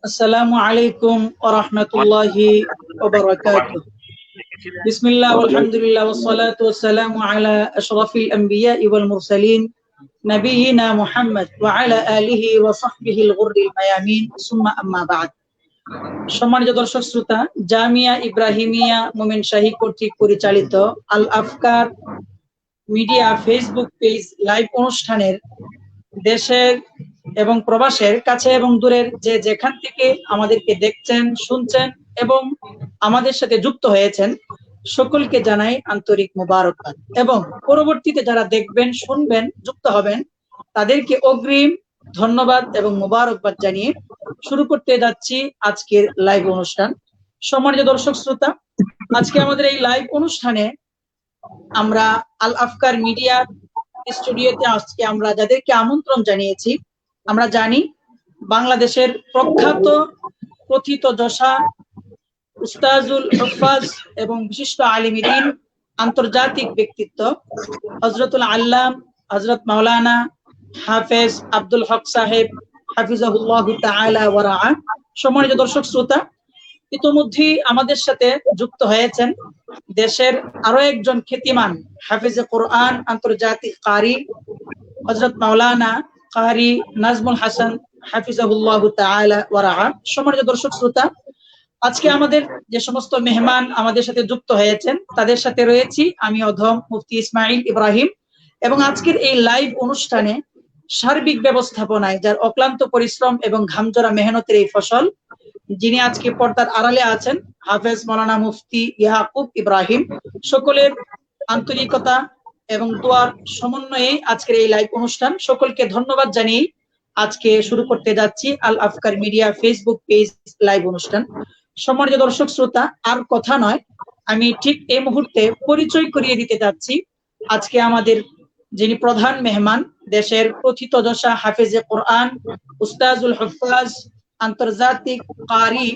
السلام عليكم ورحمة الله وبركاته. بسم الله والحمد لله والصلاة والسلام على أشرف الأنبياء والمرسلين نبينا محمد وعلى آله وصحبه الغر الميامين ثم أما بعد. সম্মানিত দর্শক শ্রোতা, জামিয়া ইব্রাহিমিয়া মোমিন শাহী কর্তৃক পরিচালিত আল আফকার মিডিয়া ফেসবুক পেজ লাইভ অনুষ্ঠানের দেশের এবং প্রবাসের কাছে এবং দূরের যে যেখান থেকে আমাদেরকে দেখছেন, শুনছেন এবং আমাদের সাথে যুক্ত হয়েছেন, সকলকে জানাই আন্তরিক মোবারকবাদ। এবং পরবর্তীতে যারা দেখবেন, শুনবেন, যুক্ত হবেন, তাদেরকে অগ্রিম ধন্যবাদ এবং মোবারকবাদ জানিয়ে শুরু করতে যাচ্ছি আজকের লাইভ অনুষ্ঠান। সম্মানিত দর্শক শ্রোতা, আজকে আমাদের এই লাইভ অনুষ্ঠানে আমরা আল আফকার মিডিয়া স্টুডিওতে আজকে আমরা যাদেরকে আমন্ত্রণ জানিয়েছি, আমরা জানি বাংলাদেশের প্রখ্যাত প্রথিতযশা উস্তাজুল হুফাজ এবং বিশিষ্ট আলিম দ্বীন আন্তর্জাতিক ব্যক্তিত্ব হযরতুল আল্লাম হযরত মাওলানা হাফেজ আব্দুল হক সাহেব হাফিজাহুল্লাহু তাআলা ওয়া রাআ। সম্মানিত দর্শক শ্রোতা, ইতোমধ্যেই আমাদের সাথে যুক্ত হয়েছেন দেশের আরো একজন খ্যাতিমান হাফিজে কোরআন আন্তর্জাতিক কারি হযরত মাওলানা কারি নাজমুল হাসান হাফিজাহুল্লাহু তাআলা ওয়া রাআ। সম্মানিত দর্শক শ্রোতা, আজকে আমাদের যে সমস্ত মেহমান আমাদের সাথে যুক্ত হয়েছেন তাদের সাথে রয়েছি আমি অধম মুফতি ইসমাইল ইব্রাহিম। এবং আজকের এই লাইভ অনুষ্ঠানে সার্বিক ব্যবস্থাপনায় যার অক্লান্ত পরিশ্রম এবং ঘামজোড়া মেহনতের এই ফসল, যিনি আজকে পর্দার আড়ালে আছেন, হাফেজ মাওলানা মুফতি ইয়াকুব ইব্রাহিম। সকলের আন্তরিকতা এবং দোয়ার সমন্বয়ে আজকের এই লাইভ অনুষ্ঠান, সকলকে ধন্যবাদ জানিয়ে আজকে শুরু করতে যাচ্ছি আল আফকার মিডিয়া ফেসবুক পেজ লাইভ অনুষ্ঠান। সম্মানিত দর্শক শ্রোতা, আর কথা নয়, আমি ঠিক এই মুহূর্তে পরিচয় করিয়ে দিতে যাচ্ছি আজকে আমাদের যিনি প্রধান মেহমান, দেশের প্রথিতযশা হাফেজে কোরআন উস্তাজুল হুফাজ আন্তর্জাতিক কারি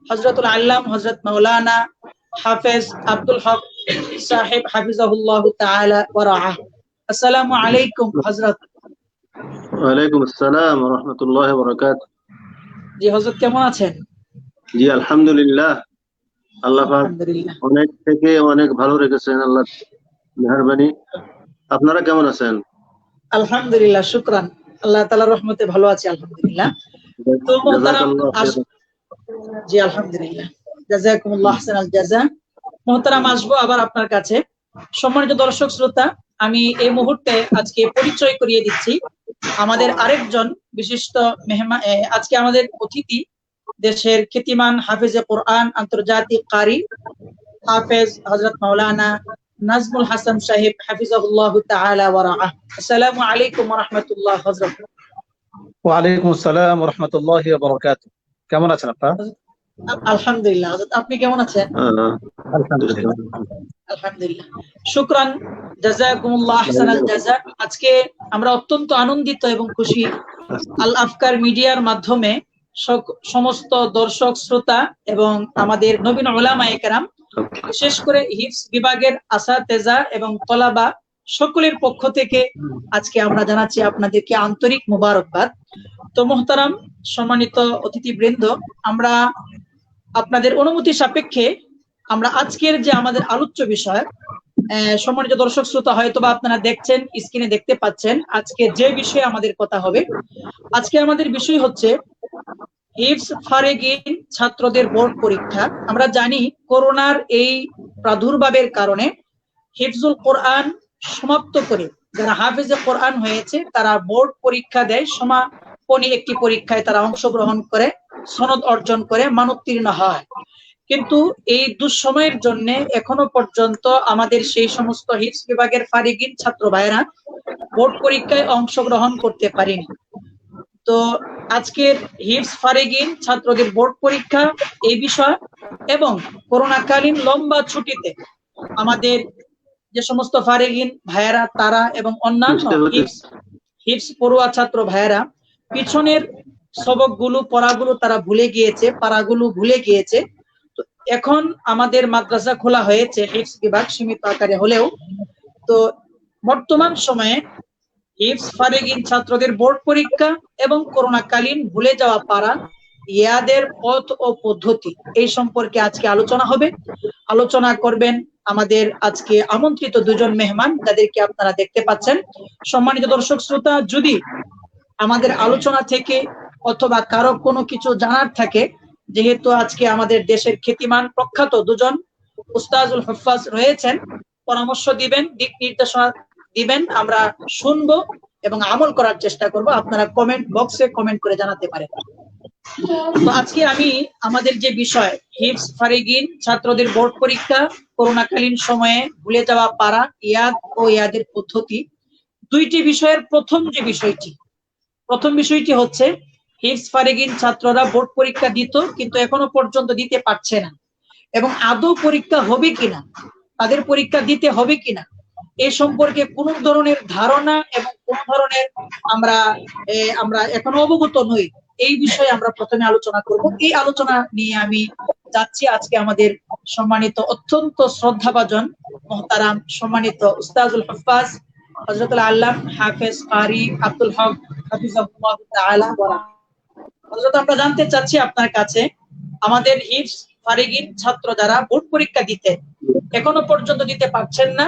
হযরতুল আল্লাম হযরত মাওলানা হাফেজ আব্দুল হক সাহেব হাফিজাহুল্লাহু তাআলা ওয়া রাআ। আসসালামু আলাইকুম হযরত। ওয়ালাইকুম আসসালাম ওয়া রাহমাতুল্লাহি ওয়া বারাকাতুহু। জি হযরত, কেমন আছেন? জি আলহামদুলিল্লাহ, আল্লাহ পাক অনেক থেকে অনেক ভালো রেখেছেন, আল্লাহর মেহেরবানি। আপনারা কেমন আছেন? আলহামদুলিল্লাহ, শুকরান, আল্লাহ তাআলার রহমতে ভালো আছি আলহামদুলিল্লাহ। তো মুহতারাম, জি আলহামদুলিল্লাহ, জাযাকুমুল্লাহ আহসানাল জাযা। মুহতারাম, আসবো আবার আপনার কাছে। সম্মানিত দর্শক শ্রোতা, আমি এই মুহূর্তে আজকে পরিচয় করিয়ে দিচ্ছি আমাদের আরেকজন বিশিষ্ট মেহমান। আজকে আমাদের অতিথি দেশের খ্যাতিমান হাফেজে কোরআন আন্তর্জাতিক কারি হাফেজ হযরত মাওলানা নাজমুল হাসান সাহেব হাফিজাহুল্লাহু তাআলা ওয়া রাআ। আসসালামু আলাইকুম ওয়া রাহমাতুল্লাহ হযরত। ওয়া আলাইকুম আসসালাম ওয়া রাহমাতুল্লাহি ওয়া বারাকাতুহু। কেমন আছেন আপনারা? আলহামদুলিল্লাহ হযরত, আপনি কেমন আছেন? আলহামদুলিল্লাহ, আলহামদুলিল্লাহ, শুকরান, জাযাকুমুল্লাহ আহসানাল জাযা। আজকে আমরা অত্যন্ত আনন্দিত এবং খুশি আল আফকার মিডিয়ার মাধ্যমে সমস্ত দর্শক শ্রোতা এবং আমাদের নবীন উলামায়ে কেরাম, বিশেষ করে হিফজ বিভাগের আসাতেজা এবং তলাবা সকলের পক্ষ থেকে আজকে আমরা জানাচ্ছি আপনাদেরকে আন্তরিক মোবারকবাদ। তো মোহতারাম, সম্মানিত অতিথিবৃন্দ, আমরা আপনাদের অনুমতি সাপেক্ষে আমরা আজকের যে আমাদের আলোচ্য বিষয়, সম্মানিত দর্শক শ্রোতা, হয়তোবা আপনারা দেখছেন, স্ক্রিনে দেখতে পাচ্ছেন আজকে যে বিষয়ে আমাদের কথা হবে। আজকে আমাদের বিষয় হচ্ছে হিফজ ফারেগিন ছাত্রদের বোর্ড পরীক্ষা। আমরা জানি করোনার এই প্রাদুর্ভাবের কারণে হিফজুল কোরআন সমাপ্ত করে যারা হাফেজে কোরআন হয়েছে তারা বোর্ড পরীক্ষা দেয়, সমাপনী একটি পরীক্ষায় তারা অংশগ্রহণ করে সনদ অর্জন করে মানোত্তীর্ণ হয়। কিন্তু এই দুঃসময়ের জন্য এখনো পর্যন্ত আমাদের সেই সমস্ত হিফজ বিভাগের ফারিগিন ছাত্র ভাইরা বোর্ড পরীক্ষায় অংশগ্রহণ করতে পারেনি। তো আজকের হিফজ ফারিগিন ছাত্রদের বোর্ড পরীক্ষা এই বিষয় এবং করোনাকালীন লম্বা ছুটিতে আমাদের যে সমস্ত ফারিগিন ভাইয়েরা তারা এবং অন্যান্য হিফজ পড়ুয়া ছাত্র ভাইয়েরা পিছনের সবকগুলো পড়াগুলো তারা ভুলে গিয়েছে, পারাগুলো ভুলে গিয়েছে। তো এখন আমাদের মাদ্রাসা খোলা হয়েছে হিফজ বিভাগ সীমিত আকারে হলেও। তো বর্তমান সময়ে হিফজ ফারিগিন ছাত্রদের বোর্ড পরীক্ষা এবং করোনাকালীন ভুলে যাওয়া পারা ইয়াদের পথ ও পদ্ধতি এই সম্পর্কে আজকে আলোচনা হবে। আলোচনা করবেন আমাদের আজকে আমন্ত্রিত দুজন মেহমান, যাদেরকে আপনারা দেখতে পাচ্ছেন। সম্মানিত দর্শক শ্রোতা, যদি আমাদের আলোচনা থেকে অথবা কারো কোনো কিছু জানার থাকে, যেহেতু আজকে আমাদের দেশের খ্যাতিমান প্রখ্যাত দুজন উস্তাজুল হুফাজ রয়েছেন, পরামর্শ দিবেন, দিক নির্দেশনা দিবেন, আমরা শুনবো এবং আমল করার চেষ্টা করব। আপনারা কমেন্ট বক্সে কমেন্ট করে জানাতে পারেন। তো আজকে আমি আমাদের যে বিষয় হিফজ ফারিগিন ছাত্রদের বোর্ড পরীক্ষা, করোনাকালীন সময়ে ভুলে যাওয়া পারা, ইয়াদ ও ইয়াদের পদ্ধতি, দুইটি বিষয়ের প্রথম বিষয়টি হচ্ছে হিফজ ফারিগিন ছাত্ররা বোর্ড পরীক্ষা দিত কিন্তু এখনো পর্যন্ত দিতে পারছে না, এবং আদৌ পরীক্ষা হবে কিনা, তাদের পরীক্ষা দিতে হবে কিনা এই সম্পর্কে কোন ধরনের ধারণা এবং কোন ধরনের আমরা এখনো অবগত নই। এই বিষয়ে আমরা প্রথমে আলোচনা করব। এই আলোচনা নিয়ে আমি যাচ্ছি আজকে আমাদের সম্মানিত অত্যন্ত শ্রদ্ধাভাজন মুহতারাম সম্মানিত উস্তাজুল হুফাজ হযরতুল আল্লাম হাফেজ কারি আব্দুল হক হাফিজাহুল্লাহ তাআলা। হযরত, আমরা জানতে চাচ্ছি আপনার কাছে, আমাদের হিফজ ফারিগিন ছাত্র যারা বোর্ড পরীক্ষা দিতে এখনো পর্যন্ত দিতে পারছেন না,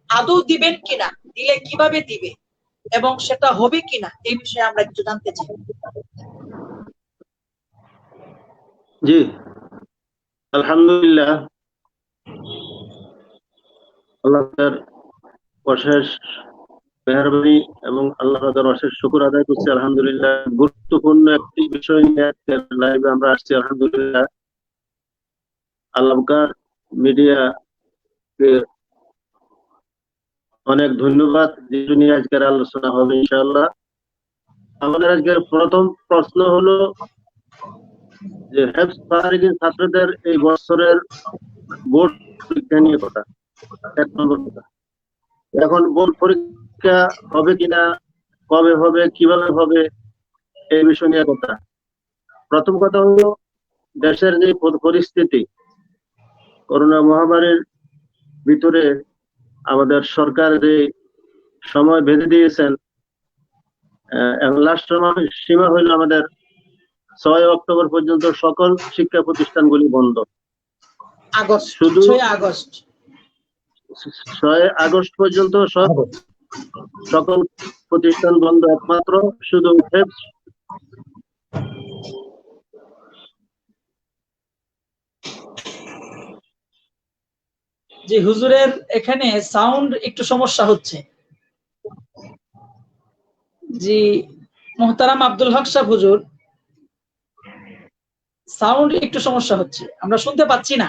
আদৌ দিবেন কিনা, দিলে কিভাবে দিবে এবং সেটা হবে কিনা, এই বিষয়ে আমরা কিছু জানতে চাই। জি, আলহামদুলিল্লাহ, আল্লাহর অশেষ মেহেরবানি এবং আল্লাহর অশেষ শুকর আদায় করছি। আলহামদুলিল্লাহ, গুরুত্বপূর্ণ একটি বিষয় নিয়ে লাইভে আমরা আসছি। আলহামদুলিল্লাহ, আল্লাহর মিডিয়াকে অনেক ধন্যবাদ, যেটা নিয়ে আজকের আলোচনা হবে ইনশাআল্লাহ। আমাদের আজকের প্রথম প্রশ্ন হলো যে হিফজ ফারিগিন ছাত্রদের এই বছরের বোর্ড পরীক্ষা নিয়ে কথা। এক নম্বর কথা, এখন বোর্ড পরীক্ষা হবে কিনা, কবে হবে, কিভাবে হবে, এই বিষয় নিয়ে কথা। প্রথম কথা হলো দেশের যে পরিস্থিতি, করোনা মহামারীর ভিতরে আমাদের সরকার যে সময় বেঁধে দিয়েছেন, লাস্ট সীমা হইল আমাদের 6 অক্টোবর পর্যন্ত সকল শিক্ষা প্রতিষ্ঠানগুলি বন্ধ। শুধু 6 আগস্ট পর্যন্ত সকল প্রতিষ্ঠান বন্ধ, একমাত্র শুধু যে হুজুরের এখানে সাউন্ড একটু সমস্যা হচ্ছে। জি মুহতারাম আব্দুল হক সাহেব হুজুর, সাউন্ড একটু সমস্যা হচ্ছে, আমরা শুনতে পাচ্ছি না।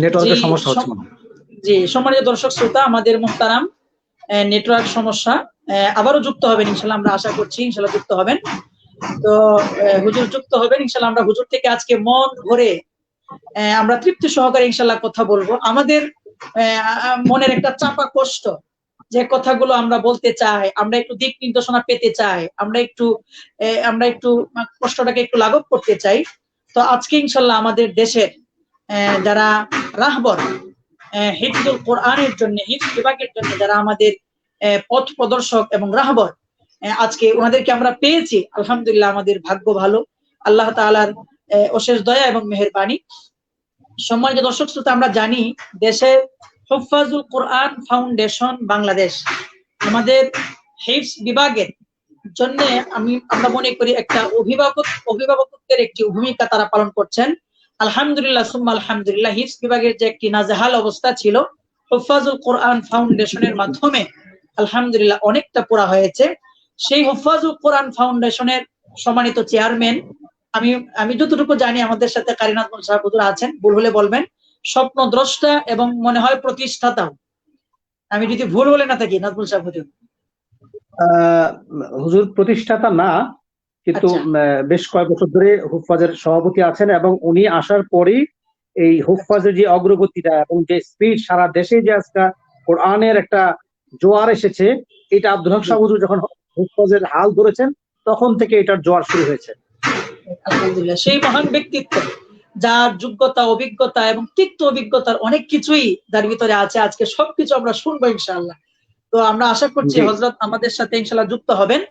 নেটওয়ার্কের সমস্যা হচ্ছে। জি সম্মানিত দর্শক শ্রোতা, আমাদের মুহতারাম নেটওয়ার্ক সমস্যা, আবারও যুক্ত হবেন ইনশাআল্লাহ, আমরা আশা করছি ইনশাআল্লাহ যুক্ত হবেন। তো হুজুর যুক্ত হবেন ইনশাআল্লাহ, আমরা হুজুর থেকে আজকে মন ভরে আমরা তৃপ্তি সহকারে ইনশাআল্লাহ কথা বলবো। আমাদের মনের একটা চাপা কষ্ট, যে কথাগুলো আমরা বলতে চাই, আমরা একটু দিক নির্দেশনা পেতে চাই, আমরা একটু কষ্টটাকে একটু লাঘব করতে চাই। তো আজকে ইনশাআল্লাহ আমাদের দেশের যারা রাহবর হিফজুল কোরআনের জন্য, হিফজ বিভাগের জন্য যারা আমাদের পথ প্রদর্শক এবং রাহবর, আজকে ওনাদেরকে আমরা পেয়েছি। আলহামদুলিল্লাহ, আমাদের ভাগ্য ভালো, আল্লাহ তাআলার অশেষ দয়া এবং মেহেরবানি। সম্মানিত দর্শক শ্রোতা, আমরা জানি দেশে হুফাজুল কোরআন ফাউন্ডেশন বাংলাদেশ আমাদের হিফজ বিভাগের জন্য আমরা মনে করি একটা অভিভাবকত্বের একটি ভূমিকা তারা পালন করছেন। আলহামদুলিল্লাহ সুম্মা আলহামদুলিল্লাহ, হিফজ বিভাগের যে একটি নাজেহাল অবস্থা ছিল, হুফাজুল কোরআন ফাউন্ডেশনের মাধ্যমে আলহামদুলিল্লাহ অনেকটা পুরা হয়েছে। সেই হুফাজুল কোরআন ফাউন্ডেশনের সম্মানিত চেয়ারম্যান, আমি যতটুকু জানি আমাদের সাথে কারি নাজমুল সাহেব হুজুর আছেন, ভুল হলে বলবেন, স্বপ্নদ্রষ্টা এবং মনে হয় প্রতিষ্ঠাতাও, আমি যদি ভুল বলে না থাকি নাজমুল সাহেব হুজুর। হুজুর প্রতিষ্ঠাতা না, কিন্তু বেশ কয়েক বছর ধরে হুফাজের সভাপতি আছেন, এবং উনি আসার পরই এই হুফাজের যে অগ্রগতিটা এবং যে স্পিড, সারা দেশে যে আজকে কোরআনের একটা জোয়ার এসেছে, এটা আব্দুল হক সাহেব হুজুর যখন হুফাজের হাল ধরেছেন তখন থেকে এটার জোয়ার শুরু হয়েছে। আলহামদুলিল্লাহ, সেই মহান ব্যক্তিত্ব যার যোগ্যতা, অভিজ্ঞতা এবং তিক্ত অভিজ্ঞতার অনেক কিছুই তার ভিতরে আছে। আজকে সবকিছু আমরা শুনবো ইনশাআল্লাহ। তো আমরা আশা করছি হযরত আমাদের সাথে ইনশাআল্লাহ যুক্ত হবেন।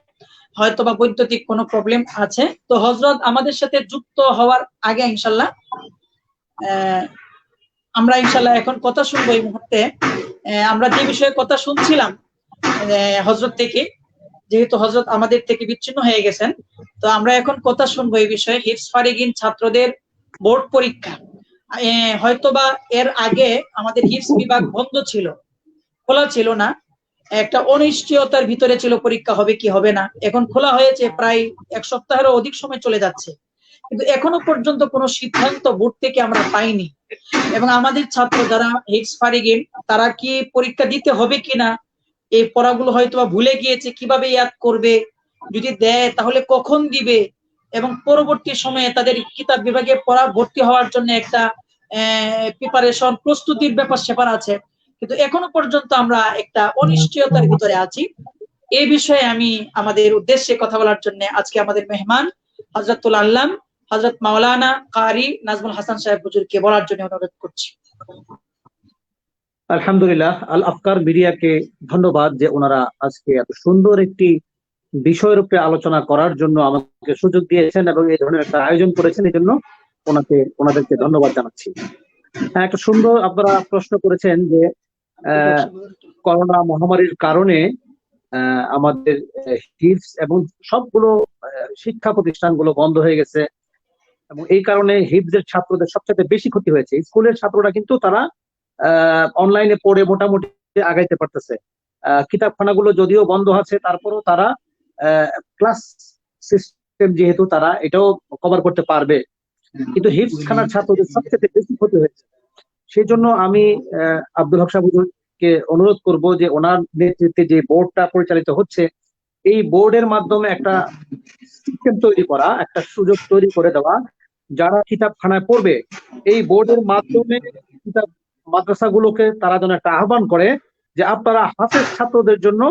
হয়তো বা বৈদ্যুতিক কোনো প্রবলেম আছে, তো হযরত আমাদের সাথে যুক্ত হওয়ার আগে ইনশাআল্লাহ আমরা ইনশাআল্লাহ এখন কথা শুনবো। এই মুহূর্তে আমরা যে বিষয়ে কথা শুনছিলাম হযরত থেকে, যেহেতু হযরত আমাদের থেকে বিচ্ছিন্ন হয়ে গেছেন, তো আমরা এখন কথা শুনবো এই বিষয়ে। হিফজ ফারিগিন ছাত্রদের বোর্ড পরীক্ষা, হয়তোবা এর আগে আমাদের হিফজ বিভাগ বন্ধ ছিল, খোলা ছিল না, একটা অনিশ্চয়তার ভিতরে ছিল পরীক্ষা হবে কি হবে না। এখন খোলা হয়েছে, প্রায় এক সপ্তাহেরও অধিক সময় চলে যাচ্ছে, কিন্তু এখনো পর্যন্ত কোনো সিদ্ধান্ত বোর্ড থেকে আমরা পাইনি। এবং আমাদের ছাত্র যারা হিফজ ফারিগিন, তারা কি পরীক্ষা দিতে হবে কিনা, এই পড়াগুলো হয়তো ভুলে গিয়েছে, কিভাবে ইয়াদ করবে, যদি দেয় তাহলে কখন দিবে, এবং পরবর্তী সময়ে তাদের কিতাব বিভাগে পড়া ভর্তি হওয়ার জন্য একটা প্রিপারেশন, প্রস্তুতির ব্যাপার স্যাপার আছে, কিন্তু এখনো পর্যন্ত আমরা একটা অনিশ্চয়তার ভিতরে আছি। এই বিষয়ে আমি আমাদের উদ্দেশ্যে কথা বলার জন্য আজকে আমাদের মেহমান হযরতুল আল্লাম হযরত মাওলানা কারি নাজমুল হাসান সাহেব হুজুরকে বলার জন্য অনুরোধ করছি। আলহামদুলিল্লাহ, আল আফকার মিডিয়াকে ধন্যবাদ যে ওনারা আজকে এত সুন্দর একটি বিষয়ের উপরে আলোচনা করার জন্য আমাকে সুযোগ দিয়েছেন এবং এই ধরনের একটা আয়োজন করেছেন, এই জন্য ওনাদেরকে ধন্যবাদ জানাচ্ছি। একটা সুন্দর আপনারা প্রশ্ন করেছেন যে করোনা মহামারীর কারণে আমাদের হিফজ এবং সবগুলো শিক্ষা প্রতিষ্ঠানগুলো বন্ধ হয়ে গেছে, এবং এই কারণে হিফজের ছাত্রদের সবচেয়ে বেশি ক্ষতি হয়েছে। স্কুলের ছাত্ররা কিন্তু তারা অনলাইনে পড়ে মোটামুটি আগাইতে পারতেছে। কিতাবখানাগুলো যদিও বন্ধ আছে, তারপরও তারা ক্লাস সিস্টেম যেহেতু তারা এটাও কভার করতে পারবে, কিন্তু হিফজখানার ছাত্রদের সবচেয়ে বেশি ক্ষতি হয়েছে। সেই জন্য আমি আব্দুল হক সাহেব হুজুরকে অনুরোধ করব যে ওনার নেতৃত্বে যে বোর্ডটা পরিচালিত হচ্ছে, এই বোর্ডের মাধ্যমে একটা সিস্টেম তৈরি করা, একটা সুযোগ তৈরি করে দেওয়া, যারা কিতাবখানায় পড়বে এই বোর্ডের মাধ্যমে কিতাব মাদ্রাসাগুলোকে তারা যেন একটা আহ্বান করে যে আপনারা হাফেজ ছাত্রদের জন্য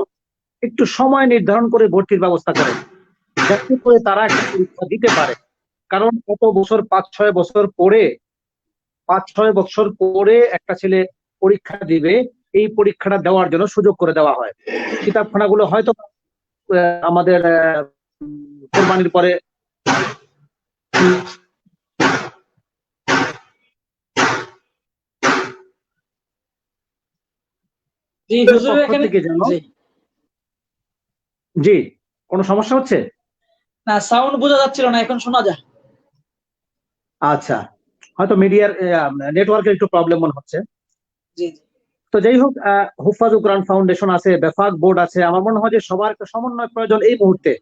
একটু সময় নির্ধারণ করে ভর্তির ব্যবস্থা করেন, যাতে করে তারা একটা পরীক্ষা দিতে পারে। কারণ কত বছর, 5-6 বছর পরে একটা ছেলে পরীক্ষা দিবে, এই পরীক্ষাটা দেওয়ার জন্য সুযোগ করে দেওয়া হয়। কিতাবখানাগুলো হয়তো আমাদের কোরবানির পরে জি কোনো সমস্যা হচ্ছে না, সাউন্ড বোঝা যাচ্ছিল না, এখন শোনা যায়। আচ্ছা, হয়তো মিডিয়ার নেটওয়ার্কের একটু প্রবলেম মনে হচ্ছে। জি, তো যাই হোক, হুফাজুল কোরআন ফাউন্ডেশন আছে, বেফাক বোর্ড আছে, আমার মনে হয় যে সবার একটা সমন্বয় প্রয়োজন এই মুহূর্তে।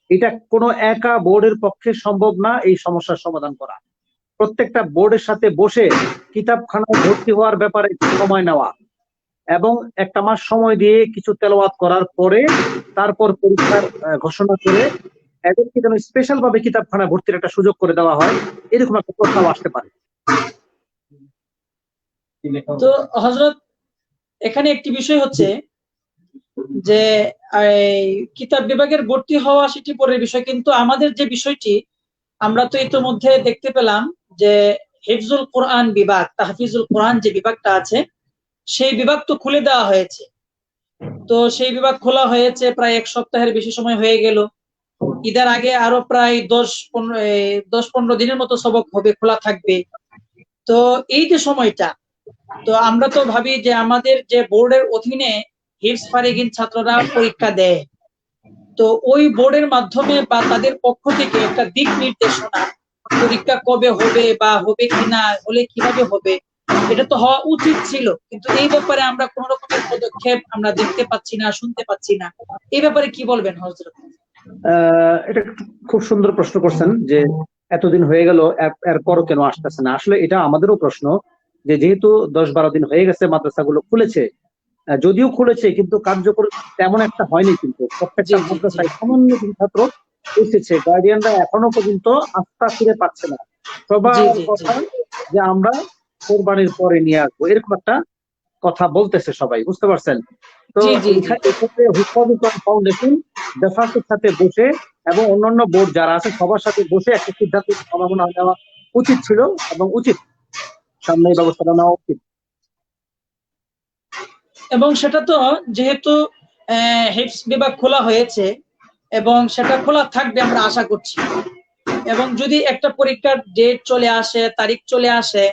এটা কোনো একা বোর্ডের পক্ষে সম্ভব না এই সমস্যার সমাধান করা। প্রত্যেকটা বোর্ডের সাথে বসে কিতাবখানায় ভর্তি হওয়ার ব্যাপারে সময় নেওয়া এবং একটা মাস সময় দিয়ে কিছু তেলাওয়াত করার পরে তারপর পরীক্ষার ঘোষণা করে এদেরকে যেন স্পেশাল ভাবে কিতাবখানায় ভর্তির একটা সুযোগ করে দেওয়া হয়, এরকম একটা প্রস্তাব আসতে পারে। তো হযরত এখানে একটি বিষয় হচ্ছে যে কিতাব বিভাগের ভর্তি হওয়া সেটি পরের বিষয়, কিন্তু আমাদের যে বিষয়টি আমরা তো ইতিমধ্যে দেখতে পেলাম যে হিফজুল কোরআন বিভাগ, তাহফিজুল কোরআন যে বিভাগটা আছে, সেই বিভাগ তো খুলে দেওয়া হয়েছে। তো সেই বিভাগ খোলা হয়েছে প্রায় এক সপ্তাহের বেশি সময় হয়ে গেল। ঈদের আগে আরো প্রায় 10-15 দিনের মতো সবক হবে, খোলা থাকবে। তো এই যে সময়টা, তো আমরা তো ভাবি যে আমাদের যে বোর্ডের অধীনে হিফজ ফারিগিন ছাত্ররা পরীক্ষা দেয়, তো ওই বোর্ডের মাধ্যমে বা তাদের পক্ষ থেকে একটা দিক নির্দেশনা, পরীক্ষা কবে হবে বা হবে কিনা, হলে কিভাবে হবে, এটা তো হওয়া উচিত ছিল, কিন্তু এই ব্যাপারে আমরা কোন রকমের পদক্ষেপ আমরা দেখতে পাচ্ছি না, শুনতে পাচ্ছি না। এই ব্যাপারে কি বলবেন হযরত? এটা খুব সুন্দর প্রশ্ন করছেন যে এতদিন হয়ে গেল এরপরও কেন আসতেছে না। আসলে এটা আমাদেরও প্রশ্ন যে যেহেতু 10-12 দিন হয়ে গেছে মাদ্রাসাগুলো খুলেছে, যদিও খুলেছে কিন্তু কার্যকর তেমন একটা হয়নি, কিন্তু প্রত্যেকটা মাদ্রাসায় সামান্য ছাত্র এসেছে, গার্ডিয়ানরা এখনো পর্যন্ত আস্থা ফিরে পাচ্ছে না। সবার কথা যে আমরা কোরবানির পরে নিয়ে আসবো, এরকম একটা কথা বলতেছে সবাই, বুঝতে পারছেন? তো এক্ষেত্রে হুফাজুল কোরআন ফাউন্ডেশন বেফাকের সাথে বসে এবং অন্যান্য বোর্ড যারা আছে সবার সাথে বসে একটা সিদ্ধান্ত সম্ভাবনা নেওয়া উচিত ছিল এবং উচিত, সামনে এই ব্যবস্থাটা নেওয়া উচিত। এবং সেটা তো যেহেতু হিফজ বিভাগ খোলা হয়েছে এবং সেটা খোলা থাকবে আমরা আশা করছি, এবং যদি একটা পরীক্ষার ডেট চলে আসে, তারিখ চলে আসে,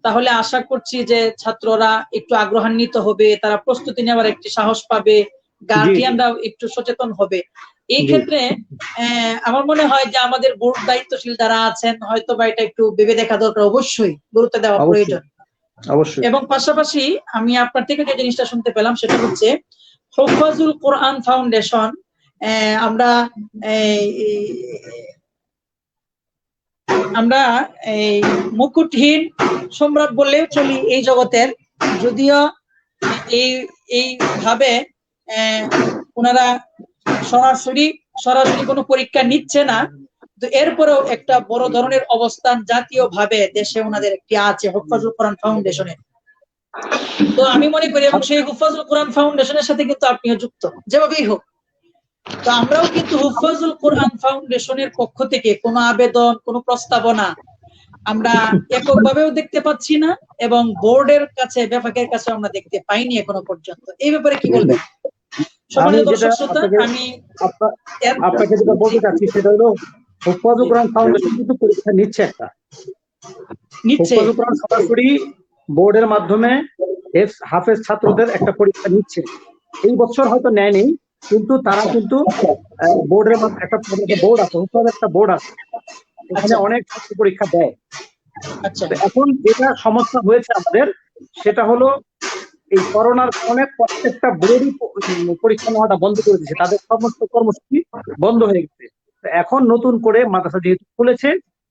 তাহলে আশা করছি যে ছাত্ররা একটু আগ্রহান্বিত হবে, তারা প্রস্তুতি নেওয়ার একটি সাহস পাবে, গার্ডিয়ানরাও একটু সচেতন হবে। এই ক্ষেত্রে আমার মনে হয় যে আমাদের বোর্ড দায়িত্বশীল যারা আছেন হয়তো বা এটা একটু ভেবে দেখা দরকার, অবশ্যই গুরুত্ব দেওয়া প্রয়োজন। অবশ্যই। এবং পাশাপাশি আমি আপনার থেকে যে জিনিসটা শুনতে পেলাম সেটা হচ্ছে হুফাজুল কোরআন ফাউন্ডেশন, আমরা এই মুকুটহীন সম্রাট বললেও চলি এই জগতের, যদিও এই ভাবে ওনারা সরাসরি কোনো পরীক্ষা নিচ্ছে না, তো এরপরেও একটা বড় ধরনের অবস্থান জাতীয় ভাবে দেশে ওনাদের একটি আছে হুফাজুল কোরআন ফাউন্ডেশনের। তো আমি মনে করি, এবং সেই হুফাজুল কোরআন ফাউন্ডেশনের সাথে কিন্তু আপনিও যুক্ত যেভাবেই হোক। তো আমরাও কিন্তু হুফাজুল কোরআন ফাউন্ডেশনের পক্ষ থেকে কোনো আবেদন, কোনো প্রস্তাবনা আমরা এককভাবেও দেখতে পাচ্ছি না, এবং বোর্ডের কাছে, বিভাগের কাছে আমরা দেখতে পাইনি এখনো পর্যন্ত। এই ব্যাপারে কি বলবেন? সম্মানিত দর্শক শ্রোতা, আমি আপনাকে যেটা বলতে চাচ্ছি সেটা হলো হুফাজুল কোরআন ফাউন্ডেশন কিন্তু পরীক্ষা নিচ্ছে, হুফাজুল কোরআন সরাসরি বোর্ডের মাধ্যমে হাফেজ ছাত্রদের একটা পরীক্ষা নিচ্ছে। এই বছর হয়তো নেয়নি, কিন্তু তারা কিন্তু বোর্ডের মাধ্যমে একটা বোর্ড আছে, হুফাজের একটা বোর্ড আছে, এখানে অনেক ছাত্র পরীক্ষা দেয়। এখন যেটা সমস্যা হয়েছে আমাদের সেটা হলো এই করোনার কারণে প্রত্যেকটা বোর্ডই পরীক্ষা নেওয়াটা বন্ধ করে দিয়েছে, তাদের সমস্ত কর্মসূচি বন্ধ হয়ে গেছে। এখন নতুন করে মাদ্রাসা যেহেতু খুলেছে,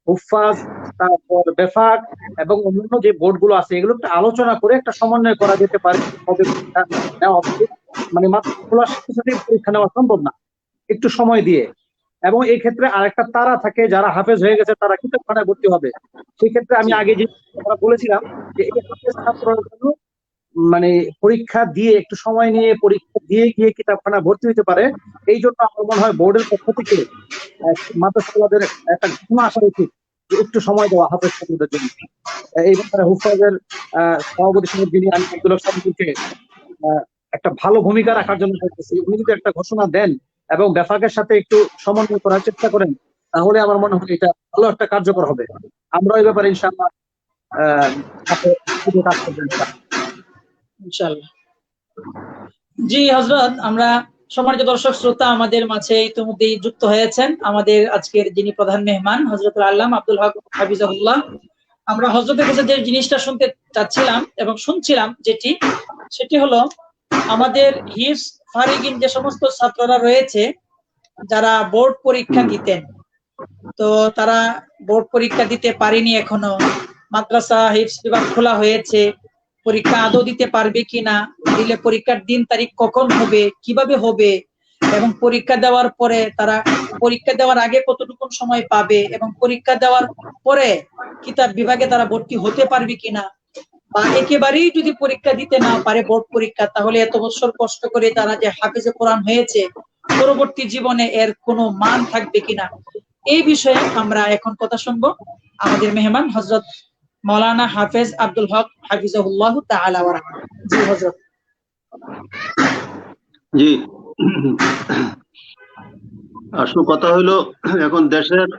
হুফাজ, তারপর বেফাক এবং অন্যান্য যে বোর্ড গুলো আছে এগুলো একটা আলোচনা করে একটা সমন্বয় করা যেতে পারে, মানে মাত্র খোলার সাথে সাথে পরীক্ষা নেওয়া সম্ভব না, একটু সময় দিয়ে। এবং এই ক্ষেত্রে আরেকটা তারা থাকে, যারা হাফেজ হয়ে গেছে তারা কিতাবখানায় ভর্তি হবে। সেই ক্ষেত্রে আমি আগে যে বলেছিলাম যে এই হাফেজ ছাত্ররা জন্য মানে পরীক্ষা দিয়ে একটু সময় নিয়ে পরীক্ষা দিয়ে গিয়ে কিতাবখানা ভর্তি হতে পারে। এই জন্য আমার মনে হয় বোর্ডের পক্ষ থেকে মাদ্রাসাওয়ালাদের একটা ঘোষণা আসা উচিত, একটু সময় দেওয়া হাফেজ ছাত্রদের জন্য। এই ব্যাপারে হুফাজের সভাপতি সমিতি যিনি আব্দুল হক সাহেবকে একটা ভালো ভূমিকা রাখার জন্য বলতেছি, উনি যদি একটা ঘোষণা দেন এবং বেফাকের সাথে একটু সমন্বয় করার চেষ্টা করেন, তাহলে আমার মনে হয় এটা ভালো একটা কার্যকর হবে। আমরা এই ব্যাপারে ইনশাআল্লাহ ইনশাআল্লাহ। জি হযরত, আমরা সম্মানিত দর্শক শ্রোতা, আমাদের মাঝে ইতিমধ্যেই যুক্ত হয়েছেন আমাদের আজকের যিনি প্রধান মেহমান হযরতুল আল্লামা আব্দুল হক হাফিজাহুল্লাহ। আমরা হযরতের কাছে যে জিনিসটা শুনতে চাচ্ছিলাম এবং শুনছিলাম সেটি হলো আমাদের হিফজ ফারিগিন যে সমস্ত ছাত্ররা রয়েছে যারা বোর্ড পরীক্ষা দিতেন, তো তারা বোর্ড পরীক্ষা দিতে পারেনি এখনো, মাদ্রাসা হিফজ বিভাগ খোলা হয়েছে, পরীক্ষা আদৌ দিতে পারবে কিনা, দিলে পরীক্ষার দিন তারিখ কখন হবে, কিভাবে হবে, এবং পরীক্ষা দেওয়ার পরে তারা পরীক্ষা দেওয়ার আগে কতটুকু সময় পাবে, এবং পরীক্ষা দেওয়ার পরে কিতাব বিভাগে তারা ভর্তি হতে পারবে কিনা, বা একেবারেই যদি পরীক্ষা দিতে না পারে বোর্ড পরীক্ষা, তাহলে এত বছর কষ্ট করে তারা যে হাফেজে কোরআন হয়েছে পরবর্তী জীবনে এর কোনো মান থাকবে কিনা, এই বিষয়ে আমরা এখন কথা শুনবো আমাদের মেহমান হযরত মাওলানা হাফেজ আব্দুল হক হাফিজাহুল্লাহ তাআলা ওয়া রাহমাতুহু। জি হযরত। জি, আসল কথা হলো এখন দেশের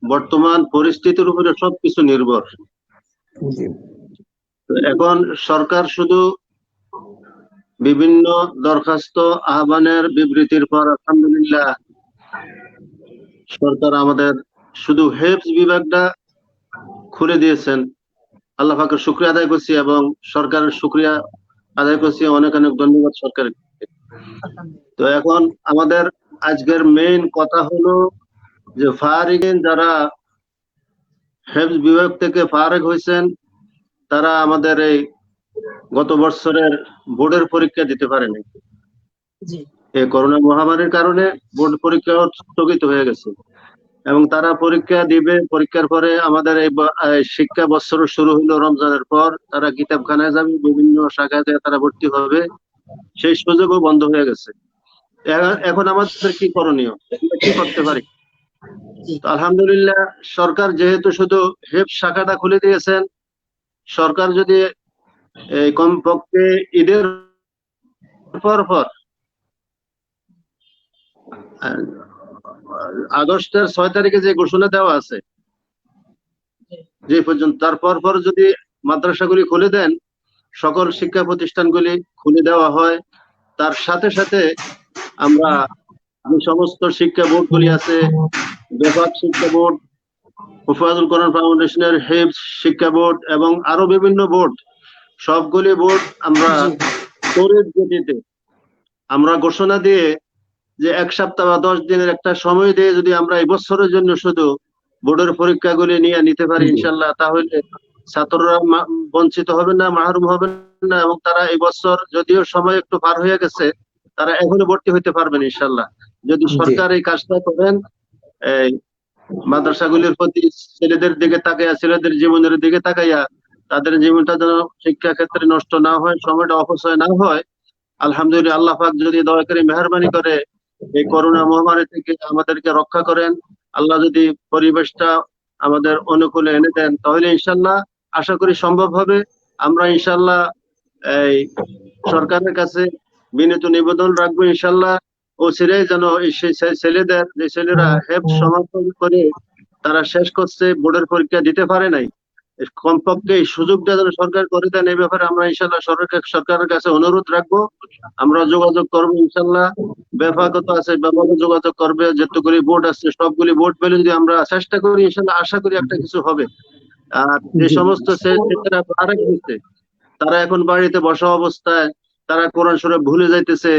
বর্তমান পরিস্থিতির উপরে সবকিছু নির্ভর। এখন সরকার শুধু বিভিন্ন দরখাস্ত আহ্বানের বিবৃতির পর আলহামদুলিল্লাহ সরকার আমাদের শুধু হেফজ বিভাগটা খুলে দিয়েছেন, আল্লাহ পাকের শুকরিয়া আদায় করছি এবং সরকারের শুকরিয়া আদায় করছি, অনেক অনেক ধন্যবাদ সরকারকে। তো এখন আমাদের আজকের মেইন কথা হলো যে ফারিগিন যারা হেফজ বিভাগ থেকে ফারেক হয়েছেন তারা আমাদের এই গত বছরের বোর্ডের পরীক্ষা দিতে পারেনি, এই করোনা মহামারীর কারণে বোর্ড পরীক্ষা স্থগিত হয়ে গেছে এবং তারা পরীক্ষা দিবে। পরীক্ষার পরে আমাদের এই শিক্ষা বছর শুরু হলো রমজানের পর, তারা কিতাবখানায় যাবে, বিভিন্ন শাখায় তারা ভর্তি হবে, সেই সুযোগও বন্ধ হয়ে গেছে। এখন আমাদের কি করণীয়, কি করতে পারি? আলহামদুলিল্লাহ সরকার যেহেতু শুধু হেফজ শাখাটা খুলে দিয়েছেন, সরকার যদি কমপক্ষে ঈদের পর পর আগস্টের 6 তারিখে যে ঘোষণা দেওয়া আছে যে পর্যন্ত, তারপর পর যদি মাদ্রাসাগুলি খুলে দেন, সকল শিক্ষা প্রতিষ্ঠানগুলি খুলে দেওয়া হয়, তার সাথে সাথে আমরা যে সমস্ত শিক্ষা বোর্ডগুলি আছে, বেফাক শিক্ষা বোর্ড, হুফাজুল কোরআন ফাউন্ডেশনের হেফজ শিক্ষা বোর্ড এবং আরো বিভিন্ন বোর্ড, সবগুলি বোর্ড আমরা তড়িৎ গতিতে আমরা ঘোষণা দিয়ে যে 1 সপ্তাহ বা 10 দিনের একটা সময় দিয়ে যদি আমরা এই বছরের জন্য শুধু বোর্ডের পরীক্ষাগুলি নিয়ে নিতে পারি ইনশাল্লাহ, তাহলে ছাত্ররা বঞ্চিত হবে না, মাহরুম হবে না, এবং তারা এই বছর যদিও সময় একটু পার হয়ে গেছে, তারা এখনো ভর্তি হইতে পারবেন ইনশাল্লাহ, যদি সরকার এই কাজটা করেন। এই মাদ্রাসাগুলির প্রতি ছেলেদের দিকে তাকাইয়া, ছেলেদের জীবনের দিকে তাকাইয়া, তাদের জীবনটা যেন শিক্ষা ক্ষেত্রে নষ্ট না হয়, সময়টা অপচয় না হয়। আলহামদুলিল্লাহ, আল্লাহ পাক যদি দয়া করে মেহেরবানি করে এই করোনা মহামারী থেকে আমাদেরকে রক্ষা করেন, আল্লাহ যদি পরিবেশটা আমাদের অনুকূলে এনে দেন, তাহলে ইনশাল্লাহ আশা করি সম্ভব হবে। আমরা ইনশাল্লাহ এই সরকারের কাছে বিনীত নিবেদন রাখবো ইনশাল্লাহ, ও ছেলেই যেন ছেলেদের, যে ছেলেরা হেফজ সমাপন করে তারা শেষ করছে, বোর্ডের পরীক্ষা দিতে পারে নাই, কমপক্ষে এই সুযোগটা যেন সরকার করে দেন। এই ব্যাপারে আমরা ইনশাল্লাহ সরকারের কাছে অনুরোধ রাখবো। আমরা যোগাযোগ করবো ইনশাল্লাহ, ব্যাপকত আছে, ব্যাপক যোগাযোগ করবে, যতগুলি বোর্ড আছে সবগুলি বোর্ড পেলে যদি আমরা চেষ্টা করি ইনশাল্লাহ আশা করি একটা কিছু হবে। আর যে সমস্ত ছেলেরা আরেক হচ্ছে, তারা এখন বাড়িতে বসা অবস্থায় তারা কোরআন শরীফ ভুলে যাইতেছে।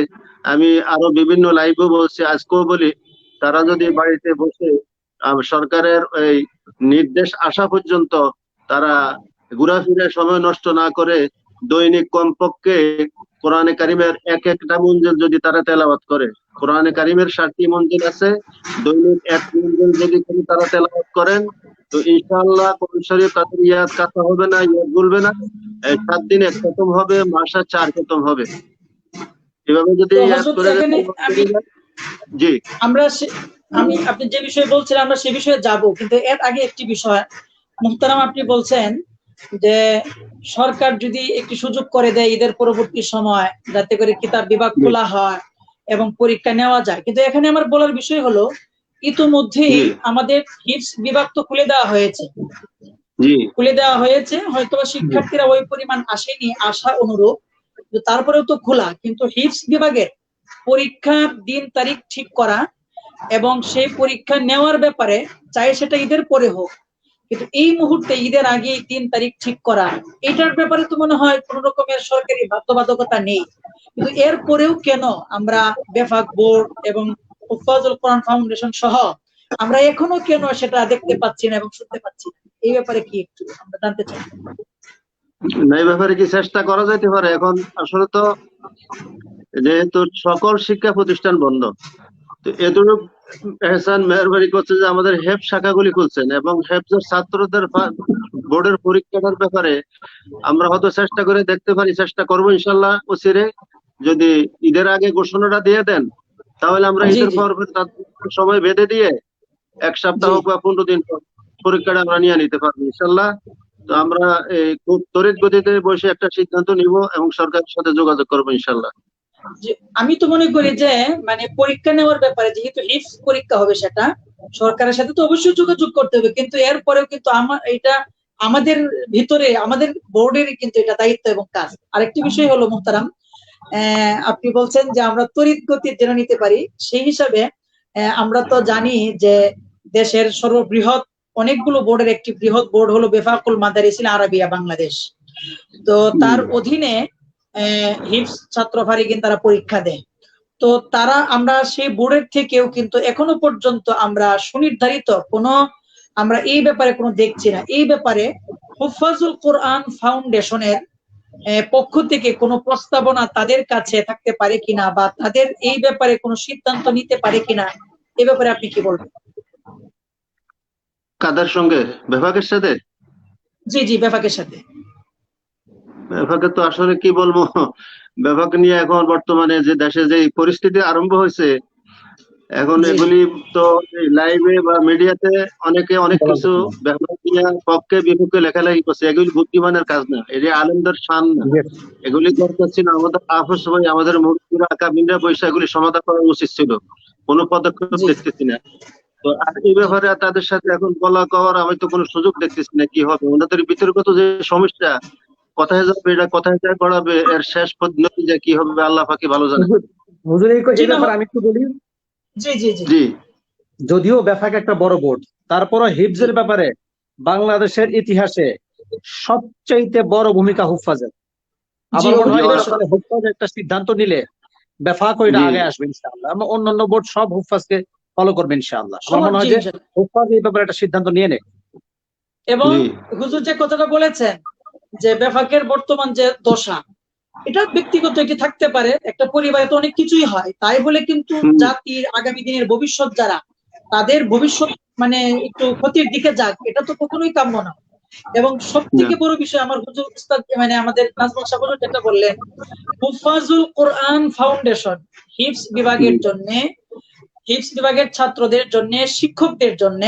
আমি আরো বিভিন্ন লাইভও বলছি, আজকেও বলি, তারা যদি বাড়িতে বসে সরকারের এই নির্দেশ আসা পর্যন্ত তারা ঘোরাফিরে সময় নষ্ট না করে দৈনিক কমপক্ষে কোরআনে কারিমের একটা মঞ্জিল যদি তারা তেলাওয়াত করে, কোরআনে কারিমের 7টি মঞ্জিল আছে, দৈনিক 1 মঞ্জিল যদি তারা তেলাওয়াত করেন, তো ইনশাআল্লাহ কোরআন শরীফ তাদের ইয়াদ কাটা হবে না, ইয়াদ ভুলবে না, 7 দিনে খতম হবে, মাসে 4 খতম হবে। এভাবে যদি ইয়াদ করে জি আমি আপনি যে বিষয়ে বলছিলেন আমরা সে বিষয়ে যাব, কিন্তু এর আগে একটি বিষয় মুহতারাম, আপনি বলছেন যে সরকার যদি একটি সুযোগ করে দেয় ঈদের পরবর্তী সময়, যাতে করে কিতাব বিভাগ খোলা হয় এবং পরীক্ষা নেওয়া যায়, কিন্তু এখানে আমার বলার বিষয় হলো ইতোমধ্যেই আমাদের হিফজ বিভাগ তো খুলে দেওয়া হয়েছে, হয়তো শিক্ষার্থীরা ওই পরিমাণ আসেনি আশা অনুরূপ, তারপরেও তো খোলা, কিন্তু হিফজ বিভাগের পরীক্ষার দিন তারিখ ঠিক করা এবং সেই পরীক্ষা নেওয়ার ব্যাপারে চাই সেটা ঈদের পরে হোক, কিন্তু এই মুহূর্তে ঈদের আগে 3 তারিখ ঠিক করা, এটার ব্যাপারে তো মনে হয় কোন রকমের সরকারি বাধ্যবাধকতা নেই, কিন্তু এর পরেও কেন আমরা বেফাক বোর্ড এবং হুফাজুল কোরআন ফাউন্ডেশন সহ আমরা এখনো কেন সেটা দেখতে পাচ্ছি না এবং শুনতে পাচ্ছি না? এই ব্যাপারে কি একটু আমরা জানতে চাই। না, এই ব্যাপারে কি চেষ্টা করা যেতে পারে? এখন আসলে তো যেহেতু সকল শিক্ষা প্রতিষ্ঠান বন্ধ, তো এতটুকু এহসান মেহরবানি করছে যে আমাদের হেফ শাখাগুলি খুলছেন এবং হেফজের ছাত্রদের বোর্ডের পরীক্ষার ব্যাপারে আমরা হয়তো চেষ্টা করে দেখতে পারি, চেষ্টা করবো ইনশাল্লাহ অচিরে। যদি ঈদের আগে ঘোষণাটা দিয়ে দেন, তাহলে আমরা ঈদের পর সময় বেঁধে দিয়ে 1 সপ্তাহ বা 15 দিন পরীক্ষাটা আমরা নিয়ে নিতে পারবো ইনশাল্লাহ। তো আমরা খুব তড়িৎ গতিতে বসে একটা সিদ্ধান্ত নিব এবং সরকারের সাথে যোগাযোগ করবো ইনশাল্লাহ। আমি তো মনে করি যে মানে পরীক্ষা নেওয়ার ব্যাপারে যেহেতু হিফজ পরীক্ষা হবে, সেটা সরকারের সাথে তো অবশ্যই যোগাযোগ করতে হবে, কিন্তু এরপরেও কিন্তু এটা আমাদের ভিতরে, আমাদের বোর্ডের কিন্তু এটা দায়িত্ব এবং কাজ। আরেকটি বিষয় হলো মুহতারাম, আপনি বলছেন যে আমরা তড়িৎ গতি যেন নিতে পারি, সেই হিসাবে আমরা তো জানি যে দেশের সর্ববৃহৎ অনেকগুলো বোর্ডের একটি বৃহৎ বোর্ড হলো বেফাকুল মাদারিসিল আরাবিয়া বাংলাদেশ। তো তার অধীনে হিফজ ছাত্র ফারিকিন তারা পরীক্ষা দেয়, তো তারা আমরা সেই বোর্ডের থেকেও কিন্তু এখনো পর্যন্ত আমরা সুনির্ধারিত কোনো আমরা এই ব্যাপারে কোনো দেখছি না। এই ব্যাপারে হুফাজুল কোরআন ফাউন্ডেশনের পক্ষ থেকে কোনো প্রস্তাবনা তাদের কাছে থাকতে পারে কিনা, বা তাদের এই ব্যাপারে কোনো সিদ্ধান্ত নিতে পারে কিনা, এই ব্যাপারে আপনি কি বলবেন? কাদের সঙ্গে? বিভাগের সাথে? জি বিভাগের সাথে। বিভাগে তো আসলে কি বলবো, বিভাগ নিয়ে এখন বর্তমানে যে দেশে যে পরিস্থিতি আরম্ভ হয়েছে, এখন জি। এগুলি তো লাইভে বা মিডিয়াতে অনেকে অনেক কিছু ব্যাপার নিয়ে পক্ষে বিপক্ষে লেখালেখি করছে, এগুলি বুদ্ধিমানের কাজ না, এটি আলেমদের শান না। এগুলি দরকার ছিল আমাদের আপস ভাই, আমাদের মুরব্বীরা আকাবিনরা বৈশা এগুলি সমাধান করা উচিত ছিল, কোনো পদক্ষেপ জি। দেখতেছি না। তো আর এই ব্যাপারে তাদের সাথে এখন বলা কওয়ার আমি তো কোনো সুযোগ দেখতেছি না। কি হবে ওনাদের বিতর্কত যে সমস্যা, কোথায় যাবে এটা, কোথায় যায় গড়াবে, এর শেষ নতিজা কি হবে আল্লাহ পাকি ভালো জানে। হুজুর এই জি না, ব্যাপারে আমি একটু বলি। জি জি জি জি যদিও বেফাক একটা বড় বোর্ড, তারপরও হিফজের ব্যাপারে বাংলাদেশের ইতিহাসে সবচাইতে বড় ভূমিকা হুফাজের। জি, আমার মনে হয় এই অবশ্যই। ব্যাপারে হুফাজ একটা সিদ্ধান্ত নিলে বেফাক ওইটা জি আগে আসবে ইনশাআল্লাহ। আমরা অন্যান্য বোর্ড সব হুফাজকে ফলো করবে ইনশাআল্লাহ। আমার মনে জি, হয় যে ইনশাল্লাহ। হুফাজ এই ব্যাপারে একটা সিদ্ধান্ত নিয়ে নেয়। এবং জি হুজুর যে কথাটা বলেছেন যে বেফাকের বর্তমান যে দশা, এটা ব্যক্তিগত একটি থাকতে পারে, একটা পরিবারে তো অনেক কিছুই হয়, তাই বলে কিন্তু হুম, জাতির আগামী দিনের ভবিষ্যৎ যারা, তাদের ভবিষ্যৎ মানে একটু ক্ষতির দিকে যাক, এটা তো কখনোই কাম্য না। এবং সব না থেকে বড় বিষয় আমার হুজুর উস্তাদ মানে আমাদের নাজমুল সাহেব হুজুর যেটা বললেন, হুফাজুল কোরআন ফাউন্ডেশন হিফজ বিভাগের জি জন্য, হিফজ বিভাগের ছাত্রদের জন্য, শিক্ষকদের জন্য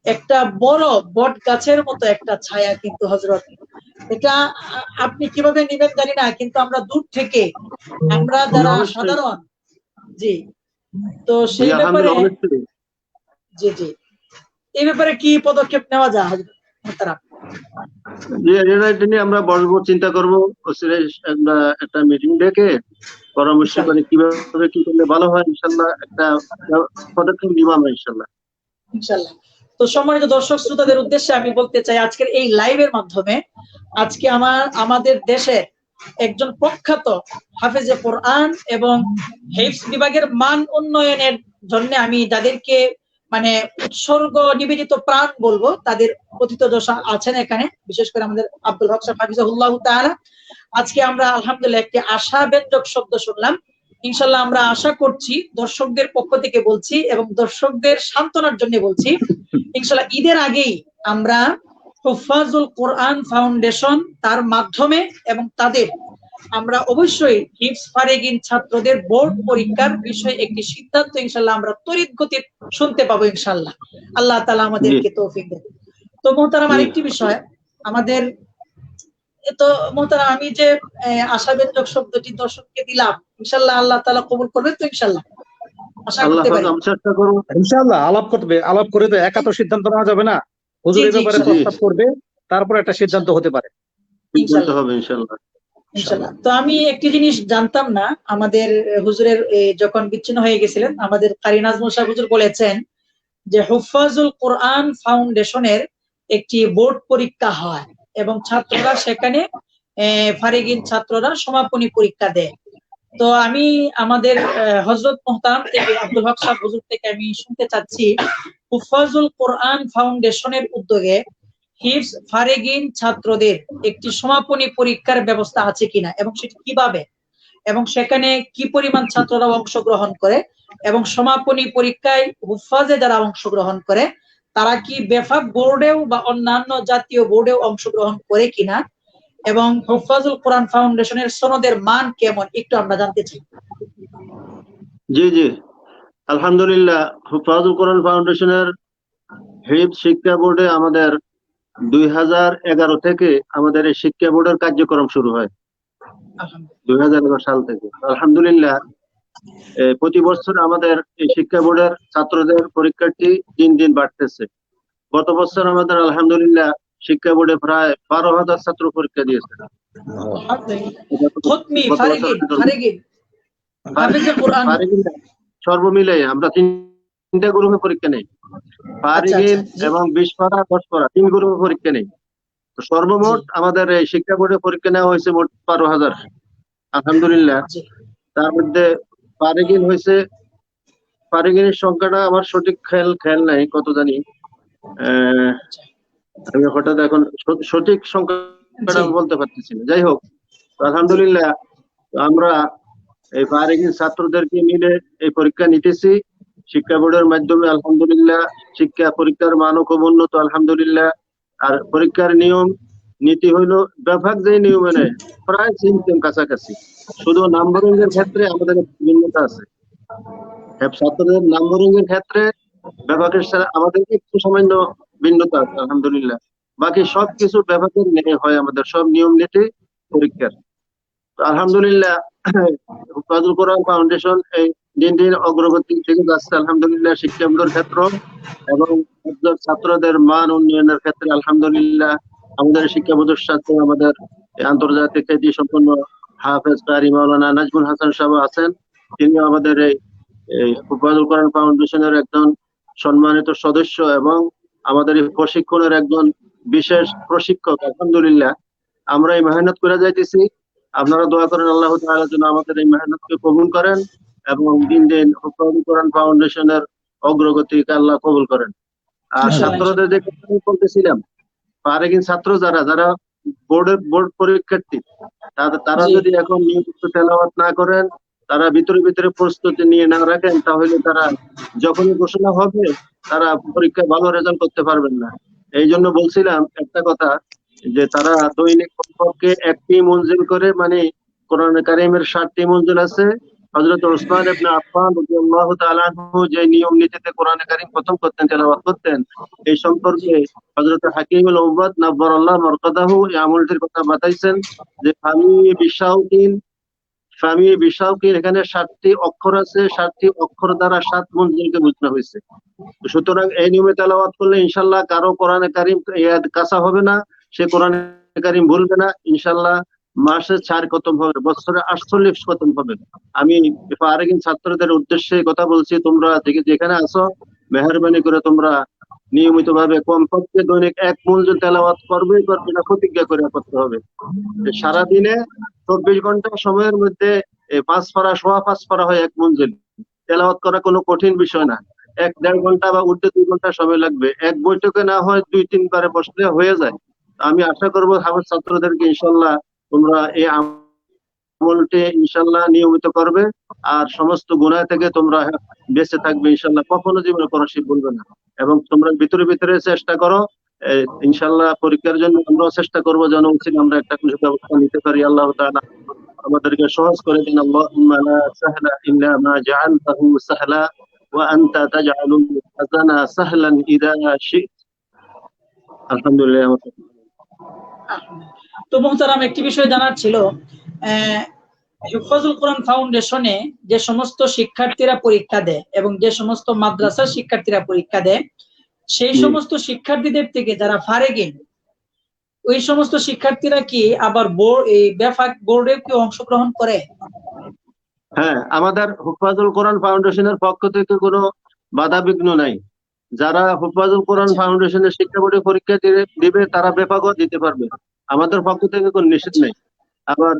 একটা বড় বট গাছের মতো একটা ছায়া কিন্তু হযরত। এটা আপনি কিভাবে নিবেন জানি না, কিন্তু আমরা দূর থেকে, আমরা না, যারা অবশ্যই। সাধারণ, জি, তো জি সেই ব্যাপারে, আলহামদুলিল্লাহ, অবশ্যই। জি জি, এই ব্যাপারে কি পদক্ষেপ নেওয়া যায় হযরত মোহতারাম? জি এটা নিয়ে আমরা বসবো, চিন্তা করবো, আমরা একটা মিটিং ডেকে পরামর্শ ইনশাআল্লাহ, করে কিভাবে কি করলে ভালো হয়, ইনশাল্লাহ একটা পদক্ষেপ নিব আমরা ইনশাল্লাহ। ইনশাআল্লাহ। তো সম্মানিত দর্শক শ্রোতাদের উদ্দেশ্যে আমি বলতে চাই, আজকের এই লাইভের মাধ্যমে আজকে আমাদের দেশে একজন প্রখ্যাত হাফেজে কোরআন এবং হিফজ বিভাগের মান উন্নয়নের জন্য আমি যাদেরকে মানে উৎসর্গ নিবেদিত প্রাণ বলবো, তাদের কথিত দশা আছেন এখানে, বিশেষ করে আমাদের আব্দুল হক সাহেব হাফিজাহুল্লাহ তাআলা। আজকে আমরা আলহামদুলিল্লাহ একটি আশাব্যঞ্জক শব্দ শুনলাম। ইনশাল্লাহ আমরা আশা করছি, দর্শকদের পক্ষ থেকে বলছি এবং দর্শকদের সান্ত্বনার জন্য বলছি, ইনশাল্লাহ ঈদের আগেই আমরা হুফাজুল কোরআন ফাউন্ডেশন তার মাধ্যমে এবং তাদের আমরা অবশ্যই হিফজ ফারেগিন ছাত্রদের বোর্ড পরীক্ষার বিষয়ে একটি সিদ্ধান্ত ইনশাল্লাহ আমরা তড়িৎ গতি শুনতে পাবো ইনশাল্লাহ। আল্লাহ তাআলা জি আমাদেরকে তৌফিক দেন। তো মোহতারাম জি আরেকটি বিষয় আমাদের, তো মোহতারাম আমি যে আশাব্যঞ্জক শব্দটি দর্শককে দিলাম, ইনশাল্লাহ আল্লাহ তাআলা কবুল করবেন তো ইনশাল্লাহ, আশা আল্লাহ করতে পাক, পারি। আমরা চেষ্টা করবো। ইনশাআল্লাহ আলাপ করে তো একা তো সিদ্ধান্ত নেওয়া যাবে না। জি হুজুর এই জি, ব্যাপারে জি ইনশাল্লাহ প্রস্তাব করবে, তারপর একটা সিদ্ধান্ত হতে পারে। সিদ্ধান্ত ইনশাল্লাহ হবে ইনশাল্লাহ। ইনশাল্লাহ। তো আমি একটি জিনিস জানতাম না, আমাদের হুজুরের যখন বিচ্ছিন্ন হয়ে গেছিলেন, আমাদের কারি নাজমুল সাহেব হুজুর বলেছেন যে হুফাজুল কোরআন ফাউন্ডেশনের একটি বোর্ড পরীক্ষা হয় এবং ছাত্ররা সেখানে ফারিগিন ছাত্ররা সমাপনী পরীক্ষা দেয়। তো আমি আমাদের হযরত মুহতারাম থেকে আব্দুল হক সাহেব হুজুর থেকে আমি শুনতে চাচ্ছি, হুফাজুল কোরআন ফাউন্ডেশনের উদ্যোগে হিফজ ফারেগিন ছাত্রদের একটি সমাপনী পরীক্ষার ব্যবস্থা আছে কিনা এবং সেটি কিভাবে, এবং সেখানে কি পরিমাণ ছাত্ররা অংশগ্রহণ করে, এবং সমাপনী পরীক্ষায় হুফাজে যারা অংশগ্রহণ করে তারা কি বেফাক বোর্ডেও বা অন্যান্য জাতীয় বোর্ডেও অংশগ্রহণ করে কিনা, এবং হুফাজুল কোরআন ফাউন্ডেশনের সনদের মান কেমন, একটু আমরা জানতে চাই। জি জি আলহামদুলিল্লাহ, হুফাজুল কোরআন ফাউন্ডেশনের হিফজ শিক্ষা বোর্ডে আমাদের 2011 থেকে আমাদের এই শিক্ষা বোর্ডের কার্যক্রম শুরু হয়, আলহামদুলিল্লাহ, 2011 সাল থেকে। আলহামদুলিল্লাহ প্রতি বছর আমাদের এই শিক্ষা বোর্ডের ছাত্রদের পরীক্ষার্থী দিন দিন বাড়তেছে। গত বছর আমাদের আলহামদুলিল্লাহ শিক্ষা বোর্ডে প্রায় 12,000 ছাত্র পরীক্ষা দিয়েছে। আলহামদুলিল্লাহ। খতমি গত বছর ফারেগিন হাফেজে কোরআন। সর্বমিলে আমরা তিনটা গ্রুপে পরীক্ষা নেই, আচ্ছা আচ্ছা, ফারিগিন জি এবং 20 পারা 10 পারা 3 গ্রুপে পরীক্ষা নেই। তো জি সর্বমোট আমাদের এই শিক্ষা বোর্ডে পরীক্ষা নেওয়া হয়েছে মোট 12,000 আলহামদুলিল্লাহ। জি তার মধ্যে ফারিগিন হয়েছে, ফারিগিনের সংখ্যাটা আমার সঠিক খেয়াল নাই কত জানি, আচ্ছা, আমি হঠাৎ এখন সঠিক সংখ্যাটা জি আমি বলতে পারতেছি না। যাই হোক, আলহামদুলিল্লাহ আমরা এই ফারিগিন ছাত্রদেরকে মিলে এই পরীক্ষা নিতেছি শিক্ষা বোর্ডের মাধ্যমে। আলহামদুলিল্লাহ শিক্ষা পরীক্ষার মানও খুব উন্নত আলহামদুলিল্লাহ। আর পরীক্ষার নিয়ম নীতি হইলো ব্যাপক যে নিয়ম এনে প্রায় সেম কাছাকাছি, শুধু নাম্বারিং এর আচ্ছা, ক্ষেত্রে আমাদের ভিন্নতা আছে। ছাত্রদের নাম্বারিং এর ক্ষেত্রে বিভাগের সাথে আমাদের একটু সামান্য ভিন্নতা আছে আলহামদুলিল্লাহ। বাকি সবকিছু বিভাগের নিয়ে হয়, আমাদের সব নিয়ম নীতি পরীক্ষার। তো আলহামদুলিল্লাহ হুফাজুল কোরআন ফাউন্ডেশন এই দিন দিন অগ্রগতি থেকে যাচ্ছে আলহামদুলিল্লাহ, শিক্ষামূলক ক্ষেত্র এবং ছাত্রদের মান উন্নয়নের ক্ষেত্রে আলহামদুলিল্লাহ। আমাদের শিক্ষা প্রতিষ্ঠানে আমাদের আন্তর্জাতিক খ্যাতি সম্পন্ন হাফেজ কারি মাওলানা নাজমুল হাসান সাহেব আছেন। তিনি আমাদের এই হুফাজুল কোরআন ফাউন্ডেশনের একজন সম্মানিত সদস্য এবং আমাদের এই প্রশিক্ষণের একজন বিশেষ প্রশিক্ষক। আলহামদুলিল্লাহ আমরা এই মেহনত করে যাইতেছি। আপনারা দোয়া করেন আল্লাহ তাআলা যেন আমাদের এই মেহনতকে কবুল করেন এবং দিন দিন হুফাজুল কোরআন ফাউন্ডেশনের অগ্রগতিকে আল্লাহ কবুল করেন। আর ছাত্রদের যে কথা বলতেছিলাম, ফারেগিন ছাত্র যারা বোর্ড পরীক্ষার্থী, তারা যদি এখন নিয়মিত তেলাওয়াত না করেন, তারা ভিতরে প্রস্তুতি নিয়ে না রাখেন, তাহলে তারা যখনই ঘোষণা হবে তারা পরীক্ষায় ভালো রেজাল্ট করতে পারবেন না। এই জন্য বলছিলাম একটা কথা, যে তারা দৈনিক কমপক্ষে একটি মঞ্জিল করে, মানে কোরআন কারীমের 60টি মঞ্জিল আছে। হযরত উসমান ইবনে আফফান রাদিয়াল্লাহু তাআলা আনহু যে নিয়ম নীতিতে কোরআন কারীম খতম করতেন, তেলাওয়াত করতেন, এই সম্পর্কে হযরত হাকিমুল উম্মাত নাব্বারাল্লাহু মারকাদাহু এই আমলটির কথা বাতাইছেন যে ফামি বিশাউকিন এখানে 7টি অক্ষর আছে, 7টি অক্ষর দ্বারা 7 মঞ্জিলকে বোঝানো হয়েছে। সুতরাং এই নিয়মে তেলাওয়াত করলে ইনশাআল্লাহ কারো কোরআন কারীম কাঁচা হবে না, সে কোরআন কারীম ভুলবে না ইনশাআল্লাহ। মাসে 4 খতম হবে, বছরে 48 খতম হবে। আমি ফারেগিন ছাত্রদের উদ্দেশ্যে কথা বলছি, তোমরা যেখানে আছো মেহেরবানি করে তোমরা নিয়মিত ভাবে কমপক্ষে দৈনিক 1 মঞ্জিল তেলাওয়াত করবে না, প্রতিজ্ঞা করে করতে হবে। সারাদিনে 24 ঘন্টা সময়ের মধ্যে 5 পারা, সোয়া 5 পারা হয় 1 মঞ্জিল। তেলাওয়াত করা কোনো কঠিন বিষয় না। 1-1.5 ঘন্টা বা উর্ধে 2 ঘন্টা সময় লাগবে। এক বৈঠকে না হয় 2-3 বারে বসলে হয়ে যায়। আমি আশা করবো হাফেজ ছাত্রদেরকে ইনশাআল্লাহ তোমরা এই আমলটি ইনশাআল্লাহ নিয়মিত করবে, আর সমস্ত গুনাহ থেকে তোমরা বেঁচে থাকবে ইনশাআল্লাহ। কখনো জীবনে কোনো শিব বলবে না। এবং তোমরা ভিতরে চেষ্টা করো, ইনশাআল্লাহ পরীক্ষার জন্য আমরাও চেষ্টা করবো যেন উচিত আমরা একটা কিছু ব্যবস্থা নিতে পারি। আল্লাহ তাআলা আমাদেরকে সহজ করে দিন। আল্লাহুম্মা লা সাহলা ইল্লা মা জাআলতাহু সাহলা ওয়া আনতা তাজআলুল হাযানা সাহলান ইযা শি'ত। আলহামদুলিল্লাহ। তো মুহতারাম, একটি বিষয় জানার ছিল, হিফাজুল কোরআন ফাউন্ডেশনে যে সমস্ত শিক্ষার্থীরা পরীক্ষা দেয় এবং যে সমস্ত মাদ্রাসার শিক্ষার্থীরা পরীক্ষা দেয়, সেই সমস্ত শিক্ষার্থীদের থেকে যারা ফারেগিন, ওই সমস্ত শিক্ষার্থীরা কি আবার বোর্ডে কি অংশগ্রহণ করে? হ্যাঁ, আমাদের হুফাজুল কোরআন ফাউন্ডেশনের পক্ষ থেকে কোনো বাধা বিঘ্ন নাই। যারা হুফাজুল কোরআন ফাউন্ডেশনের শিক্ষা বোর্ডে পরীক্ষা দিবে তারা বেফাকও দিতে পারবে, আমাদের পক্ষ থেকে কোনো নিষেধ নেই। আবার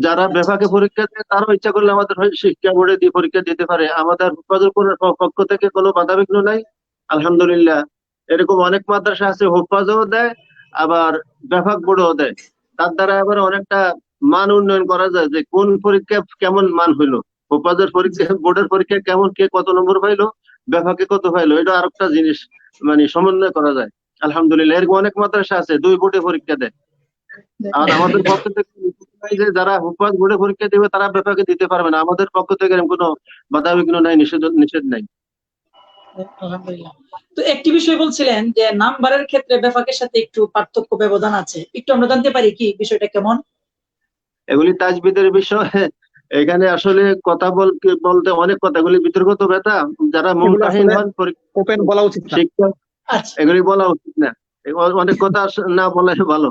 যারা বেফাকে পরীক্ষা দেয় তারাও ইচ্ছা করলে আমাদের শিক্ষা বোর্ডে দিয়ে পরীক্ষা দিতে পারে। আমাদের হুফাজুল কোরআন পক্ষ থেকে কোনো বাধা বিঘ্ন নাই আলহামদুলিল্লাহ। এরকম অনেক মাদ্রাসা আছে হুফাজও দেয় আবার বেফাক বোর্ডও দেয়। তার দ্বারা আবার অনেকটা মান উন্নয়ন করা যায়, যে কোন পরীক্ষা কেমন মান হইলো, হুফাজের পরীক্ষা, বোর্ডের পরীক্ষা কেমন, কে কত নম্বর পাইলো, বেফাকে কত পাইলো, এটা আরেকটা জিনিস মানে সমন্বয় করা যায় আলহামদুলিল্লাহ। এরকম অনেক মাদ্রাসা আছে 2 বোর্ডে পরীক্ষা দেয়। আর আমাদের পক্ষ থেকে যে যারা হুফাজ বোর্ডে পরীক্ষা দিবে তারা বেফাকে দিতে পারবে না, আমাদের পক্ষ থেকে এরকম কোনো বাধা বিঘ্ন নাই, নিষেধ নাই। আলহামদুলিল্লাহ। তো একটি বিষয় বলছিলেন যে নাম্বারের ক্ষেত্রে বেফাকের সাথে একটু পার্থক্য ব্যবধান আছে, একটু আমরা জানতে পারি কি বিষয়টা কেমন? এগুলি তাজবিদের বিষয়, এখানে আসলে কথা বলতে অনেক কথা, এগুলি বিতর্কত ব্যথা। যারা মুমতাহিন হন ওপেন বলা উচিত না, শিক্ষক, এগুলি বলা উচিত না, অনেক কথা না বলাই ভালো।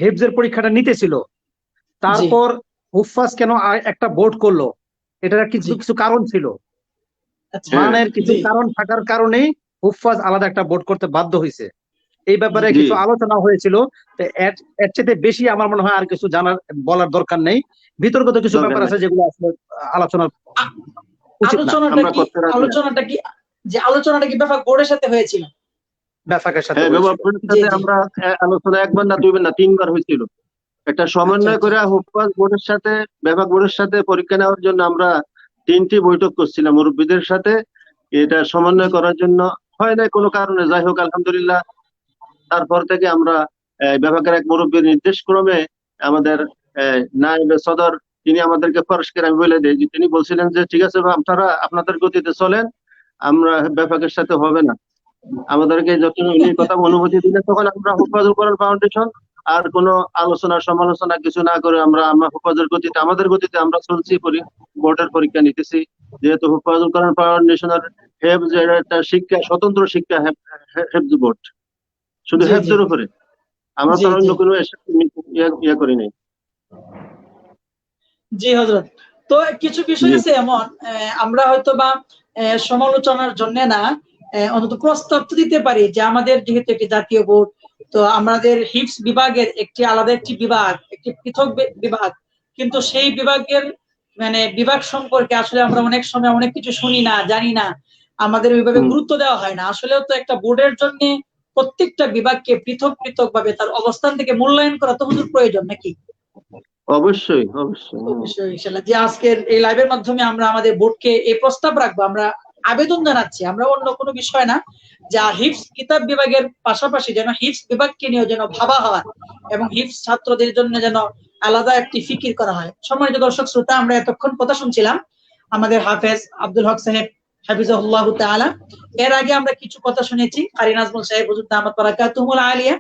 হিফজের পরীক্ষাটা নিতেছিল, তারপর হুফাজ কেন একটা বোর্ড করলো, এটার কিছু কারণ ছিল, মানের কিছু কারণ থাকার কারণে হুফাজ আলাদা একটা বোর্ড করতে বাধ্য হয়েছে। এই ব্যাপারে কিছু আলোচনা হয়েছিল, এর চেয়ে বেশি আমার মনে হয় আর কিছু বলার দরকার নেই। বিতর্কিত কিছু ব্যাপার আছে যেগুলো আসলে আলোচনার উচিত না। আলোচনাটা কি বেফাক বোর্ডের সাথে হয়েছিল? বেফাকের সাথে আমরা আলোচনা 1 বার না 2 বার না 3 বার হয়েছিল। একটা সমন্বয় করে হুফাজ বোর্ডের সাথে বেফাক বোর্ডের সাথে পরীক্ষা নেওয়ার জন্য আমরা 3টি বৈঠক করছিলাম মুরব্বীদের সাথে। এটা সমন্বয় করার জন্য হয় না কোনো কারণে, যাই হোক আলহামদুলিল্লাহ। তারপর থেকে আমরা বিভাগের এক মুরব্বীর নির্দেশ ক্রমে আমাদের নায়েবে সদর তিনি আমাদেরকে পরিষ্কার আমি বলে দিই যে তিনি বলছিলেন যে ঠিক আছে আপনারা আপনাদের গতিতে চলেন, আমরা ব্যাপকের সাথে হবে না। আমাদেরকে যখন উনি কথা অনুমতি দিলেন তখন আমরা হুফাজুল কোরআন ফাউন্ডেশন আর কোনো আলোচনা সমালোচনা কিছু না করে আমরা হুফাজের গতিতে আমাদের গতিতে আমরা চলছি, বোর্ডের পরীক্ষা নিতেছি। যেহেতু হুফাজুল কোরআন ফাউন্ডেশনের হেফজ একটা শিক্ষা, স্বতন্ত্র শিক্ষা হেফজ বোর্ড, শুধু হেফজের উপরে, আমরা তো অন্য কোনো ইয়ে করি নাই। জি হযরত, তো কিছু বিষয় আছে এমন আমরা হয়তো বা সমালোচনার জন্য না, অন্তত প্রস্তাব তো দিতে পারি যে আমাদের যেহেতু একটি জাতীয় বোর্ড, তো আমাদের হিফজ বিভাগের একটি আলাদা একটি বিভাগ, একটি পৃথক বিভাগ, কিন্তু সেই বিভাগের মানে বিভাগ সম্পর্কে আসলে আমরা অনেক সময় অনেক কিছু শুনি না, জানি না, আমাদের ওইভাবে গুরুত্ব দেওয়া হয় না। আসলেও তো একটা বোর্ডের জন্য প্রত্যেকটা বিভাগকে পৃথক পৃথক ভাবে তার অবস্থান থেকে মূল্যায়ন করা তো হুজুর প্রয়োজন নাকি? অবশ্যই অবশ্যই অবশ্যই ইনশাআল্লাহ। যে আজকের এই লাইভের মাধ্যমে আমরা আমাদের বোর্ডকে এই প্রস্তাব রাখবো, আমরা আবেদন জানাচ্ছি, আমরা অন্য কোনো বিষয় না, যা হিফজ কিতাব বিভাগের পাশাপাশি যেন হিফজ বিভাগকে নিয়ে যেন ভাবা হয় এবং হিফজ ছাত্রদের জন্য যেন আলাদা একটি ফিকির করা হয়। সম্মানিত দর্শক শ্রোতা, আমরা এতক্ষণ কথা শুনছিলাম আমাদের হাফেজ আব্দুল হক সাহেব হাফিজাহুল্লাহু তাআলা। এর আগে আমরা কিছু কথা শুনেছি কারি নাজমুল সাহেব হুজুর দামাত বারাকাতুহুল আলিয়া।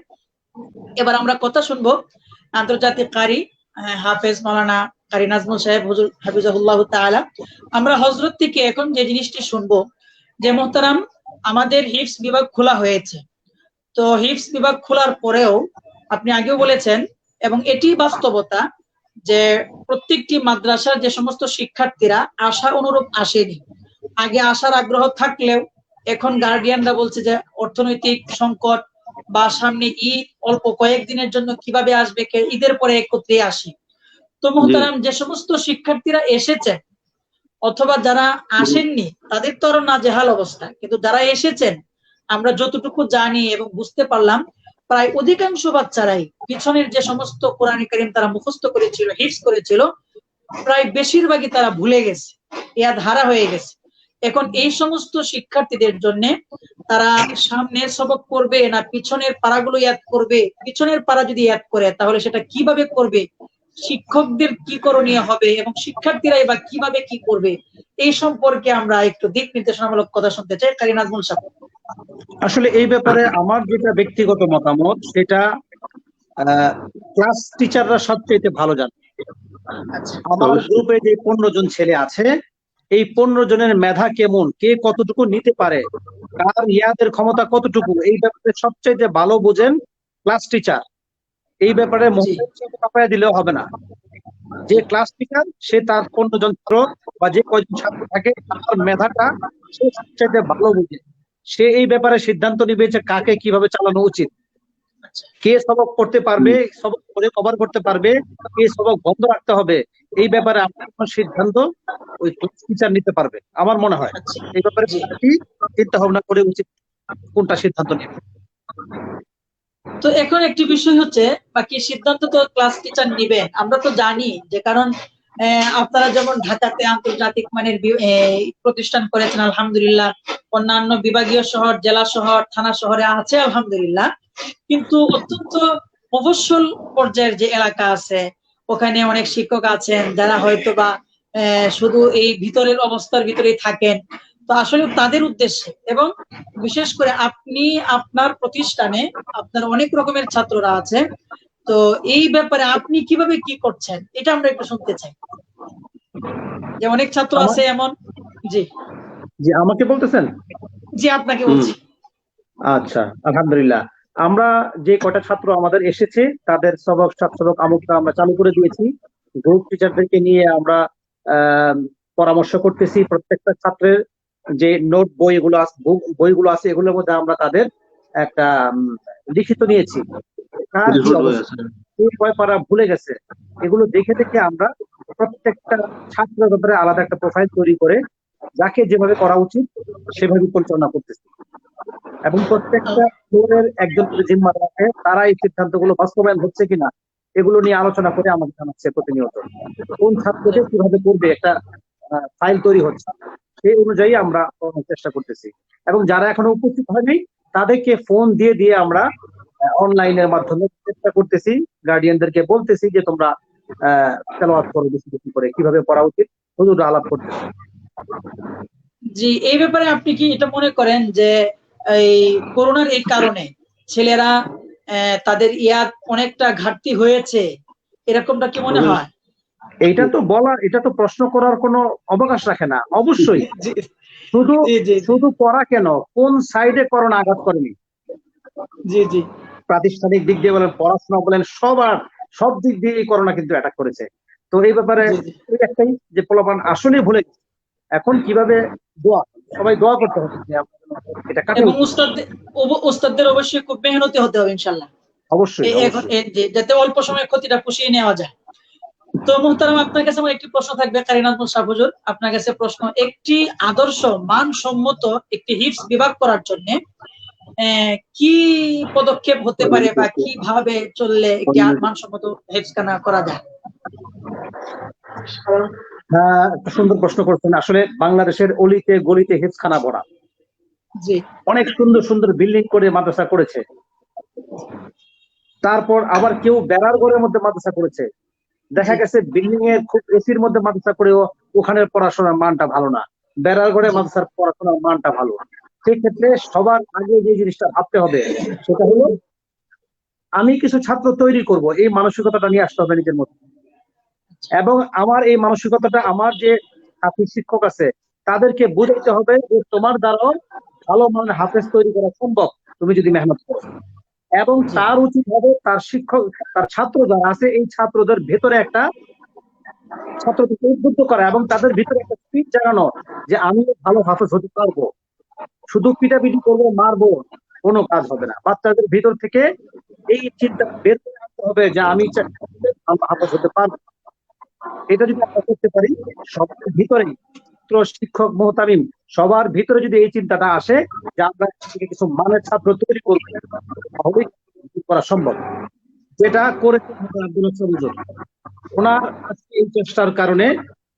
এবার আমরা কথা শুনবো আন্তর্জাতিক কারি হাফেজ মাওলানা কারি নাজমুল সাহেব হুজুর হাফিজাহুল্লাহু তাআলা। আমরা হযরত থেকে এখন যে জিনিসটি শুনবো যে মোহতারাম, আমাদের হিফজ বিভাগ খোলা হয়েছে, তো হিফজ বিভাগ খোলার পরেও আপনি আগেও বলেছেন এবং এটি বাস্তবতা যে প্রত্যেকটি মাদ্রাসার যে সমস্ত শিক্ষার্থীরা আশা অনুরূপ আসেনি। আগে আসার আগ্রহ থাকলেও এখন গার্ডিয়ানরা বলছে যে অর্থনৈতিক সংকট বা সামনে ঈদ অল্প কয়েকদিনের জন্য কিভাবে আসবে, ঈদের পরে একত্রে আসি। তো মোহতারাম, যে সমস্ত শিক্ষার্থীরা এসেছে অথবা যারা আসেননি তাদের তো আরো নাজেহাল অবস্থা, কিন্তু যারা এসেছেন আমরা যতটুকু জানি এবং বুঝতে পারলাম প্রায় অধিকাংশ বাচ্চারাই পিছনের যে সমস্ত কোরআন কারীম তারা মুখস্থ করেছিল, হিফজ করেছিল, প্রায় বেশিরভাগই তারা ভুলে গেছে, ইয়াদ হারা হয়ে গেছে। এখন এই সমস্ত শিক্ষার্থীদের জন্য তারা সামনের সবক করবে না পিছনের পারাগুলো ইয়াদ করবে, পিছনের পারা যদি ইয়াদ করে তাহলে সেটা কিভাবে করবে, শিক্ষকদের কি করণীয় হবে এবং শিক্ষার্থীরা এবার কিভাবে কি করবে, এই সম্পর্কে আমরা একটু দিক নির্দেশনামূলক কথা শুনতে চাই। কারি নাজমুল সাহেব। আসলে এই ব্যাপারে আমার যেটা ব্যক্তিগত মতামত, সেটা ক্লাস টিচাররা সবচেয়ে ভালো জানে। আমার গ্রুপে যে 15 জন ছেলে আছে, এই 15 জনের মেধা কেমন, কে কতটুকু নিতে পারে, কার ইয়াদের ক্ষমতা কতটুকু, এই ব্যাপারে সবচেয়ে ভালো বোঝেন ক্লাস টিচার। এই ব্যাপারে চাপায়া দিলেও হবে না। যে ক্লাস টিচার সে তার 15 জন ছাত্র বা যে কয়জন ছাত্র থাকে তার মেধাটা সে সবচেয়ে ভালো বোঝে। সে এই ব্যাপারে সিদ্ধান্ত নিবে যে কাকে কিভাবে চালানো উচিত, কে সবক করতে পারবে, সবক করে কভার করতে পারবে, কে সবক বন্ধ রাখতে হবে। এই ব্যাপারে আপনার সিদ্ধান্ত ওই ক্লাস টিচার নিতে পারবে আমার মনে হয়। এই ব্যাপারে চিন্তা ভাবনা করে উচিত কোনটা সিদ্ধান্ত নেবে। তো এখন একটি বিষয় হচ্ছে বাকি সিদ্ধান্ত তো ক্লাস টিচার নিবে, আমরা তো জানি যে, কারণ আপনারা যেমন ঢাকাতে আন্তর্জাতিক মানের প্রতিষ্ঠান করেছেন আলহামদুলিল্লাহ, অন্যান্য বিভাগীয় শহর, জেলা শহর, থানা শহরে আছে আলহামদুলিল্লাহ, কিন্তু অত্যন্ত মফস্বল পর্যায়ের যে এলাকা আছে ওখানে অনেক শিক্ষক আছেন যারা হয়তো বা শুধু এই ভিতরের অবস্থার ভিতরেই থাকেন। তো আসলে তাদের উদ্দেশ্যে এবং বিশেষ করে আপনি আপনার প্রতিষ্ঠানে আপনার অনেক রকমের ছাত্ররা আছে, তো এই ব্যাপারে আপনি কিভাবে কি করছেন এটা আমরা একটু শুনতে চাই। যে অনেক ছাত্র আছে এমন। জি জি, আমাকে বলতেছেন? জি, আপনাকে বলছি। আচ্ছা, আলহামদুলিল্লাহ। আমরা যে কটা ছাত্র আমাদের এসেছে তাদের সবক আমুকটা আমরা চালু করে দিয়েছি। গ্রুপ টিচারদেরকে নিয়ে আমরা পরামর্শ করতেছি। প্রত্যেকটা ছাত্রের যে নোট বইগুলো আছে এগুলোর মধ্যে আমরা তাদের একটা লিখিত নিয়েছি, পারা ভুলে গেছে, এগুলো দেখে দেখে আমরা প্রত্যেকটা ছাত্রের ব্যাপারে আলাদা একটা প্রোফাইল তৈরি করে যাকে যেভাবে করা উচিত সেভাবে পরিচালনা করতেছি। এবং প্রত্যেকটা ফ্লোরের একজন জিম্মার আছে, তারা এই সিদ্ধান্তগুলো বাস্তবায়ন হচ্ছে কিনা এগুলো নিয়ে আলোচনা করে আমাদের জানাচ্ছে প্রতিনিয়ত। কোন ছাত্রকে কিভাবে করবে একটা ফাইল তৈরি হচ্ছে, সেই অনুযায়ী আমরা চেষ্টা করতেছি। এবং যারা এখনো উপস্থিত হয়নি তাদেরকে ফোন দিয়ে আমরা অনলাইনের মাধ্যমে চেষ্টা করতেছি, গার্ডিয়ানদেরকে বলতেছি যে তোমরা তেলাওয়াত করে বেশি বেশি করে, কিভাবে পড়া উচিত হুজুর আলাপ করতে। জি, এই ব্যাপারে আপনি কি এটা মনে করেন যে এই করোনার এই কারণে ছেলেরা তাদের ইয়াদ অনেকটা ঘাটতি হয়েছে, এরকমটা কি মনে হয়? এটা তো প্রশ্ন করার কোনো অবকাশ রাখে না, অবশ্যই। জি শুধু জি জি শুধু পড়া কেন, কোন সাইডে করোনা আঘাত করেনি? জি জি প্রাতিষ্ঠানিক দিক দিয়ে বলেন, পড়াশোনা বলেন, সব দিক দিয়ে এই করোনা কিন্তু অ্যাটাক করেছে। তো এই ব্যাপারে জি জি। ওই একটাই যে পোলাপান আসলেই ভুলে গেছে। এখন কিভাবে সবাই দোয়া করতে হবে যে আমরা যেন এটা কাটিয়ে এবং উঠতে পারি। উস্তাদদের অবশ্যই খুব মেহনতি হতে হবে ইনশাল্লাহ, অবশ্যই এখন অবশ্যই। যাতে অল্প সময়ে ক্ষতিটা পুষিয়ে নেওয়া যায়। তো মুহতারাম, আপনার কাছে আমার একটি প্রশ্ন থাকবে, কারিনাত মুশারফ হুজুর, আপনার কাছে প্রশ্ন, একটি আদর্শ মানসম্মত একটি হিফজ বিভাগ করার জন্য কি পদক্ষেপ হতে পারে বা কিভাবে চললে একটি মানসম্মত হিফজখানা করা যায়? একটা সুন্দর প্রশ্ন করছেন। আসলে বাংলাদেশের অলিতে গলিতে হিফজখানা ভরা, জি অনেক সুন্দর সুন্দর বিল্ডিং করে মাদ্রাসা করেছে, তারপর আবার কেউ বেড়ার ঘরের মধ্যে মাদ্রাসা করেছে। দেখা গেছে বিল্ডিং এর খুব এসির মধ্যে মাদ্রাসা করেও ওখানের পড়াশোনার মানটা ভালো না, বেড়ার ঘরে মাদ্রাসার পড়াশোনার মানটা ভালো। সেক্ষেত্রে সবার আগে যে জিনিসটা ভাবতে হবে সেটা হলো, আমি কিছু ছাত্র তৈরি করব, এই মানসিকতাটা নিয়ে আসতে হবে নিজের মধ্যে। এবং আমার এই মানসিকতাটা আমার যে হাফিজ শিক্ষক আছে তাদেরকে বুঝাইতে হবে যে তোমার দ্বারা ভালো মানের হাফেজ তৈরি করা সম্ভব, তুমি যদি মেহনত করো। এবং তার উচিত হবে তার শিক্ষক, তার ছাত্র যারা আছে এই ছাত্রদের ভেতরে একটা ছাত্রদেরকে উদ্বুদ্ধ করা এবং তাদের ভিতরে একটা স্পিড জাগানো যে আমি ভালো হাফেজ হতে পারবো। শুধু পিটাপিটি করবো, মারবো, কোনো কাজ হবে না। বাচ্চাদের ভিতর থেকে এই চিন্তা বের করে আনতে হবে যে আমি ভালো হাফেজ হতে পারবো। এটা যদি আমরা করতে পারি, সবার ভিতরেই, শিক্ষক, মুহতামিম, সবার ভিতরে যদি এই চিন্তাটা আসে যে আমরা কিছু মানের ছাত্র তৈরি করবো, তাহলে করা সম্ভব। যেটা করেছে আব্দুল হুজুর, ওনার আজকে এই চেষ্টার কারণে,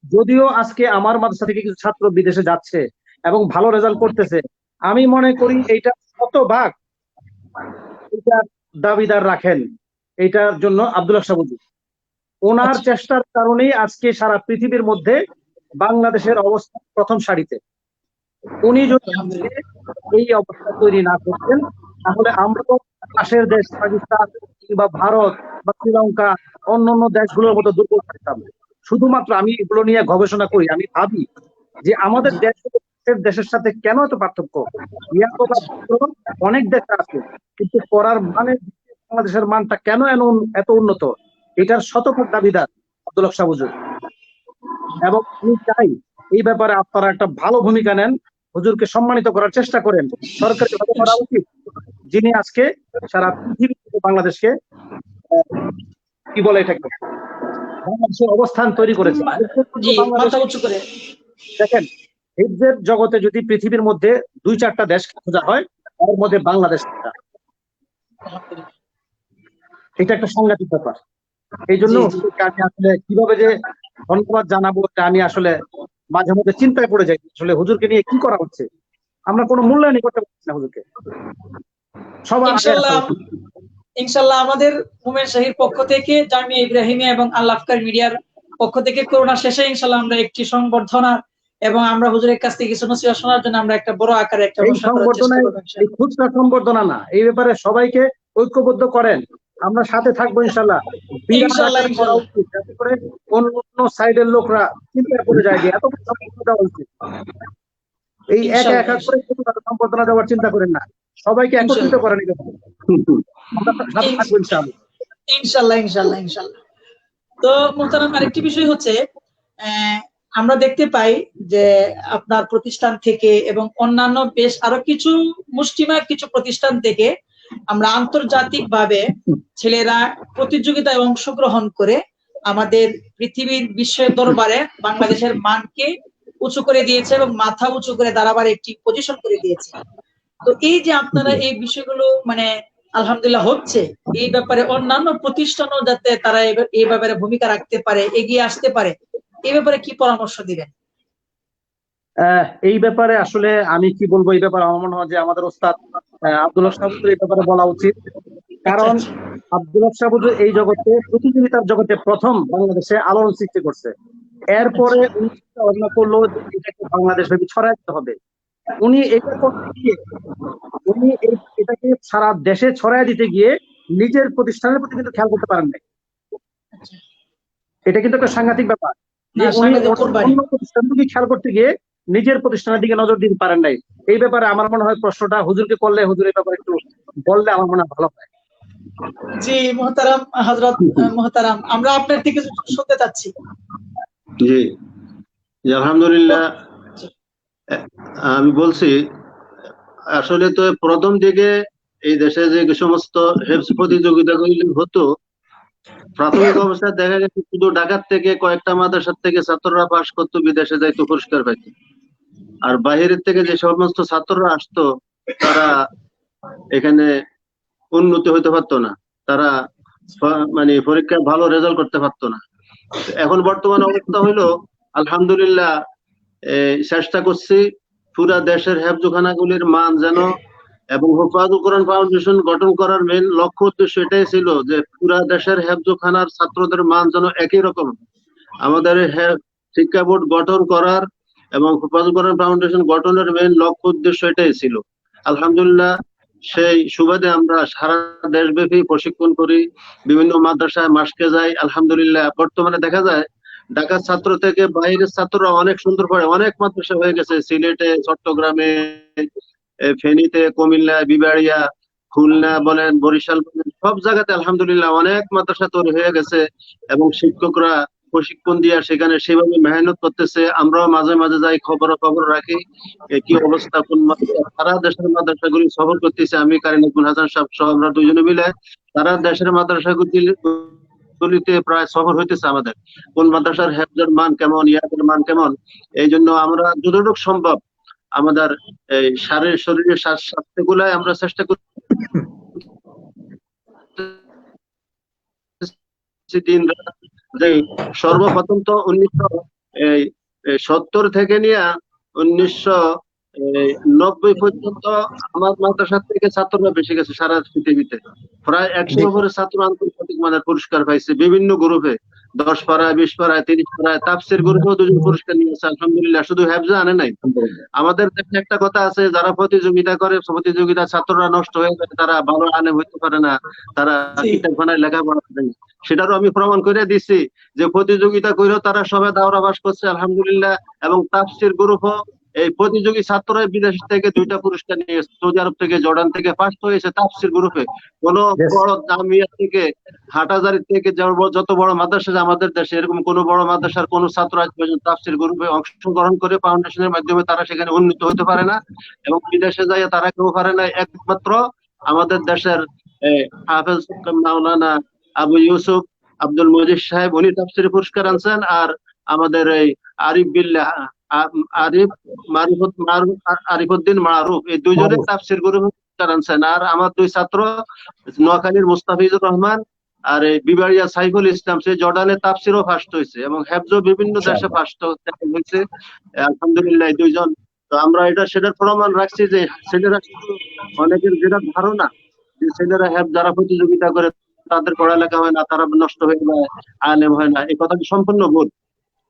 যদিও আজকে আমার মাদ্রাসা থেকে কিছু ছাত্র বিদেশে যাচ্ছে এবং ভালো রেজাল্ট করতেছে, আমি মনে করি এইটা শতভাগ এটার দাবিদার রাখেন এইটার জন্য আব্দুল হুজুর। ওনার চেষ্টার কারণেই আজকে সারা পৃথিবীর মধ্যে বাংলাদেশের অবস্থা প্রথম সারিতে। উনি যদি এই অবস্থা তৈরি না করতেন তাহলে আমরা তো পাশের দেশ পাকিস্তান কিংবা ভারত বা শ্রীলঙ্কা অন্যান্য দেশগুলোর মতো দুর্বল থাকতাম। শুধুমাত্র আমি এগুলো নিয়ে গবেষণা করি, আমি ভাবি যে আমাদের দেশের সাথে কেন এত পার্থক্য। অনেক দেশ আছে কিন্তু পড়ার মানে বাংলাদেশের মানটা কেন এত উন্নত, এটার শতভাগ দাবিদার আব্দুল হক হুজুর। এবং আমি চাই এই ব্যাপারে আপনারা একটা ভালো ভূমিকা নেন, হুজুরকে সম্মানিত করার চেষ্টা করেন। সরকারি ভাবে করা উচিত, যিনি আজকে সারা পৃথিবী থেকে বাংলাদেশকে কি বলে এটাকে বাংলাদেশের অবস্থান তৈরি করেছে। দেখেন, হিফজের জগতে যদি পৃথিবীর মধ্যে 2-4টা দেশ খোঁজা হয় তার মধ্যে বাংলাদেশ একটা, এটা একটা সাংঘাতিক ব্যাপার। এই জন্য আমি আসলে কিভাবে যে ধন্যবাদ জানাবো আমি আসলে মাঝে মধ্যে চিন্তায় পড়ে যাই, আসলে হুজুরকে নিয়ে কি করা হচ্ছে, আমরা কোনো মূল্যায়নই করতে পারছি না হুজুরকে। সবার ইনশাআল্লাহ আমাদের মোমেন শাহীর পক্ষ থেকে, জামিয়া ইব্রাহিমিয়া এবং আল আফকার মিডিয়ার পক্ষ থেকে করোনা শেষে ইনশাআল্লাহ আমরা একটি সংবর্ধনা এবং আমরা হুজুরের কাছ থেকে কিছু নসিহত শোনার জন্য আমরা একটা বড় আকারে একটা অনুষ্ঠান করার চেষ্টা করব। এই খুচরা সংবর্ধনা না, এই ব্যাপারে সবাইকে ঐক্যবদ্ধ করেন, আমরা সাথে থাকবো ইনশাআল্লাহ। যাতে করে অন্য সাইডের লোকরা চিন্তা করে যায় যে এত দেওয়া উচিত। এই একা একা করে সম্বর্ধনা দেওয়ার চিন্তা করেন না, সবাইকে একত্রিত করেন। ইনশাআল্লাহ ইনশাআল্লাহ ইনশাআল্লাহ। তো মুহতারাম, আরেকটি বিষয় হচ্ছে, আমরা দেখতে পাই যে আপনার প্রতিষ্ঠান থেকে এবং অন্যান্য বেশ আরো কিছু মুষ্টিমেয় কিছু প্রতিষ্ঠান থেকে আমরা আন্তর্জাতিকভাবে ছেলেরা প্রতিযোগিতায় অংশগ্রহণ করে আমাদের পৃথিবীর বিশ্বের দরবারে বাংলাদেশের মানকে উঁচু করে দিয়েছে এবং মাথা উঁচু করে দাঁড়াবার একটি পজিশন করে দিয়েছে। তো এই যে আপনারা এই বিষয়গুলো মানে আলহামদুলিল্লাহ হচ্ছে, এই ব্যাপারে অন্যান্য প্রতিষ্ঠানও যাতে তারা এই ব্যাপারে ভূমিকা রাখতে পারে, এগিয়ে আসতে পারে, এই ব্যাপারে কি পরামর্শ দিবেন? এই ব্যাপারে আসলে আমি কি বলবো, এই ব্যাপারে আমার মনে হয় যে আমাদের ওস্তাদ আব্দুল হক এই ব্যাপারে বলা উচিত। কারণ আব্দুল হক সাহেব হুজুর এই জগতে, প্রতিযোগিতার জগতে প্রথম বাংলাদেশে আলোড়ন সৃষ্টি করছে। এরপরে উনি চিন্তা ভাবনা করলো যে এটাকে বাংলাদেশ ব্যাপী ছড়ায় দিতে হবে। উনি এটা করতে গিয়ে, উনি এটাকে সারা দেশে ছড়ায় দিতে গিয়ে নিজের প্রতিষ্ঠানের প্রতি কিন্তু খেয়াল করতে পারেন নাই। এটা কিন্তু একটা সাংঘাতিক ব্যাপার যে উনি অন্য প্রতিষ্ঠানগুলি খেয়াল করতে গিয়ে নিজের প্রতিষ্ঠানের দিকে নজর দিতে পারেন নাই। এই ব্যাপারে আমার মনে হয় প্রশ্নটা হুজুরকে করলে, হুজুর এই ব্যাপারে একটু বললে আমার মনে হয় ভালো হয়। জি মুহতারাম হযরত মুহতারাম, আমরা আপনার থেকে শুনতে চাচ্ছি। জি আলহামদুলিল্লাহ, আমি বলছি আসলে তো প্রথম দিকে এই দেশে যে সমস্ত হেফজ প্রতিযোগিতাগুলি হতো, প্রাথমিক অবস্থায় দেখা গেছে শুধু ঢাকার থেকে কয়েকটা মাদ্রাসার থেকে ছাত্ররা পাশ করতো, বিদেশে যাইতো, পুরস্কার পাইতো। আর বাহিরের থেকে যে সমস্ত ছাত্ররা আসতো তারা এখানে উন্নতি হইতে পারতো না, তারা মানে পরীক্ষায় ভালো রেজাল্ট করতে পারতো না। এখন বর্তমান অবস্থা হইলো আলহামদুলিল্লাহ, চেষ্টা করছি পুরা দেশের হেফজখানাগুলির মান যেন, এবং হুফাজুল কোরআন ফাউন্ডেশন গঠন করার মেইন লক্ষ্য উদ্দেশ্য এটাই ছিল যে পুরা দেশের হেফজখানার ছাত্রদের মান যেন একই রকম। আমাদের শিক্ষা বোর্ড গঠন করার এবং হুফাজুল কোরআন ফাউন্ডেশন গঠনের মেইন লক্ষ্য উদ্দেশ্য এটাই ছিল। আলহামদুলিল্লাহ, সেই সুবাদে আমরা সারা দেশব্যাপী প্রশিক্ষণ করি, বিভিন্ন মাদ্রাসায় মাসকে যাই। আলহামদুলিল্লাহ, বর্তমানে দেখা যায় ঢাকার ছাত্র থেকে বাইরের ছাত্ররা অনেক সুন্দর পড়ে, অনেক মাদ্রাসা হয়ে গেছে সিলেটে, চট্টগ্রামে, ফেনীতে, কুমিল্লা, বিবাড়িয়া, খুলনা বলেন, বরিশাল বলেন, সব জায়গাতে আলহামদুলিল্লাহ অনেক মাদ্রাসা তৈরি হয়ে গেছে এবং শিক্ষকরা প্রশিক্ষণ দিয়ে সেখানে সেভাবে মেহনত করতেছে। আমরাও মাঝে মাঝে যাই, খবর রাখি কি অবস্থা, কোন মাদ্রাসা। সারা দেশের মাদ্রাসাগুলি সফর করতেছে, আমি কারিম আব্দুল হাসান সাহেব সহ আমরা দুইজনে মিলে সারা দেশের মাদ্রাসাগুলিতে প্রায় সফর হইতেছে আমাদের, কোন মাদ্রাসার হেফজের মান কেমন, ইয়াদের মান কেমন। এই জন্য আমরা যতটুকু সম্ভব আমাদের এই শরীরের স্বাস্থ্য গুলাই আমরা চেষ্টা করি দিন রাত। সর্বপ্রথম তো 1970 থেকে নিয়ে 1990 পর্যন্ত আমার মাদ্রাসা থেকে ছাত্ররা বেশি গেছে সারা পৃথিবীতে। প্রায় 100 উপরে ছাত্র আন্তর্জাতিক মানের পুরস্কার পাইছে বিভিন্ন গ্রুপে, 10 পাড়ায়, 20 পাড়ায়, 30 পাড়ায়। তাফসীর গ্রুপেও 2 জন পুরস্কার নিয়েছে আলহামদুলিল্লাহ। শুধু হেফজা আনে নাই। আমাদের দেশে একটা কথা আছে, যারা প্রতিযোগিতা করে, প্রতিযোগিতা ছাত্ররা নষ্ট হয়ে যায়, তারা ভালো আলেম হইতে পারে না, তারা কিতাবখানায় লেখাপড়া করে না। সেটারও আমি প্রমাণ করে দিচ্ছি যে প্রতিযোগিতা করেও তারা সবাই দাওরা পাস করছে আলহামদুলিল্লাহ। এবং তাফসীর গ্রুপও এই প্রতিযোগী ছাত্ররা বিদেশ থেকে 2টা পুরস্কার নিয়ে, সৌদি আরব থেকে, জর্ডান থেকে ফার্স্ট হয়েছে তাফসীর গ্রুপে। কোন বড় জামিয়া থেকে, হাটহাজারী থেকে যত বড় মাদ্রাসা আমাদের দেশে, এরকম কোন বড় মাদ্রাসার কোন ছাত্র আজ পর্যন্ত তাফসীর গ্রুপে অংশগ্রহণ করে ফাউন্ডেশনের মাধ্যমে তারা সেখানে উন্নীত হতে পারে না, এবং বিদেশে যাই তারা কেউ পারে না। একমাত্র আমাদের দেশের হাফেজ মাওলানা আবু ইউসুফ আব্দুল মজিদ সাহেব, উনি তাফসীরে পুরস্কার আনছেন। আর আমাদের এই আরিফউদ্দিন মারুফ, এই দুইজনে তাফসীর গ্রুপে পুরস্কার আনছেন। আর আমার 2 ছাত্র নোয়াখালীর মুস্তাফিজুর রহমান আর এই বিবাড়িয়া সাইফুল ইসলাম, সে জর্ডানে তাফসীরও ফার্স্ট হয়েছে এবং হেফজও বিভিন্ন দেশে ফার্স্ট হয়েছে আলহামদুলিল্লাহ। 2 জন। তো আমরা সেটার প্রমাণ রাখছি যে ছেলেরা, অনেকের যেটা ধারণা যে ছেলেরা যারা প্রতিযোগিতা করে তাদের পড়ালেখা হয় না, তারা নষ্ট হয়ে যায়, আলেম হয় না, এই কথাটি সম্পূর্ণ ভুল।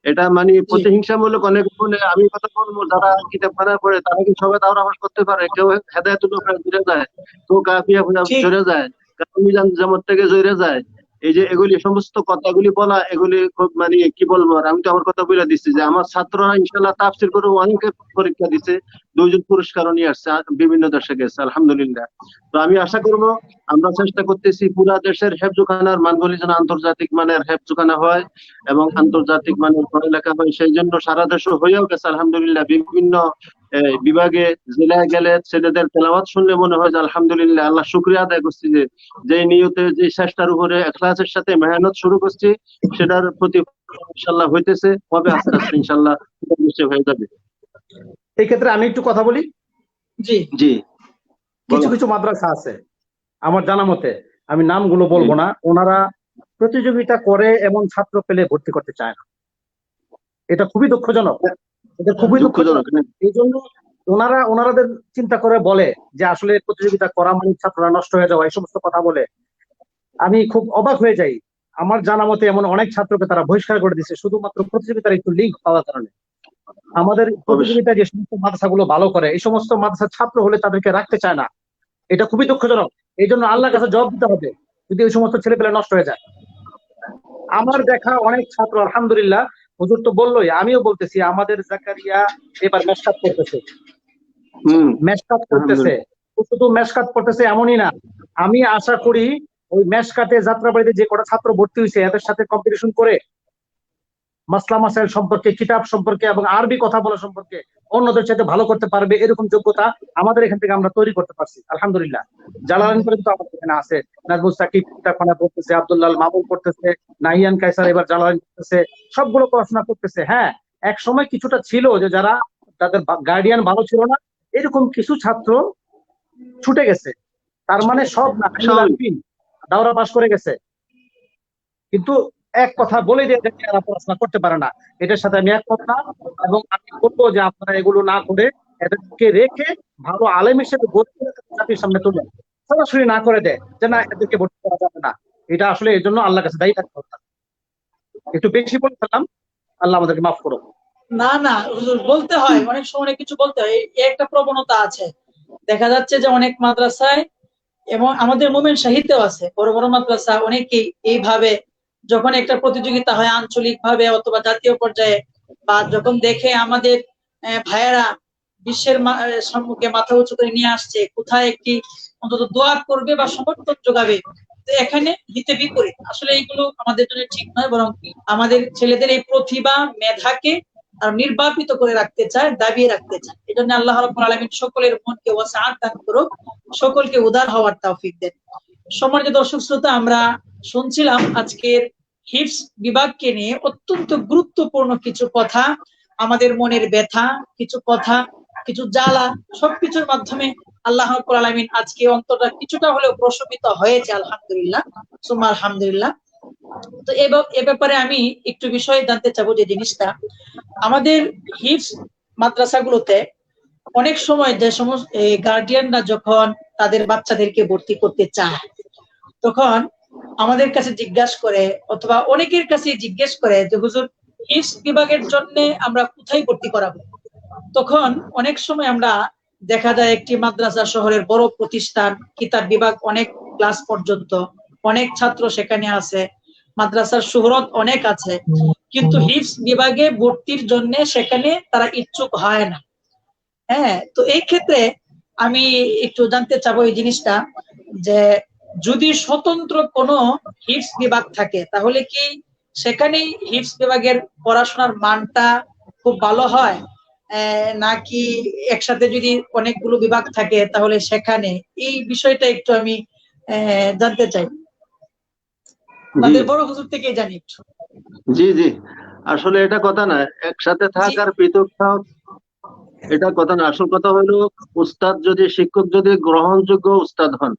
এটা মানে প্রতিহিংসামূলক অনেক বলে। আমি কথা বলবো, যারা কিতাবখানা পড়ে তারা কি সবাই দাওরা পাস করতে পারে? কেউ হেদায়েতুল উপরে জুড়ে যায়, কেউ কাফিয়া জুড়ে যায়, কেউ মিজান জামাত থেকে জুড়ে যায়। এই যে এগুলি সমস্ত কথাগুলি বলা, এগুলি খুব মানে কি বলবো। আর আমি তো আমার কথা বলে দিচ্ছি যে আমার ছাত্ররা ইনশাল্লাহ তাফসীর করে অনেকে পরীক্ষা দিচ্ছে, 2 জন পুরস্কারও নিয়ে আসছে, বিভিন্ন দেশে গেছে আলহামদুলিল্লাহ। তো আমি আশা করব, আমরা চেষ্টা করতেছি পুরা দেশের হেফজখানার মানগুলি যেন আন্তর্জাতিক মানের হেফজখানা হয় এবং আন্তর্জাতিক মানের পড়ালেখা হয়। সেই জন্য সারা দেশে হয়েও গেছে আলহামদুলিল্লাহ। বিভিন্ন বিভাগে, জেলায় গেলে ছেলেদের তেলাওয়াত শুনলে মনে হয় যে আলহামদুলিল্লাহ, আল্লাহ শুকরিয়া আদায় করছি যে নিয়তে, যে চেষ্টার উপরে ইখলাসের সাথে মেহনত শুরু করছি, সেটার প্রতি ইনশাআল্লাহ হইতেছে, হবে আস্তে আস্তে ইনশাআল্লাহ হয়ে যাবে। এই ক্ষেত্রে আমি একটু কথা বলি। জি জি। কিছু কিছু মাদ্রাসা আছে আমার জানা মতে, আমি নামগুলো বলবো না, ওনারা প্রতিযোগিতা করে এমন ছাত্র পেলে ভর্তি করতে চায় না। এটা খুবই দুঃখজনক, এটা খুবই দুঃখজনক। এই জন্য ওনারাদের চিন্তা করে বলে যে আসলে প্রতিযোগিতা করা মানে ছাত্ররা নষ্ট হয়ে যাওয়া, এই সমস্ত কথা বলে আমি খুব অবাক হয়ে যাই। আমার জানা মতে এমন অনেক ছাত্রকে তারা বহিষ্কার করে দিচ্ছে শুধুমাত্র প্রতিযোগিতার একটু লিঙ্ক পাওয়ার কারণে। আমাদের প্রতিযোগিতা যে সমস্ত মাদ্রাসাগুলো ভালো করে, এই সমস্ত মাদ্রাসার ছাত্র হলে তাদেরকে রাখতে চায় না, এটা খুবই দুঃখজনক। এই জন্য আল্লাহর কাছে জবাব দিতে হবে যদি ওই সমস্ত ছেলেপেলে নষ্ট হয়ে যায়। আমার দেখা অনেক ছাত্র আলহামদুলিল্লাহ, হুজুর তো বললোই, আমিও বলতেছি, আমাদের জাকারিয়া এবার মেশকাত করতেছে, মেশকাত করতেছে। শুধু মেশকাত করতেছে এমনই না, আমি আশা করি ওই মেশকাতে যাত্রাবাড়িতে যে কটা ছাত্র ভর্তি হয়েছে এদের সাথে কম্পিটিশন করে মাসলা মাসাইল সম্পর্কে, কিতাব সম্পর্কে এবং আরবি কথা বলা সম্পর্কে অন্যদের চাইতে ভালো করতে পারবে, এরকম যোগ্যতা আমাদের এখান থেকে আমরা তৈরি করতে পারছি আলহামদুলিল্লাহ। জালালাইন পর্যন্ত আমাদের এখানে আছে, নাজমুল সাকিব কিতাবখানা পড়তেছে, আব্দুল্লাহ মামুন পড়তেছে, নাহিয়ান কায়সার এবার জালালাইন পড়তেছে, সবগুলো পড়াশোনা করতেছে। হ্যাঁ, এক সময় কিছুটা ছিল যে যারা তাদের গার্ডিয়ান ভালো ছিল না, এরকম কিছু ছাত্র ছুটে গেছে, তার মানে সব না, দাওরা পাস করে গেছে, কিন্তু এক কথা বলে দিয়ে এরা পড়াশোনা করতে পারে না, এটার সাথে আমি একমত না। এবং আমি বলবো যে আপনারা এগুলো না করে এদেরকে রেখে ভালো আলেম হিসেবে জাতির সামনে তুলে, সরাসরি না করে দেয় যে না এদেরকে ভর্তি করা যাবে না, এটা আসলে এর জন্য আল্লাহর কাছে দায়ী থাকতে হবে। একটু বেশি বলে ফেললাম, আল্লাহ আমাদেরকে মাফ করো। না না হুজুর, বলতে হয়, অনেক সময় কিছু বলতে হয়, এই একটা প্রবণতা আছে। দেখা যাচ্ছে যে অনেক মাদ্রাসায় এবং আমাদের মোমেন শাহিতেও আছে, বড় বড় মাদ্রাসা, অনেকেই এইভাবে যখন একটা প্রতিযোগিতা হয় আঞ্চলিক ভাবে অথবা জাতীয় পর্যায়ে, বা যখন দেখে আমাদের ভাইয়েরা বিশ্বের সম্মুখে মাথা উঁচু করে নিয়ে আসছে, কোথায় একটি অন্তত দোয়া করবে বা সমর্থন যোগাবে, এখানে হিতে বিপরীত। আসলে এইগুলো আমাদের জন্য ঠিক নয়, বরং আমাদের ছেলেদের এই প্রতিভা মেধাকে আর নির্বাপিত করে রাখতে চায়, দাবিয়ে রাখতে চায়। এই জন্য আল্লাহ রাব্বুল আলামিন সকলের মনকে ওয়াসআত দান করুক, সকলকে উদার হওয়ার তৌফিক দেন। সম্মানিত দর্শক শ্রোতা, আমরা শুনছিলাম আজকের হিফজ বিভাগকে নিয়ে অত্যন্ত গুরুত্বপূর্ণ কিছু কথা, আমাদের মনের ব্যথা, কিছু কথা, কিছু জ্বালা, সবকিছুর মাধ্যমে আল্লাহ রাব্বুল আলামিন আজকে অন্তরটা কিছুটা হলেও প্রশমিত হয়েছে, আলহামদুলিল্লাহ, সুম্মা আলহামদুলিল্লাহ। তো এ ব্যাপারে আমি একটু বিষয় জানতে চাবো, যে জিনিসটা আমাদের হিফজ মাদ্রাসাগুলোতে অনেক সময় যে সমস্ত গার্ডিয়ানরা যখন তাদের বাচ্চাদেরকে ভর্তি করতে চায়, তখন আমাদের কাছে জিজ্ঞাসা করে অথবা অনেকের কাছে জিজ্ঞেস করে যে হুজুর, হিফজ বিভাগের জন্য আমরা কোথায় ভর্তি করাবো? তখন অনেক সময় আমরা দেখা যায় একটি মাদ্রাসা শহরের বড় প্রতিষ্ঠান, কিতাব বিভাগ অনেক ক্লাস পর্যন্ত, অনেক ছাত্র সেখানে আছে, মাদ্রাসার শুহরত অনেক আছে, কিন্তু হিফজ বিভাগে ভর্তির জন্য সেখানে তারা ইচ্ছুক হয় না। হ্যাঁ, তো এই ক্ষেত্রে আমি একটু জানতে চাবো এই জিনিসটা, যে যদি স্বতন্ত্র কোনো হিফজ বিভাগ থাকে, তাহলে কি সেখানেই হিফজ বিভাগের পড়াশোনার মানটা খুব ভালো হয়, নাকি একসাথে যদি অনেকগুলো বিভাগ থাকে তাহলে সেখানে, এই বিষয়টা একটু আমি জানতে চাই, তাদের বড় হুজুর থেকে জানি একটু। জি জি, আসলে এটা কথা না একসাথে থাক আর পৃথক থাক, এটা কথা না। আসল কথা হলো উস্তাদ যদি, শিক্ষক যদি গ্রহণযোগ্য উস্তাদ হন,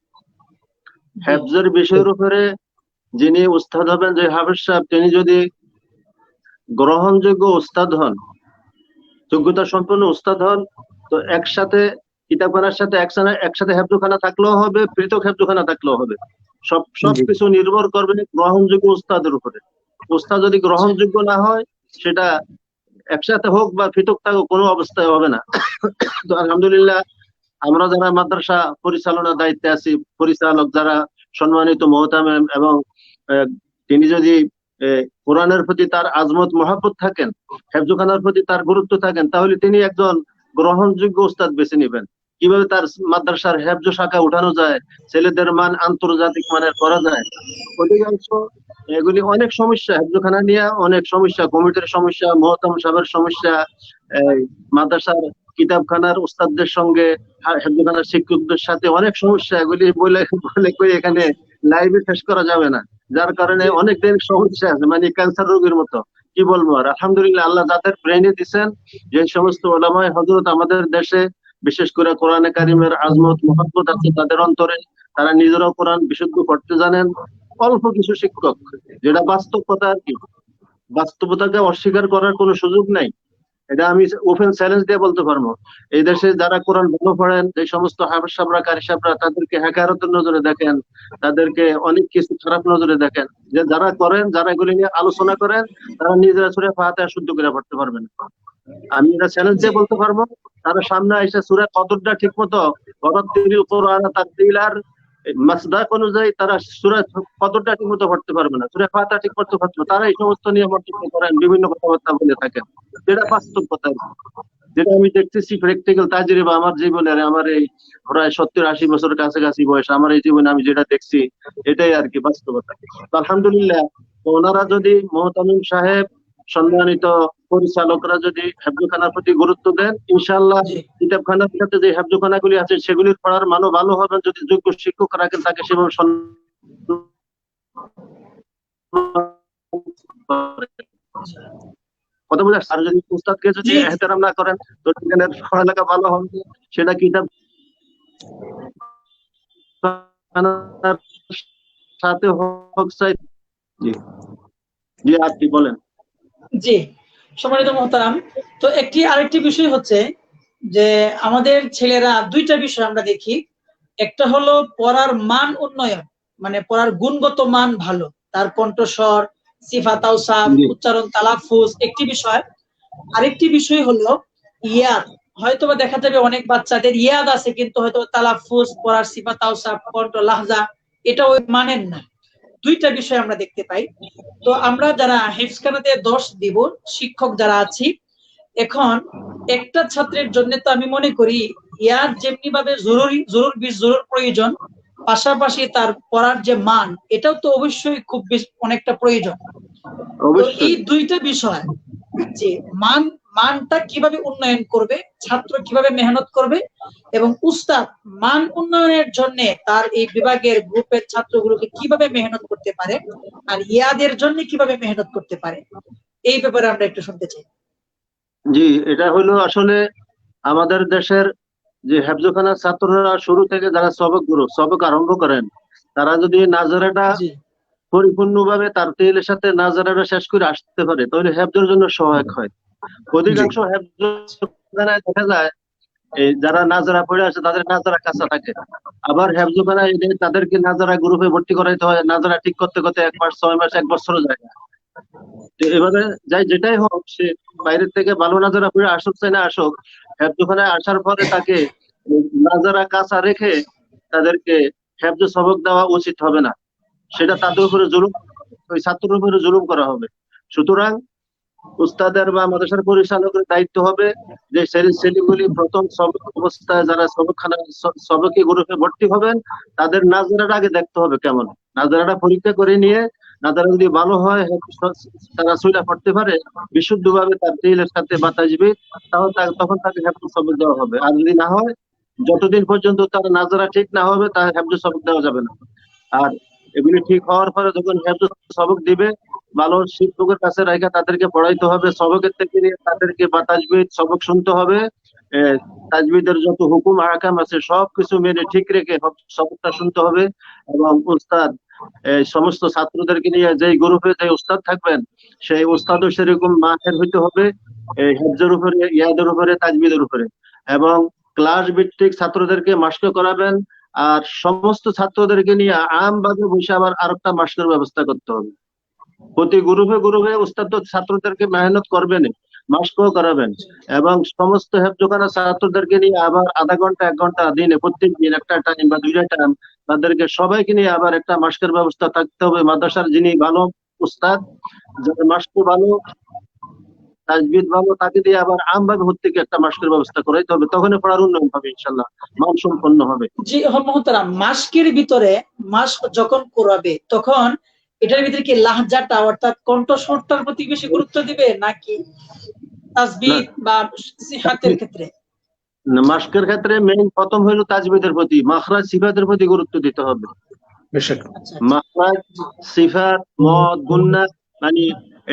হেফজের বিষয়ের উপরে যিনি উস্তাদ হবেন, যে হাফেজ সাহেব, তিনি যদি গ্রহণযোগ্য উস্তাদ হন, যোগ্যতা সম্পন্ন উস্তাদ হন, তো একসাথে কিতাবখানার সাথে একসাথে হেফজখানা থাকলেও হবে, পৃথক হেফজখানা থাকলেও হবে। সবকিছু নির্ভর করবে গ্রহণযোগ্য উস্তাদের উপরে। উস্তাদ যদি গ্রহণযোগ্য না হয়, সেটা একসাথে হোক বা পৃথক থাকুক কোনো অবস্থায় হবে না। তো আলহামদুলিল্লাহ, আমরা যারা মাদ্রাসা পরিচালনার দায়িত্বে আছি, পরিচালক যারা সম্মানিত মোহতামিম, এবং তিনি যদি কোরআনের প্রতি তার আজমত মহাব্বত থাকেন, হেফজখানার প্রতি তার গুরুত্ব থাকেন, তাহলে তিনি একজন গ্রহণযোগ্য উস্তাদ বেছে নেবেন। কিভাবে তার মাদ্রাসার হেফজ শাখা উঠানো যায়, ছেলেদের মান আন্তর্জাতিক মানের করা যায়, অধিকাংশ এগুলি অনেক সমস্যা, হেফজখানা নিয়ে অনেক সমস্যা, কমিটির সমস্যা, মোহতাম সাহেবের সমস্যা, মাদ্রাসার কিতাবখানার উস্তাদদের সঙ্গে হেফজখানার শিক্ষকদের সাথে অনেক সমস্যা, এগুলি বলে করে এখানে লাইভে শেষ করা যাবে না। যার কারণে অনেক দিন সমস্যা আছে, মানে ক্যান্সার রোগীর মতো। কি বলবো আর, আলহামদুলিল্লাহ, আল্লাহ যাদের ব্রেনে দিচ্ছেন, যে সমস্ত ওলামায়ে হযরত আমাদের দেশে বিশেষ করে কোরআনে কারিমের আজমত মহব্বত আছে তাদের অন্তরে, তারা নিজেরাও কোরআন বিশুদ্ধ পড়তে জানেন। অল্প কিছু শিক্ষক, যেটা বাস্তব কথা আর কি, বাস্তবতাকে অস্বীকার করার কোনো সুযোগ নাই। এটা আমি ওপেন চ্যালেঞ্জ দিয়ে বলতে পারবো। এই দেশে যারা কোরআন ভালো পড়েন, এই সমস্ত হাফেজ সাহেবরা, কারি সাহেবরা, তাদেরকে হ্যাকারতের নজরে দেখেন, তাদেরকে অনেক কিছু খারাপ নজরে দেখেন। যে যারা করেন, যারা এগুলি নিয়ে আলোচনা করেন, তারা নিজেরা সূরা ফাতিহা শুদ্ধ করে পড়তে পারবেন। আমি এটা চ্যালেঞ্জ দিয়ে বলতে পারবো, তারা সামনে এসে সূরা কদরটা ঠিক মতো ওয়ারাত্তিলিল কুরআনা তারতিলার মাসদাক অনুযায়ী তারা সূরা কদরটা ঠিক মতো পড়তে পারবে না, সূরা ফাতিহা ঠিক মতো পড়তে পারবে না। তারা এই সমস্ত নিয়ে মন্তব্য করেন, বিভিন্ন কথাবার্তা বলে থাকেন, যেটা বাস্তব কথা, যেটা আমি দেখতেছি প্র্যাকটিক্যাল তাজরিবা আমার জীবনের, আমার এই প্রায় 70-80 বছরের কাছাকাছি বয়স, আমার এই জীবনে আমি যেটা দেখছি এটাই আর কি বাস্তবতা। তো আলহামদুলিল্লাহ, ওনারা যদি মুহতামিম সাহেব, সম্মানিত পরিচালকরা যদি হেফজখানার প্রতি গুরুত্ব দেন, ইনশাআল্লাহ কিতাবখানার সাথে যে হেফজখানাগুলি আছে সেগুলির পড়ার মানও ভালো হবে। যদি যোগ্য শিক্ষক রাখেন, তাকে সেভাবে কথা বোঝা। আর যদি উস্তাদকে যদি এহতেরাম না করেন, তো সেখানে পড়ালেখা ভালো হবে। সেটা কিতাব সাথে হোক। জি জি, আপনি বলেন। জি, সম্মানিত মোহতারাম, তো আরেকটি বিষয় হচ্ছে যে আমাদের ছেলেরা দুইটা বিষয় আমরা দেখি। একটা হলো পড়ার মান উন্নয়ন, মানে পড়ার গুণগত মান ভালো, তার কণ্ঠস্বর, সিফাত আওসাফ, উচ্চারণ, তালাফুজ একটি বিষয়। আরেকটি বিষয় হলো ইয়াদ। হয়তোবা দেখা যাবে অনেক বাচ্চাদের ইয়াদ আছে, কিন্তু হয়তো তালাফুজ, পড়ার সিফাত আওসাফ, কণ্ঠ, লাহজা এটা ওই মানেন না। দুইটা বিষয় আমরা দেখতে পাই। তো আমরা যারা হেফজখানাতে 10 দিব, শিক্ষক যারা আছি, এখন একটা ছাত্রের জন্য তো আমি মনে করি ইয়াদ যেমনি ভাবে জরুর প্রয়োজন, পাশাপাশি তার পড়ার যে মান, এটাও তো অবশ্যই খুব অনেকটা প্রয়োজন। এই দুইটা বিষয়, যে মানটা কিভাবে উন্নয়ন করবে, ছাত্র কিভাবে মেহনত করবে, এবং উস্তাদ মান উন্নয়নের জন্য তার এই বিভাগের গ্রুপের ছাত্রগুলোকে কিভাবে মেহনত করতে পারে, আর ইয়াদের জন্য কিভাবে মেহনত করতে পারে, এই ব্যাপারে আমরা একটু শুনতে চাই। জি, এটা হলো আসলে আমাদের দেশের যে হেফজখানার ছাত্ররা শুরু থেকে যারা সবক আরম্ভ করেন, তারা যদি নাজারাটা পরিপূর্ণভাবে তার তেলের সাথে নাজারাটা শেষ করে আসতে পারে, তাহলে হেফজের জন্য সহায়ক হয়। অধিকাংশ হেফজখানায় দেখা যায় এই যারা নাজারা পড়ে আছে তাদের নাজারা কাঁচা থাকে, আবার হেফজখানায় তাদেরকে নাজারা গ্রুপে ভর্তি করাইতে হয়, নাজারা ঠিক করতে করতে 1 মাস, 6 মাস, 1 বছরও যায়। তো এভাবে যাই, যেটাই হোক, সে বাইরের থেকে ভালো নাজারা পড়ে আসুক চাই না আসুক, হেফজখানায় আসার পরে তাকে নাজারা কাঁচা রেখে তাদেরকে হেফজ সবক দেওয়া উচিত হবে না। সেটা তাদের উপরে জুলুম, ওই ছাত্রের উপরে জুলুম করা হবে। সুতরাং উস্তাদের বা মাদ্রাসার পরিচালকের দায়িত্ব হবে যে ছেলেগুলি প্রথম সবক অবস্থায় যারা সবকি গ্রুপে ভর্তি হবেন, তাদের নাজারাটা আগে দেখতে হবে কেমন। নাজারাটা পরীক্ষা করে নিয়ে নাজারা যদি ভালো হয়, তারা সুইলা পড়তে পারে বিশুদ্ধভাবে তার তেলের সাথে বাতাসবে, তখন তাকে হেফজ সবক দেওয়া হবে। আর যদি না হয়, যতদিন পর্যন্ত তার নাজারা ঠিক না হবে, তার হেফজ সবক দেওয়া যাবে না। আর এগুলি ঠিক হওয়ার পরে যখন হেফজ সবক দিবে, ভালো শিক্ষকের কাছে রাখা তাদেরকে পড়াইতে হবে, সবকের থেকে নিয়ে তাদেরকে বা তাজবিদ সবক শুনতে হবে। তাজবিদের যত হুকুম আহকাম আছে সবকিছু মেনে ঠিক রেখে সবকটা শুনতে হবে। এবং উস্তাদ সমস্ত ছাত্রদেরকে নিয়ে যেই গ্রুপে যে উস্তাদ থাকবেন, সেই উস্তাদও সেরকম মাহের হইতে হবে হেফজের উপরে, ইয়াদের উপরে, তাজবিদের উপরে। এবং ক্লাস ভিত্তিক ছাত্রদেরকে মাস্ক করাবেন, আর সমস্ত ছাত্রদেরকে নিয়ে আমভাবে বসে আবার আরেকটা মাস্কের ব্যবস্থা করতে হবে। প্রতি গ্রুপে উস্তাদ তো ছাত্রদেরকে মেহনত করবেন, মাস্কও করাবেন, এবং সমস্ত হেফজখানার ছাত্রদেরকে নিয়ে আবার আধা ঘন্টা 1 ঘন্টা দিনে প্রত্যেক দিন একটা টাইম বা 2টা টাইম তাদেরকে সবাইকে নিয়ে আবার একটা মাস্কের ব্যবস্থা থাকতে হবে। মাদ্রাসার যিনি ভালো উস্তাদ, যাদের মাস্ক ভালো, তাজবিদ ভালো, তাকে দিয়ে আবার আমভাবে প্রত্যেকে একটা মাস্কের ব্যবস্থা করাইতে হবে। তখন পড়ার উন্নয়ন হবে, ইনশাল্লাহ মানসম্পন্ন হবে। জি মোহতারাম, মাস্কের ভিতরে মাস্ক যখন করাবে, তখন এটার ভিতরে কি লাহজাটা অর্থাৎ কণ্ঠস্বরটার প্রতি বেশি গুরুত্ব দিবে, নাকি তাসবিহ বা সিহাতের ক্ষেত্রে? মাস্কের ক্ষেত্রে মেইন প্রথম হইলো তাজবিদের প্রতি, মাখরাজ সিফাতের প্রতি গুরুত্ব দিতে হবে। মাখরাজ সিফাত মদ গুন্না, মানে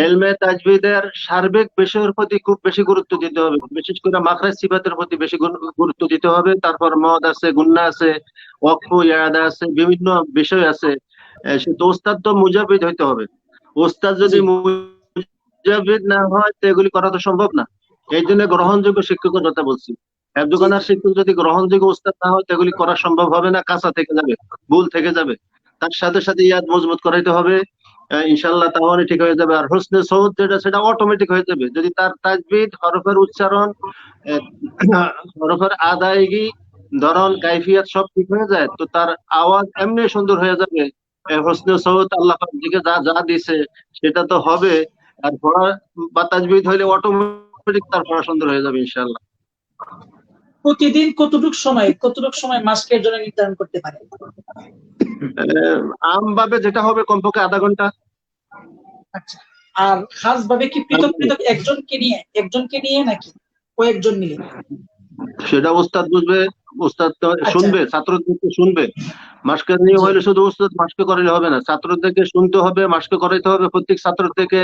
ইলমে তাজবিদের সার্বিক বিষয়ের প্রতি খুব বেশি গুরুত্ব দিতে হবে। বিশেষ করে মাখরাজ সিফাতের প্রতি বেশি গুরুত্ব দিতে হবে। তারপর মদ আছে, গুন্না আছে, ওয়াকফ ইয়াদা আছে, বিভিন্ন বিষয় আছে। সে তো ওস্তাদ তো মুজাবিদ হইতে হবে। ওস্তাদ যদি মুজাবিদ না হয় তো এগুলি করা তো সম্ভব না। এই জন্য গ্রহণযোগ্য শিক্ষকের কথা বলছি। হেফজখানার শিক্ষক যদি গ্রহণযোগ্য উস্তাদ না হয় তাগুলি করা সম্ভব হবে না, কাঁচা থেকে যাবে, ভুল থেকে যাবে। তার সাথে সাথে ইয়াদ মজবুত করাইতে হবে, ইনশাল্লাহ তাহলে ঠিক হয়ে যাবে। আর হোসনে সৌদ যেটা, সেটা অটোমেটিক হয়ে যাবে যদি তার তাজবিদ, হরফের উচ্চারণ, হরফের আদায়গি, ধরন, কাইফিয়াত সব ঠিক হয়ে যায়, তো তার আওয়াজ এমনি সুন্দর হয়ে যাবে। হোসনে সৌদ আল্লাহ পাক দিকে যা যা দিছে সেটা তো হবে। আর পড়া বা তাজবিদ হইলে অটোমেটিক তার পড়া সুন্দর হয়ে যাবে ইনশাআল্লাহ। প্রতিদিন কতটুক সময় মাস্কের জন্য নির্ধারণ করতে পারে? আমভাবে যেটা হবে কমপক্ষে আধা ঘন্টা। আচ্ছা, আর খাস ভাবে কি পৃথক পৃথক একজনকে নিয়ে নাকি কয়েকজন মিলে? সেটা উস্তাদ বুঝবে, উস্তাদ তো শুনবে, ছাত্রদেরকে শুনবে। মাস্কের নিয়ে হইলে শুধু উস্তাদ মাস্কে করাইলে হবে না, ছাত্রদেরকে শুনতে হবে, মাস্কে করাইতে হবে। প্রত্যেক ছাত্র থেকে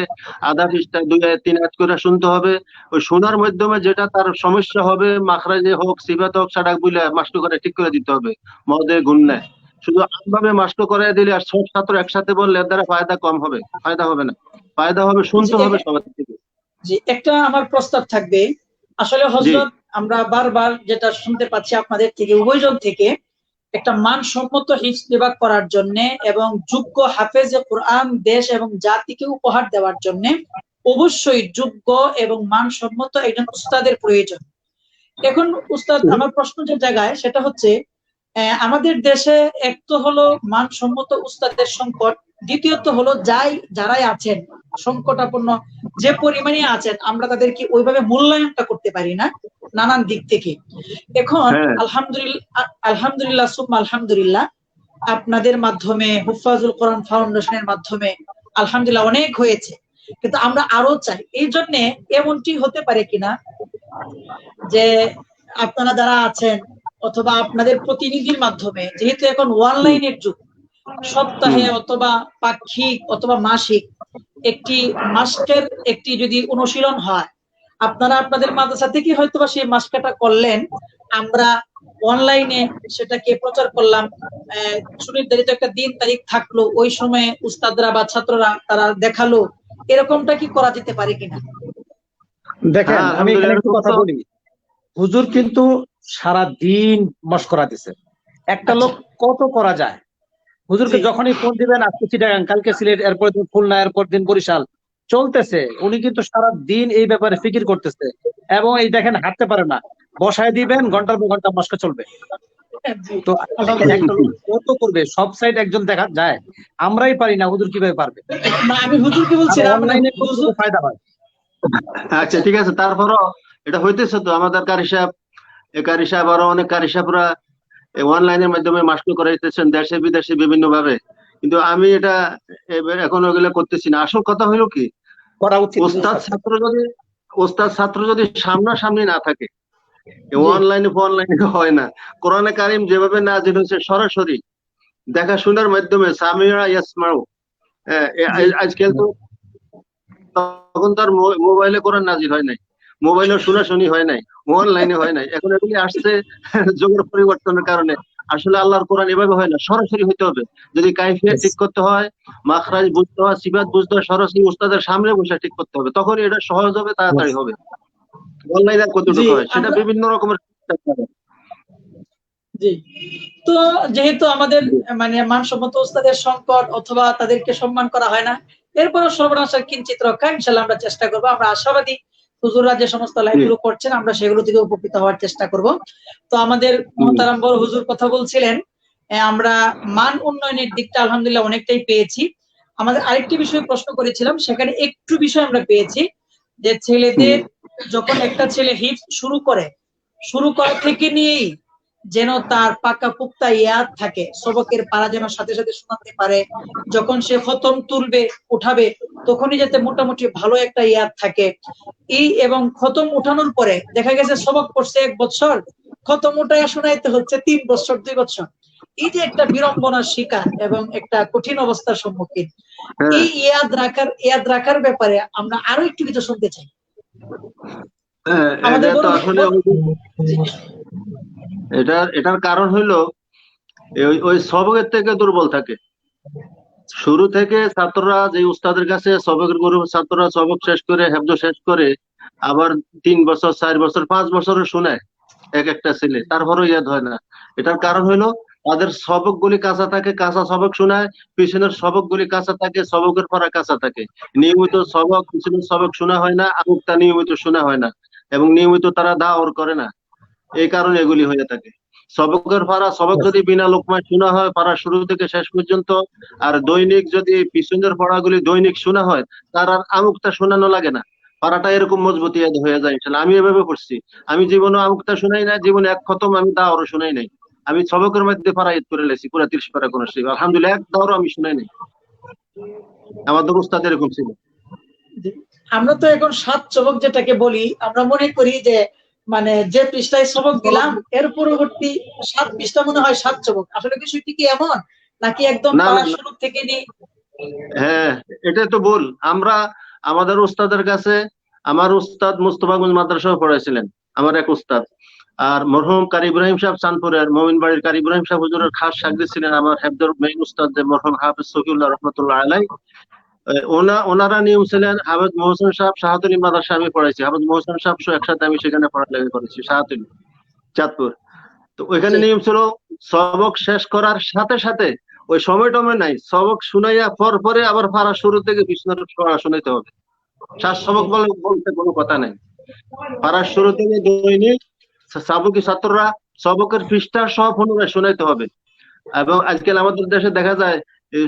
আধা পৃষ্ঠা 2 আয়াত 3 আয়াত করে শুনতে হবে। ওই শোনার মাধ্যমে যেটা তার সমস্যা হবে, মাখরাজে হোক, সিফাতে হোক, সাডাক বুঝলে মাস্ক করে ঠিক করে দিতে হবে, মহোদয় গুণ নেয়। শুধু আমভাবে মাস্ক করাই দিলে আর সব ছাত্র একসাথে বললে এর দ্বারা ফায়দা কম হবে, ফায়দা হবে না। ফায়দা হবে শুনতে হবে সবার থেকে। জি, একটা আমার প্রস্তাব থাকবে। আসলে হযরত আমরা বারবার যেটা শুনতে পাচ্ছি আপনাদের থেকে, উভয়জন থেকে, একটা মানসম্মত হিফজ বিভাগ করার জন্য এবং যোগ্য হাফেজে কোরআন দেশ এবং জাতিকে উপহার দেওয়ার জন্য অবশ্যই যোগ্য এবং মানসম্মত একজন উস্তাদের প্রয়োজন। এখন উস্তাদ, আমার প্রশ্ন যে জায়গায় সেটা হচ্ছে, আমাদের দেশে এক তো হলো মানসম্মত উস্তাদের সংকট, দ্বিতীয়ত হলো যারাই আছেন সংকটাপন্ন যে পরিমাণে আছেন, আমরা তাদেরকে ওইভাবে মূল্যায়নটা করতে পারি না নানান দিক থেকে। এখন আলহামদুলিল্লাহ সুম্মা আলহামদুলিল্লাহ, আপনাদের মাধ্যমে, হুফাজুল কোরআন ফাউন্ডেশনের মাধ্যমে আলহামদুলিল্লাহ অনেক হয়েছে, কিন্তু আমরা আরো চাই। এই জন্য এমনটি হতে পারে কিনা যে আপনারা যারা আছেন অথবা আপনাদের প্রতিনিধির মাধ্যমে, যেহেতু এখন অনলাইনের যুগ, সপ্তাহে অথবা পাক্ষিক অথবা মাসিক একটি যদি অনুশীলন হয়, আপনারা আপনাদের মাদ্রাসা থেকে হয়তোবা সেই মাসকাটা করলেন, আমরা অনলাইনে সেটাকে প্রচার করলাম, সুনির্ধারিত একটা দিন তারিখ থাকলো, ওই সময়ে উস্তাদরা বা ছাত্ররা তারা দেখালো, এরকমটা কি করা যেতে পারে কিনা? দেখেন, আমি এখানে একটু কথা বলি। হুজুর কিন্তু সারা দিন মশকরা দিছে, একটা লোক কত করা যায়। হুজুরকে যখনই ফোন দিবেন, আজকে চিটাগাং, কালকে সিলেট, এরপর দিন খুলনা, এরপর দিন বরিশাল চলতেছে, উনি কিন্তু সারা দিন এই ব্যাপারে ফিকির করতেছে। এবং এই দেখেন, হাঁটতে পারে না, বসায় দিবেন, ঘন্টার পর ঘন্টা মশকা চলবে। তো একটা লোক কত করবে? সব সাইড একজন দেখা যায়, আমরাই পারি না, হুজুর কিভাবে পারবে? না, আমি হুজুরকে বলছি অনলাইনে ফায়দা হয়। আচ্ছা ঠিক আছে, তারপরও এটা হইতেছে তো আমাদের কারি সাহেব আরো অনেক কারি সাহেবরা অনলাইনের মাধ্যমে মাস্ক করাইতেছেন দেশে বিদেশে বিভিন্ন ভাবে, কিন্তু আমি এটা এখন ওগুলো করতেছি না। আসল কথা হইলো কি, করা উচিত। ওস্তাদ ছাত্র যদি সামনাসামনি না থাকে, অনলাইনে হয় না। কোরআনে কারিম যেভাবে নাযিল হয়েছে সরাসরি দেখাশোনার মাধ্যমে, সামিউনা ইয়াসমাউ, আজকাল তো, তখন তার মোবাইলে কোরআন নাযিল হয় নাই, মোবাইলে শোনাশুনি হয় নাই, অনলাইনে হয় নাই। এখন এগুলি আসছে যুগের পরিবর্তনের কারণে। আসলে আল্লাহর কোরআন এভাবে হয় না, সরাসরি হইতে হবে। যদি কাইফিয়াত ঠিক করতে হয়, মাখরাজ বুঝতে হয়, সিফাত বুঝতে হয়, সরাসরি উস্তাদের সামনে বসে ঠিক করতে হবে, তখন এটা সহজ হবে, তাড়াতাড়ি হবে। অনলাইনে কতটুকু হয় সেটা বিভিন্ন রকমের। জি, তো যেহেতু আমাদের মানে মানসম্মত উস্তাদের সংকট অথবা তাদেরকে সম্মান করা হয় না, এরপরও সর্বনাশের কিঞ্চিত রক্ষা ইনশাআল্লাহ আমরা চেষ্টা করবো। আমরা আশাবাদী হুজুররা যে সমস্ত লাইভগুলো করছেন, আমরা সেগুলো থেকে উপকৃত হওয়ার চেষ্টা করব। তো আমাদের মহতারাম বড় হুজুর কথা বলছিলেন, আমরা মান উন্নয়নের দিকটা আলহামদুলিল্লাহ অনেকটাই পেয়েছি। আমাদের আরেকটি বিষয় প্রশ্ন করেছিলাম, সেখানে একটু বিষয় আমরা পেয়েছি, যে ছেলেদের যখন একটা ছেলে হিফজ শুরু করা থেকে নিয়েই যেন তার পাকা পুক্তা ইয়াদ থাকে, সবকের পারা যেন সাথে সাথে শোনাতে পারে, যখন সে খতম তুলবে উঠাবে তখনই যাতে মোটামুটি ভালো একটা ইয়াদ থাকে। এবং খতম উঠানোর পরে দেখা গেছে সবক পড়ছে 1 বছর, খতম উঠাইয়া শোনাইতে হচ্ছে 3 বছর 2 বছর। এই যে একটা বিড়ম্বনার শিকার এবং একটা কঠিন অবস্থার সম্মুখীন, এই ইয়াদ রাখার ব্যাপারে আমরা আরো একটু কিছু শুনতে চাই। এটার কারণ হইলো ওই সবকের থেকে দুর্বল থাকে। শুরু থেকে ছাত্ররা যে উস্তাদের কাছে সবকের গুরু, ছাত্ররা সবক শেষ করে, হেফজ শেষ করে, আবার 3 বছর 4 বছর 5 বছরও শোনায় এক একটা ছেলে, তারপরও ইয়াদ হয় না। এটার কারণ হলো তাদের সবক গুলি কাঁচা থাকে, কাঁচা সবক শোনায়, পিছনের সবক গুলি কাঁচা থাকে, সবকের পড়া কাঁচা থাকে। নিয়মিত সবক, পিছনের সবক শোনা হয় না, আমুকটা নিয়মিত শোনা হয় না, এবং নিয়মিত তারা দাওর করে না। এই কারণে এগুলি হয়ে থাকে। সবকের পারা, সবক যদি বিনা লোকমায় শোনা হয় পারা শুরু থেকে শেষ পর্যন্ত, আর দৈনিক যদি পিছনের পড়াগুলি দৈনিক শোনা হয়, তার আর আমুকটা শোনানো লাগে না, পারাটা এরকম মজবুতি হয়ে যায় ইনশাল্লাহ। আমি এভাবে পড়ছি, আমি জীবনে আমুকটা শুনাই না, জীবনে এক খতম আমি দাওরও শুনাই নাই। আমি সবকের মধ্যে পারা ঈদ করে লেছি পুরা 30 পারা কোন শরীফ, আলহামদুলিল্লাহ এক দাওরও আমি শুনাই নাই। আমাদের উস্তাদ এরকম ছিল। আমরা তো এখন 7 সবক যেটাকে বলি, আমরা মনে করি যে মানে যে পৃষ্ঠায় সবক দিলাম এর পরবর্তী 7 পৃষ্ঠা মনে হয় 7 সবক। আসলে বিষয়টি কি এমন, নাকি একদম না, পারা না, শুরু থেকে নিয়ে? হ্যাঁ, এটাই তো ভুল। আমরা আমাদের উস্তাদের কাছে, আমার উস্তাদ মুস্তফাগঞ্জ মাদ্রাসায় পড়াইছিলেন আমার এক উস্তাদ, আর মরহুম কারি ইব্রাহিম সাহেব চাঁদপুরের মোমিন বাড়ির কারি ইব্রাহিম সাহেব হুজুরের খাস শাগিদ ছিলেন আমার হেফজুর মেইন উস্তাদ যে মরহুম হাফেজ সফিউল্লাহ রহমতুল্লাহ আলাই। ওনারা নিয়ম ছিলেন হাফেজ মোহসেন সাহেব শাহাতুল মাদ্রাসা আমি পড়াইছি, হাফেজ মোহসেন সাহেব সহ একসাথে আমি সেখানে পড়ালেখা করেছি শাহাতুল চাঁদপুর। তো ওইখানে নিয়ম ছিল সবক শেষ করার সাথে সাথে, ওই সময় টময় নাই, সবক শুনাইয়া পরে আবার পারা শুরু থেকে বিষ্ণুর পড়া শুনাইতে হবে। শ্বাস সবক বলতে কোনো কথা নাই। পারার শুরু থেকে দৈনিক সাবকি ছাত্ররা সবকের পৃষ্ঠা সহ পুনরায় শুনাইতে হবে। এবং আজকাল আমাদের দেশে দেখা যায়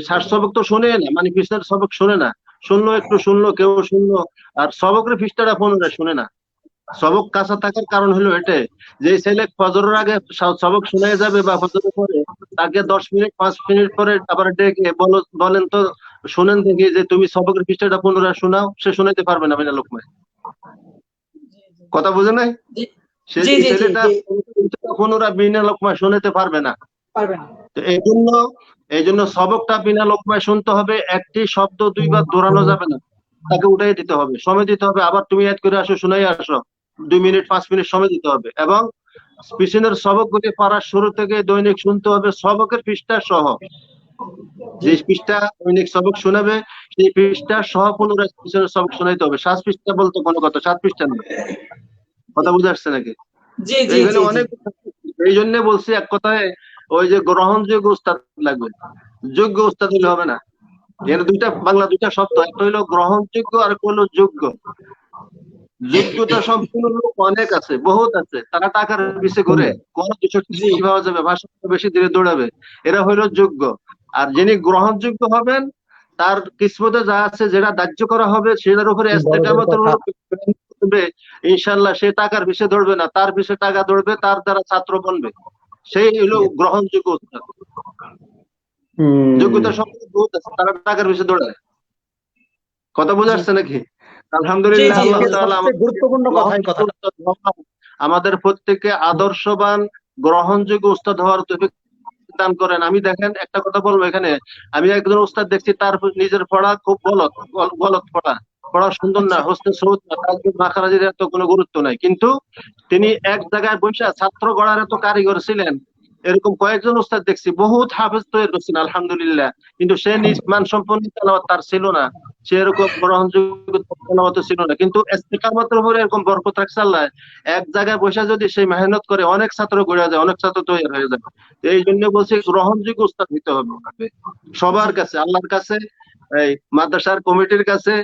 শ্বাস সবক তো শুনে না, মানে পৃষ্ঠার সবক শুনে না, শুনলো একটু শুনলো, কেউ শুনলো, আর সবকের পৃষ্ঠাটা পুনরায় শুনে না। সবক কাঁচা থাকার কারণ হলো এটাই, যে ছেলে ফজরের আগে সবক শুনে যাবে বা ফজরের পরে, তাকে 10 মিনিট 5 মিনিট পরে আবার ডেকে বলেন তো শুনেন দেখি যে তুমি সবকের পৃষ্ঠাটা পুনরায় শোনাও, সে শুনাইতে পারবে না বিনা লোকমায়। কথা বুঝে নাই? সে ছেলেটা পুনরায় বিনা লোকমায় শুনাইতে পারবে না। তো এই জন্য সবকটা বিনা লোকমায় শুনতে হবে, একটি শব্দ 2 বার দৌড়ানো যাবে না, তাকে উঠাই দিতে হবে, সময় দিতে হবে, আবার তুমি এড করে আসো, শুনাই আসো, 2 মিনিট 5 মিনিট সময় দিতে হবে। এবং পিছনের সবক গুলি পারার শুরু থেকে দৈনিক শুনতে হবে সবকের পৃষ্ঠা সহ। যে পৃষ্ঠা দৈনিক সবক শোনাবে সেই পৃষ্ঠা সহ পুনরায় পিছনের সবক শোনাইতে হবে। 7 পৃষ্ঠা বলতে কোনো কথা, 7 পৃষ্ঠা না। কথা বুঝে আসছে নাকি? এখানে অনেক, এই জন্য বলছি এক কথায় ওই যে গ্রহণযোগ্য উস্তাদ লাগবে, যোগ্য উস্তাদ হলে হবে না। এর বাংলা দুইটা শব্দ, একটা হইলো গ্রহণযোগ্য আর একটা হলো যোগ্য। যোগ্যতা সম্পূর্ণ লোক অনেক আছে, বহুত আছে, তারা টাকার পিছে ঘুরে, কোন কিছু পাওয়া যাবে, ভাষা বেশি দিনে দৌড়াবে, এরা হইলো যোগ্য। আর যিনি গ্রহণযোগ্য হবেন, তার কিসমতে যা আছে, যেটা ধার্য করা হবে সেটার উপরে ইনশাল্লাহ সে টাকার পিছে দৌড়বে না, তার পিছে টাকা দৌড়বে, তার দ্বারা ছাত্র বনবে, সেই হলো গ্রহণযোগ্য উস্তাদ। যোগ্যতা সম্পূর্ণ বহুত আছে, তারা টাকার পিছে দৌড়ায়। কথা বুঝে আসছে নাকি? আলহামদুলিল্লাহ, আল্লাহ তাআলা আমাদের প্রত্যেককে আদর্শবান গ্রহণযোগ্য উস্তাদ হওয়ার তৌফিক দান করেন। আমি দেখেন একটা কথা বলবো এখানে, আমি একজন উস্তাদ দেখছি তার নিজের পড়া খুব গলত পড়া সুন্দর না, হোসনে সৌদ না, তাজবিদ মাখরাজের এত কোনো গুরুত্ব নাই, কিন্তু তিনি এক জায়গায় বসে ছাত্র গড়ার এত কারিগর ছিলেন। এরকম কয়েকজন উস্তাদ দেখছি, বহুত হাফেজ তৈরি করছেন আলহামদুলিল্লাহ, কিন্তু সে নিজ মান সম্পন্ন তেলাওয়াত তার ছিল না, সে এরকম গ্রহণযোগ্য তেলাওয়াত ছিল না। কিন্তু ইস্তিকামতের উপরে এরকম বরকত রাখছে আল্লাহ, এক জায়গায় বসে যদি সেই মেহনত করে অনেক ছাত্র গড়ে যায়, অনেক ছাত্র তৈরি হয়ে যায়। এই জন্য বলছি গ্রহণযোগ্য উস্তাদ হতে হবে সবার কাছে, আল্লাহর কাছে, এই মাদ্রাসার কমিটির কাছে,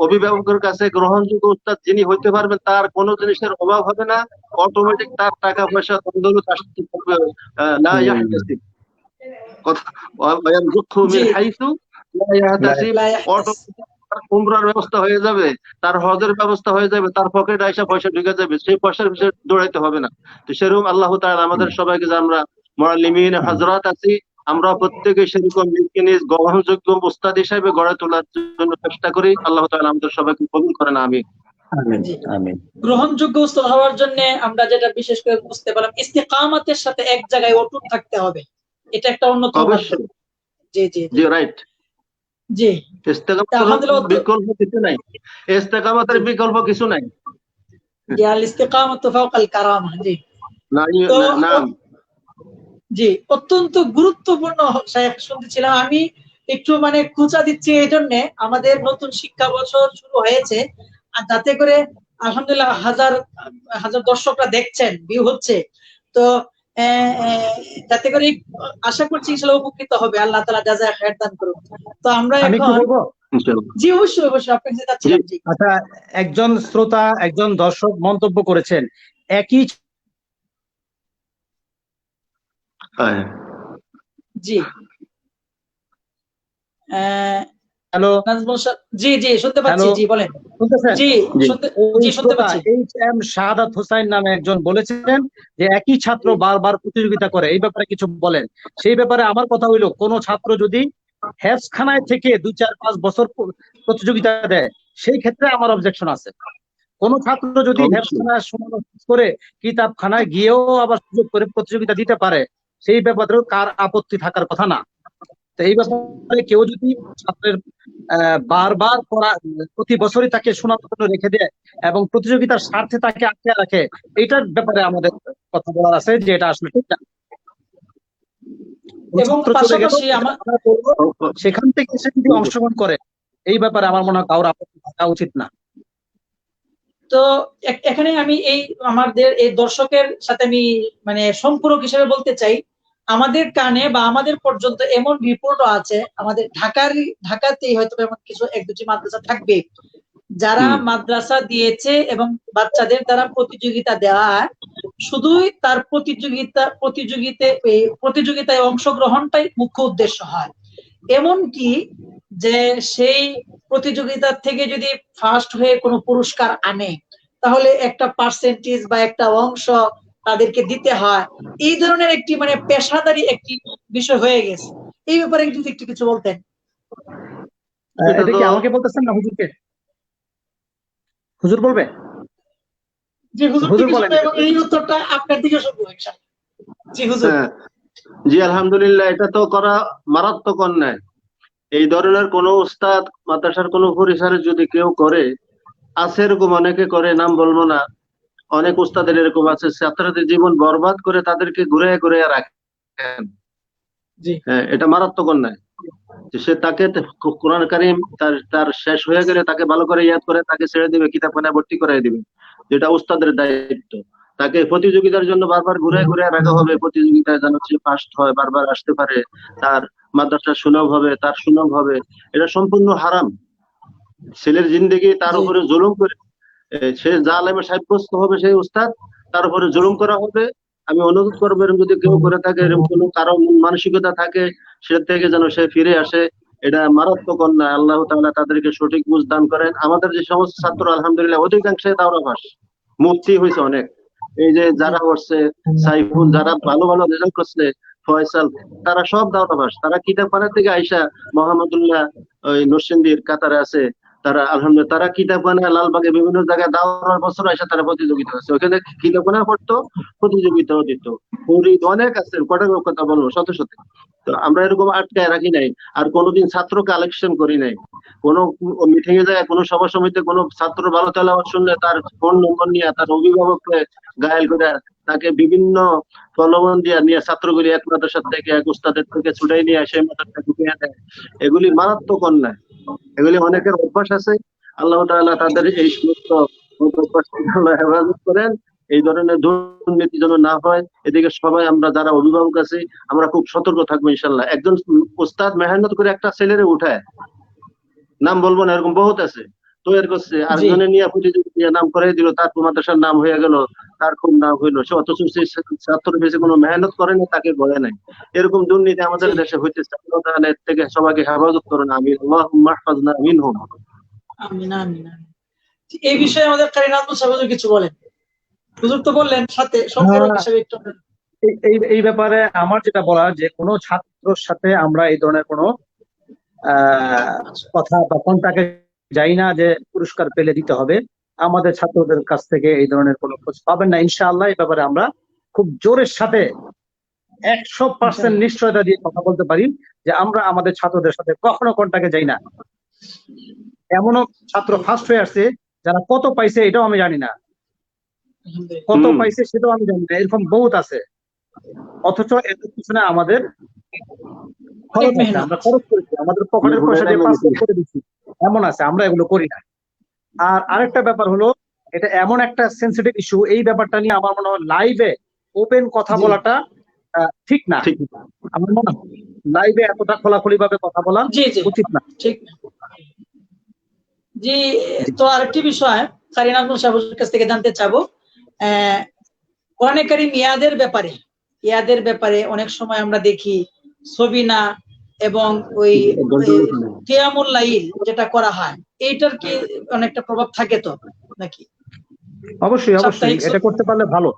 অভিভাবকের কাছে। গ্রহণযোগ্য উস্তাদ যিনি হইতে পারবেন, তার কোনো জিনিসের অভাব হবে না, অটোমেটিক তার টাকা পয়সা তন্দরুত আসতে থাকবে। লা ইয়াহতাসিব, কথা ওয়ায়ারযুকহু মিন হাইসু লা ইয়াহতাসিব, অটোমেটিক তার উমরার ব্যবস্থা হয়ে যাবে, তার হজের ব্যবস্থা হয়ে যাবে, তার পকেটে আইসা পয়সা ঢুকে যাবে, সেই পয়সার পিছনে দৌড়াইতে হবে না। তো সেরকম আল্লাহ তাআলা আমাদের সবাইকে, যে আমরা মুআল্লিমিন হযরত আছি, আমরা প্রত্যেকে সেরকম নিজকে নিজ গ্রহণযোগ্য উস্তাদ হিসেবে গড়ে তোলার জন্য চেষ্টা করি। আল্লাহ তাআলা আমাদের সবাইকে কবুল করেন, আমিন। গ্রহণযোগ্য উস্তাদ হওয়ার জন্য আমরা যেটা বিশেষ করে বুঝতে পারলাম, ইস্তিকামতের সাথে এক জায়গায় অটুট থাকতে হবে, এটা একটা অন্যতম। অবশ্যই, জি জি জি, রাইট, জি। ইস্তিকামতের বিকল্প কিছু নাই, ইস্তিকামতের বিকল্প কিছু নাই। জি, আল ইস্তিকামাতু ফাওকাল কারামা। জি, নাম, জি, অত্যন্ত গুরুত্বপূর্ণ শায়েখ শুনতেছিলাম। আমি একটু খোঁচা দিচ্ছি এই জন্য, আমাদের নতুন শিক্ষা বছর শুরু হয়েছে, আর যাতে করে আলহামদুলিল্লাহ হাজার হাজার দর্শকরা দেখছেন, ভিউ হচ্ছে। তো যাতে করে আশা করছি ইনশাআল্লাহ উপকৃত হবে, আল্লাহ তাআলা জাযায়ে খায়ের দান করুন। তো আমরা আমি একটু এখন, বলবো। জি অবশ্যই অবশ্যই, আপনি যেটা চাচ্ছিলাম। জি আচ্ছা, একজন শ্রোতা, একজন দর্শক মন্তব্য করেছেন একই, হ্যাঁ, জি হ্যালো নাজমুল জি জি শুনতে পাচ্ছি, হ্যালো, জি বলেন। শুনতেছেন? জি জি। জি শুনতে পাচ্ছি। HM শাহাদাত হোসাইন নামে একজন বলেছেন যে একই ছাত্র বারবার প্রতিযোগিতা করে, এই ব্যাপারে কিছু বলেন। সেই ব্যাপারে আমার কথা হইলো, কোন ছাত্র যদি হেফজখানায় থেকে 2-4-5 বছর প্রতিযোগিতা দেয়, সেই ক্ষেত্রে আমার অবজেকশন আছে। কোন ছাত্র যদি অবশ্যই। হেফজখানায় সময় করে কিতাবখানায় গিয়েও আবার সুযোগ করে প্রতিযোগিতা দিতে পারে, সেই ব্যাপারেও কার আপত্তি থাকার কথা না। তো এই ব্যাপারে কেউ যদি ছাত্রের বারবার পড়া প্রতি বছরই তাকে শোনার জন্য রেখে দেয় এবং প্রতিযোগিতার স্বার্থে তাকে আটকে রাখে, এইটার ব্যাপারে আমাদের কথা বলার আছে যে এটা আসলে ঠিক না। এবং পাশাপাশি আমার সেখান থেকে সে যদি অংশগ্রহণ করে, এই ব্যাপারে আমার মনে হয় কারোর আপত্তি থাকা উচিত না। তো এখানে আমি এই আমাদের এই দর্শকের সাথে আমি মানে সম্পূরক হিসেবে বলতে চাই, আমাদের কানে বা আমাদের পর্যন্ত এমন রিপোর্টও আছে, আমাদের ঢাকাতেই হয়তো এমন কিছু 1-2টি মাদ্রাসা থাকবে যারা মাদ্রাসা দিয়েছে এবং বাচ্চাদের দ্বারা প্রতিযোগিতা দেওয়া, শুধুই তার প্রতিযোগিতায় অংশগ্রহণটাই মুখ্য উদ্দেশ্য হয়। এমন কি যে সেই প্রতিযোগিতার থেকে যদি ফার্স্ট হয়ে কোনো পুরস্কার আনে, তাহলে একটা পার্সেন্টেজ বা একটা অংশ তাদেরকে দিতে হয়। এই ধরনের একটি মানে পেশাদারি একটি বিষয় হয়ে গেছে। এই ব্যাপারে যদি একটু কিছু বলতেন। এটা কি আমাকে বলতেছেন না হুজুরকে? হুজুর বলবে? জি হুজুর থেকে শুনবো এবং এই উত্তরটা আপনার দিকে শুনবো ইনশাআল্লাহ। জি হুজুর। জি আলহামদুলিল্লাহ, এটা তো করা মারাত্মক অন্যায়। এই ধরনের কোন উস্তাদ, মাদ্রাসার কোন পরিসরে যদি কেউ করে, আছে এরকম অনেকে করে, নাম বলবো না, অনেক উস্তাদের এরকম আছে, ছাত্রদের জীবন বরবাদ করে তাদেরকে ঘুরে ঘুরে রাখেন। হ্যাঁ, এটা মারাত্মক অন্যায়। সে তাকে কোরআন কারীম তার শেষ হয়ে গেলে তাকে ভালো করে ইয়াদ করে তাকে ছেড়ে দিবে, কিতাবখানায় ভর্তি করাই দিবে, যেটা উস্তাদের দায়িত্ব। তাকে প্রতিযোগিতার জন্য বারবার ঘুরে ঘুরে রাখা হবে, প্রতিযোগিতায় যেন সে ফার্স্ট হয়, বারবার আসতে পারে, তার মাদ্রাসার সুনাম হবে, তার সুনাম হবে। এটা সম্পূর্ণ হারাম। ছেলের জিন্দেগি তার উপরে জুলুম করে সে জালেমে সাব্যস্ত হবে, সেই উস্তাদ, তার উপরে জুলুম করা হবে। আমি অনুরোধ করবো, এরকম যদি কেউ করে থাকে, এরকম কোনো কারো মানসিকতা থাকে, সে থেকে যেন সে ফিরে আসে। এটা মারাত্মক অন্যায়। আল্লাহ তাআলা তাদেরকে সঠিক বুঝ দান করেন। আমাদের যে সমস্ত ছাত্র আলহামদুলিল্লাহ অধিকাংশই দাওরা পাস, মুফতি হয়েছে অনেক। এই যে যারা করছে সাইফুল, যারা ভালো ভালো রেজাল্ট করছে, ফয়সাল, তারা সব দাওরা পাস। তারা কিতাবখানা থেকে আইসা, মোহাম্মদুল্লাহ ওই নরসিংদীর কাতারে আছে, তারা আলহামদুলিল্লাহ তারা কিতাবখানা লালবাগে বিভিন্ন জায়গায় দাওরার বছর আসে, তারা প্রতিযোগিতা আছে, ওখানে কিতাবখানা পড়তো, প্রতিযোগিতাও দিত। ফরিদ অনেক আছে, কটা কথা বলবো, শত শত। তো আমরা এরকম আটকায় রাখি নাই, আর কোনোদিন ছাত্র কালেকশন করি নাই। কোনো মিটিং এ যায়, কোনো সভা সমিতিতে কোনো ছাত্র ভালো তেলাওয়াত শুনলে তার ফোন নম্বর নিয়ে তার অভিভাবককে ঘায়েল করে তাকে বিভিন্ন প্রলোভন দিয়ে নিয়ে ছাত্রগুলি এক মাদ্রাসার থেকে, এক উস্তাদের থেকে ছুটাই নিয়ে সেই মাদ্রাসায় ঢুকিয়ে দেয়। এগুলি মারাত্মক অন্যায়। এগুলি অনেকের অভ্যাস আছে। আল্লাহ তাআলা তাদের এই সমস্ত অভ্যাস থেকে আল্লাহ হেফাজত করেন, এই ধরনের দুর্নীতি যেন না হয়। এদিকে সবাই আমরা যারা অভিভাবক আছি, আমরা খুব সতর্ক থাকবো ইনশাল্লাহ। একজন উস্তাদ মেহনত করে একটা ছেলেরে উঠায়, নাম বলবো না, এরকম বহুত আছে, তৈরি করছে, আরেকজনে নিয়ে প্রতিযোগিতা নাম করে দিল, তার মাদ্রাসার নাম হয়ে গেল, তার খুব নাম হইলো, সে অথচ ছাত্র বেশি কোনো মেহনত করে না, তাকে গড়ে নাই। এরকম দুর্নীতি আমাদের দেশে হইতেছে। আল্লাহ তাআলা এর থেকে সবাইকে হেফাজত করুন, আমিন। আল্লাহুম্মা ইহফাজনা মিনহুম। আমিন আমিন আমিন। এই বিষয়ে আমাদের কারি নাজমুল সাহেব কিছু বলেন। হুজুর তো বললেন, সাথে সম্পূরক হিসেবে একটু এই ব্যাপারে আমার যেটা বলার, যে কোনো ছাত্রর সাথে আমরা এই ধরনের কোনো কথা বা কন্টাক্টে যাই না যে পুরস্কার পেলে দিতে হবে। আমাদের ছাত্রদের কাছ থেকে এই ধরনের কোনো খোঁজ পাবেন না ইনশাআল্লাহ। এই ব্যাপারে আমরা খুব জোরের সাথে 100% নিশ্চয়তা দিয়ে কথা বলতে পারি যে আমরা আমাদের ছাত্রদের সাথে কখনো কন্টাক্টে যাই না। এমনও ছাত্র ফার্স্ট হয়ে আসছে যারা কত পাইছে এটাও আমি জানি না, কত পাইছে সেটাও আমি জানি না, এরকম বহুত আছে। অথচ এর পিছনে আমাদের খরচ আছে, আমরা খরচ করেছি, আমাদের পকেটের পয়সা দিয়ে পাস করে দিচ্ছি, এমন আছে। আমরা এগুলো করি না। আর আরেকটা ব্যাপার হলো, এটা এমন একটা সেন্সিটিভ ইস্যু, এই ব্যাপারটা নিয়ে আমার মনে হয় লাইভে ওপেন কথা জি। বলাটা ঠিক না। ঠিক আমার মনে হয় লাইভে এতটা খোলাখুলি ভাবে কথা বলা জি জি উচিত না। ঠিক। জি, তো আরেকটি বিষয় কারি নাজমুল সাহেবের কাছ থেকে জানতে চাবো, কোরআনে কারীম ইয়াদের ব্যাপারে অনেক সময় আমরা দেখি সবিনা এবং ওই কিয়ামুল লাইল যেটা করা হয়, এইটার কি অনেকটা প্রভাব থাকে তো নাকি? অবশ্যই অবশ্যই, সাপ্তাহিক এটা করতে পারলে ভালো।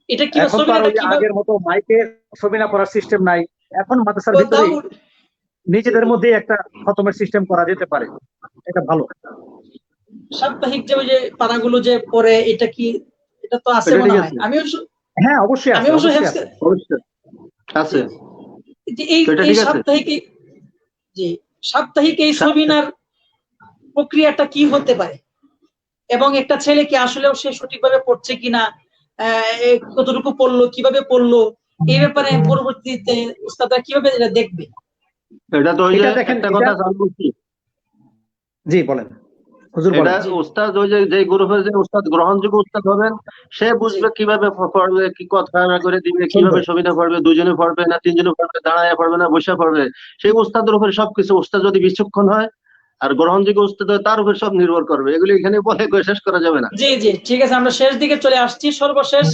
এটা কি এখন তো আর ওই আগের মতো মাইকে ছবি না করার সিস্টেম নাই, এখন মাদ্রাসার ভিতরে নিজেদের মধ্যে একটা খতমের সিস্টেম করা যেতে পারে, এটা ভালো। সাপ্তাহিক যে ওই যে পারাগুলো যে পড়ে, এটা কি, এটা তো আছে মনে হয়। হ্যাঁ অবশ্যই আছে, অবশ্যই আছে। এই সাপ্তাহিক এই সবিনার প্রক্রিয়াটা কি হতে পারে, এবং একটা ছেলে কি আসলেও সে সঠিকভাবে পড়ছে কিনা, কতটুকু পড়লো, কিভাবে পড়লো, এই ব্যাপারে পরবর্তীতে উস্তাদরা কিভাবে এটা দেখবে? এটা তো ওই যে একটা কথা বলছি। জি বলেন হুজুর। এটা উস্তাদ ওই যে গ্রুপের যে উস্তাদ গ্রহণযোগ্য উস্তাদ হবেন, সে বুঝবে কিভাবে পড়বে, কি কথা না করে দিবে, কিভাবে ছবিটা পড়বে, দুজনে পড়বে না তিনজনে পড়বে, দাঁড়ায় পড়বে না বসে পড়বে, সেই উস্তাদের উপরে সবকিছু। উস্তাদ যদি বিচক্ষণ হয় আর গ্রহণযোগ্য উস্তাদ হয়, তার উপর সব নির্ভর করবে। এগুলি এখানে বলে শেষ করা যাবে না। জি জি ঠিক আছে, আমরা শেষ দিকে চলে আসছি। সর্বশেষ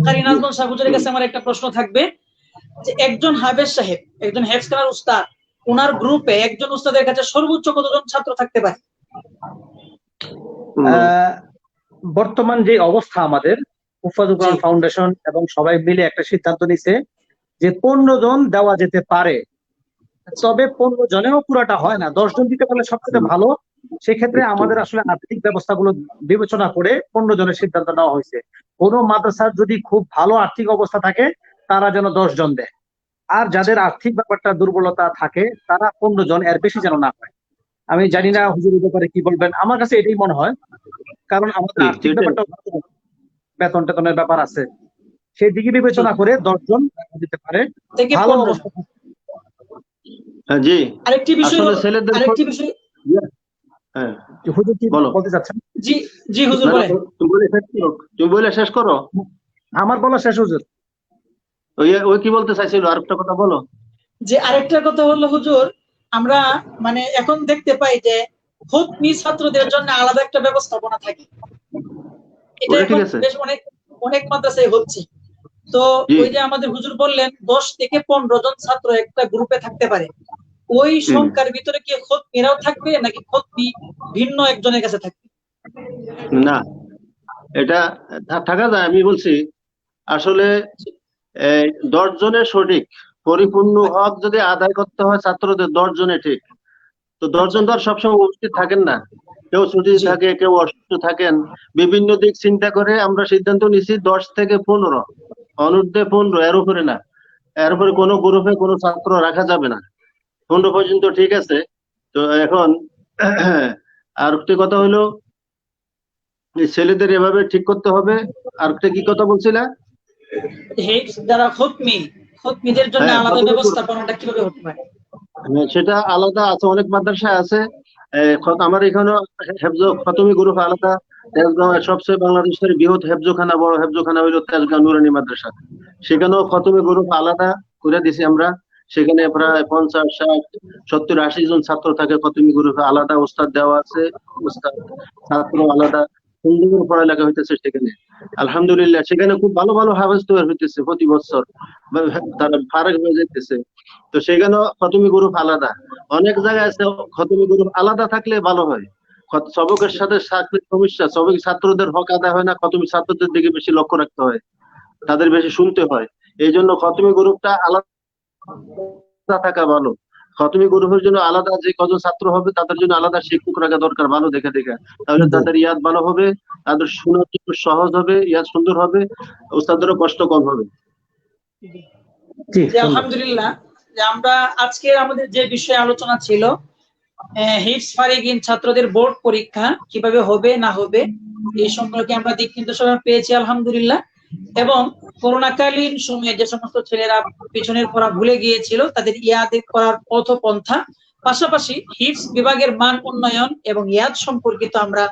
কারি নাজমুল সাহেব হুজুরের কাছে আমার একটা প্রশ্ন থাকবে, যে একজন হাফেজ সাহেব, একজন হেফজ করার উস্তাদ, ওনার গ্রুপে একজন উস্তাদের কাছে সর্বোচ্চ কতজন ছাত্র থাকতে পারে? বর্তমান যে অবস্থা আমাদের, হুফাজুল কোরআন ফাউন্ডেশন এবং সবাই মিলে একটা সিদ্ধান্ত নিছে যে 15 জন দেওয়া যেতে পারে। তবে 15 জনেও পুরাটা হয় না, 10 জন দিতে পারলে সবচেয়ে ভালো। সেক্ষেত্রে আমাদের আসলে আর্থিক ব্যবস্থাগুলো বিবেচনা করে 15 জনের সিদ্ধান্ত নেওয়া হয়েছে। কোন মাদ্রাসার যদি খুব ভালো আর্থিক অবস্থা থাকে তারা যেন 10 জন দেয়, আর যাদের আর্থিক ব্যাপারটা দুর্বলতা থাকে তারা 15 জন, এর বেশি যেন না হয়। আমি জানি না হুজুরের ব্যাপারে কি বলবেন, আমার কাছে এটাই মনে হয়, কারণ আমাদের আর্থিক ব্যাপারটা, বেতন টেতনের ব্যাপার আছে, সেই দিকে বিবেচনা করে 10 জন দিতে পারে ভালো অবস্থা। জি, আরেকটি বিষয় হ্যাঁ হুজুর কি বলতে চাচ্ছেন? জি জি হুজুর বলেন। তুমি বলে শেষ করো। আমার বলা শেষ হুজুর। ওই কি বলতে চাইছিল, আরেকটা কথা বলো। যে আরেকটা কথা হলো হুজুর, আমরা মানে এখন দেখতে পাই যে খুতনি ছাত্রদের জন্য আলাদা একটা ব্যবস্থাপনা থাকে, এটা এখন বেশ অনেক মাদ্রাসায় হচ্ছে। তো ওই যে আমাদের হুজুর বললেন 10 থেকে 15 জন ছাত্র একটা গ্রুপে থাকতে পারে, ওই সংখ্যার ভিতরে কি খুতনিরাও থাকবে নাকি খুতনি ভিন্ন একজনের কাছে থাকবে? না, এটা থাকা যায়। আমি বলছি আসলে 10 জনের সঠিক পরিপূর্ণ হক যদি আদায় করতে হয় ছাত্রদের, 10 জনে ঠিক। তো 10 জন তো আর সবসময় উপস্থিত থাকেন না, কেউ ছুটি থাকে, কেউ অসুস্থ থাকেন, বিভিন্ন দিক চিন্তা করে আমরা সিদ্ধান্ত নিছি 10 থেকে 15, অনূর্ধ্বে 15, এর উপরে না। এর উপরে কোনো গ্রুপে কোনো ছাত্র রাখা যাবে না, 15 পর্যন্ত ঠিক আছে। তো এখন আর একটা কথা হলো, ছেলেদের এভাবে ঠিক করতে হবে। আর একটা কি কথা বলছিলা? যারা খুতনিদের জন্য আলাদা ব্যবস্থাপনাটা কিভাবে হতে পারে? সেটা আলাদা আছে, অনেক মাদ্রাসায় আছে। আমার এখানে খতমি গ্রুপ আলাদা। সবচেয়ে বাংলাদেশের বৃহৎ হেফজখানা, বড় হেফজখানা হইল তেজগাঁও নুরানি মাদ্রাসা, সেখানেও খতমি গ্রুপ আলাদা করে দিছি আমরা। সেখানে প্রায় 50, 60, 70, 80 জন ছাত্র থাকে। খতমি গ্রুপে আলাদা উস্তাদ দেওয়া আছে, উস্তাদ ছাত্র আলাদা, সুন্দর পড়ালেখা হইতেছে সেখানে। আলহামদুলিল্লাহ, সেখানে খুব ভালো ভালো হাফেজ তৈরি হইতেছে প্রতি বছর, তারা ফারেক হয়ে যেতেছে। তো সেখানেও খতমি গ্রুপ আলাদা। অনেক জায়গায় আছে খতমি গ্রুপ আলাদা থাকলে ভালো হয়। সবকের সাথে সমস্যা, সবক ছাত্রদের হক আদায় হয় না, খতমি ছাত্রদের দিকে বেশি লক্ষ্য রাখতে হয়, তাদের বেশি শুনতে হয়। এই জন্য খতমি গ্রুপটা আলাদা থাকা ভালো। খতমি গ্রুপের জন্য আলাদা যে কজন ছাত্র হবে তাদের জন্য আলাদা শিক্ষক রাখা দরকার, ভালো দেখে দেখে। তাহলে তাদের ইয়াদ ভালো হবে, তাদের শোনার সহজ হবে, ইয়াদ সুন্দর হবে, ওস্তাদেরও কষ্ট কম হবে। আলহামদুলিল্লাহ, যে আমরা আজকে আমাদের যে বিষয়ে আলোচনা ছিল, হিফজ ফারিগিন ছাত্রদের বোর্ড পরীক্ষা কিভাবে হবে না হবে, এই সম্পর্কে আমরা দিক নির্দেশনা পেয়েছি আলহামদুলিল্লাহ। এবং করোনাকালীন সময়ে যে সমস্ত ছেলেরা পিছনের পড়া ভুলে গিয়েছিল তাদের ইয়াদ করার পথ পন্থা পাশাপাশি হিফজ বিভাগের মান উন্নয়ন এবং ইয়াদ সম্পর্কিত আমরা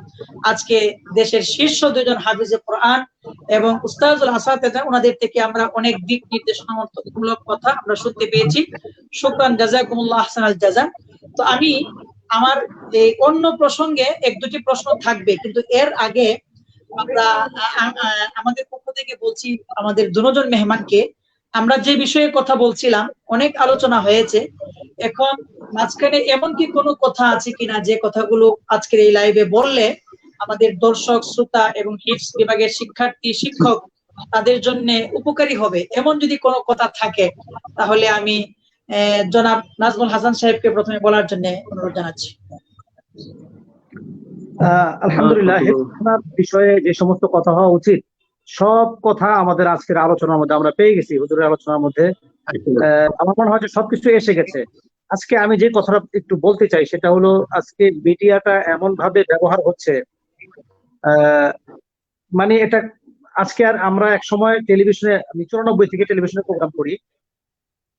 আজকে দেশের শীর্ষ দুজন হাফিজে কোরআন এবং উস্তাজুল আসাতিজা ওনাদের থেকে আমরা অনেক দিক নির্দেশনামূলক কথা আমরা শুনতে পেয়েছি। শুকরান, জাযাকুমুল্লাহ আহসানাল জাযা। তো আমি আমার এই অন্য প্রসঙ্গে এক দুটি প্রশ্ন থাকবে, কিন্তু এর আগে আমরা আমাদের পক্ষ থেকে বলছি আমাদের দুজন মেহমানকে, আমরা যে বিষয়ে কথা বলছিলাম অনেক আলোচনা হয়েছে, এখন মাঝখানে এমন কি কোনো কথা আছে কিনা যে কথাগুলো আজকের এই লাইভে বললে আমাদের দর্শক শ্রোতা এবং হিফজ বিভাগের শিক্ষার্থী শিক্ষক তাদের জন্য উপকারী হবে, এমন যদি কোনো কথা থাকে তাহলে আমি জনাব নাজমুল হাসান সাহেবকে প্রথমে বলার জন্য অনুরোধ জানাচ্ছি। আলহামদুলিল্লাহ, হেফজখানার বিষয়ে যে সমস্ত কথা হওয়া উচিত সব কথা আমাদের আজকের আলোচনার মধ্যে আমরা পেয়ে গেছি। হুজুরের আলোচনার মধ্যে আমার মনে হয় যে সবকিছু এসে গেছে। আজকে আমি যে কথাটা একটু বলতে চাই সেটা হলো, আজকে মিডিয়াটা এমন ভাবে ব্যবহার হচ্ছে, মানে এটা আজকে আর আমরা এক সময় টেলিভিশনে, আমি 94 থেকে টেলিভিশনে প্রোগ্রাম করি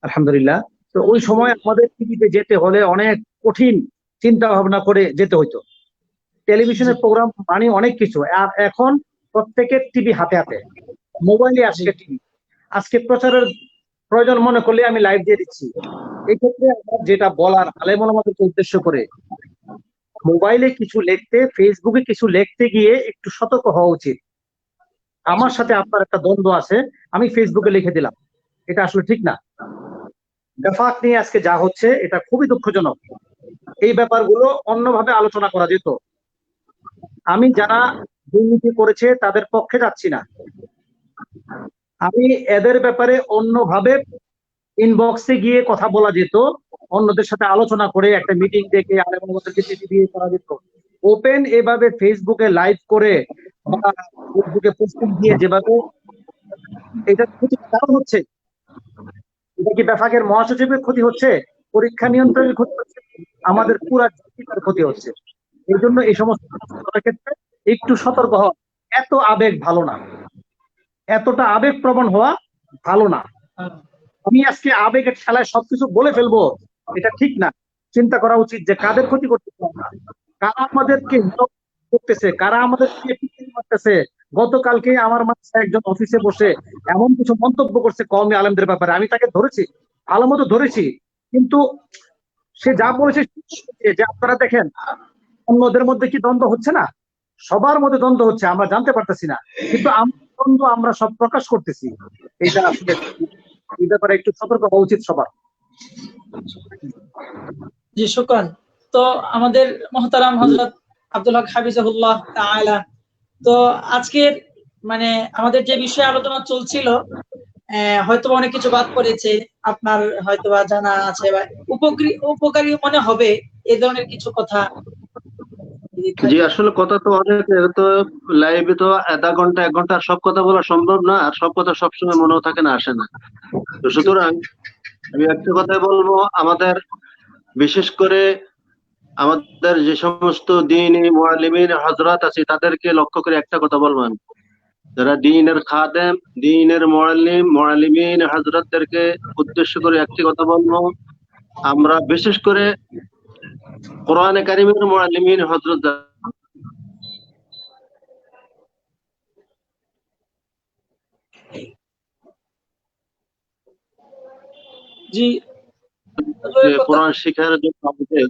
আলহামদুলিল্লাহ। তো ওই সময় আমাদের টিভিতে যেতে হলে অনেক কঠিন চিন্তা ভাবনা করে যেতে হইতো। টেলিভিশনের প্রোগ্রাম মানে অনেক কিছু, আর এখন প্রত্যেকের টিভি হাতে হাতে, মোবাইলে আজকে টিভি। আজকে প্রচারের প্রয়োজন মনে করলে আমি লাইভ দিয়ে দিচ্ছি। এই ক্ষেত্রে আমার যেটা বলার, আলেম ওলামাদেরকে উদ্দেশ্য করে, মোবাইলে কিছু লিখতে, ফেসবুকে কিছু লিখতে গিয়ে একটু সতর্ক হওয়া উচিত। আমার সাথে আপনার একটা দ্বন্দ্ব আছে, আমি ফেসবুকে লিখে দিলাম, এটা আসলে ঠিক না। বেফাক নিয়ে আজকে যা হচ্ছে এটা খুবই দুঃখজনক। এই ব্যাপারগুলো অন্যভাবে আলোচনা করা যেত। আমি যারা দুর্নীতি করেছে তাদের পক্ষে যাচ্ছি না, আমি এদের ব্যাপারে অন্যভাবে ইনবক্সে গিয়ে কথা বলা যেত, অন্যদের সাথে আলোচনা করে একটা মিটিং ডেকে আলেমদেরকে চিঠি দিয়ে করা যেত। ওপেন এভাবে ফেসবুকে লাইভ করে বা ফেসবুকে পোস্টিং দিয়ে যেভাবে, এটা ক্ষতির কারণ হচ্ছে। এটা কি বেফাকের মহাসচিবের ক্ষতি হচ্ছে, পরীক্ষা নিয়ন্ত্রণের ক্ষতি হচ্ছে, আমাদের পুরা জাতির ক্ষতি হচ্ছে। এই জন্য এই সমস্ত ক্ষেত্রে একটু সতর্ক হওয়া। এত আবেগ ভালো না, এতটা আবেগ প্রবণ হওয়া ভালো না। আমি আজকে আবেগের খেলায় সবকিছু বলে ফেলবো, এটা ঠিক না। চিন্তা করা উচিত যে কাদের ক্ষতি করতেছে আমরা, কারা আমাদেরকে করতেছে, কারা আমাদেরকে মারতেছে। গতকালকে আমার মাথায় একজন অফিসে বসে এমন কিছু মন্তব্য করছে কওমি আলেমদের ব্যাপারে, আমি তাকে ধরেছি, ভালো মতো ধরেছি, কিন্তু সে যা বলেছে যে আপনারা দেখেন অন্যদের মধ্যে কি দ্বন্দ্ব হচ্ছে না, সবার মধ্যে দ্বন্দ্ব হচ্ছে, আমরা জানতে পারতেছি না, কিন্তু দ্বন্দ্ব আমরা সব প্রকাশ করতেছি। এটা আসলে এই ব্যাপারে একটু সতর্ক হওয়া উচিত সবার। জি শুকরান। তো আমাদের মুহতারাম হযরত আব্দুল হক হাফিজাহুল্লাহ তাআলা, তো আজকের মানে আমাদের যে বিষয়ে আলোচনা চলছিল, হয়তো অনেক কিছু বাদ পড়েছে, আপনার হয়তো জানা আছে বা উপকারী মনে হবে এই ধরনের কিছু কথা। জি, আসলে কথা তো অনেক, তো লাইভে তো আধা ঘন্টা 1 ঘন্টা সব কথা বলা সম্ভব না, আর সব কথা সবসময় মনেও থাকে না, আসে না। তো সুতরাং আমি একটা কথাই বলবো, আমাদের বিশেষ করে আমাদের যে সমস্ত দ্বীনী মুআল্লিমিন হযরত আছে তাদেরকে লক্ষ্য করে একটা কথা বলবেন, যারা দ্বীনের খাদেম, দ্বীনের মুআল্লিমিন হযরতদেরকে উদ্দেশ্য করে একটি কথা বলবো, আমরা বিশেষ করে কোরআনে কারীমের মুআল্লিমিন হযরত জি, কোরআন শিখার জন্য আমাদের,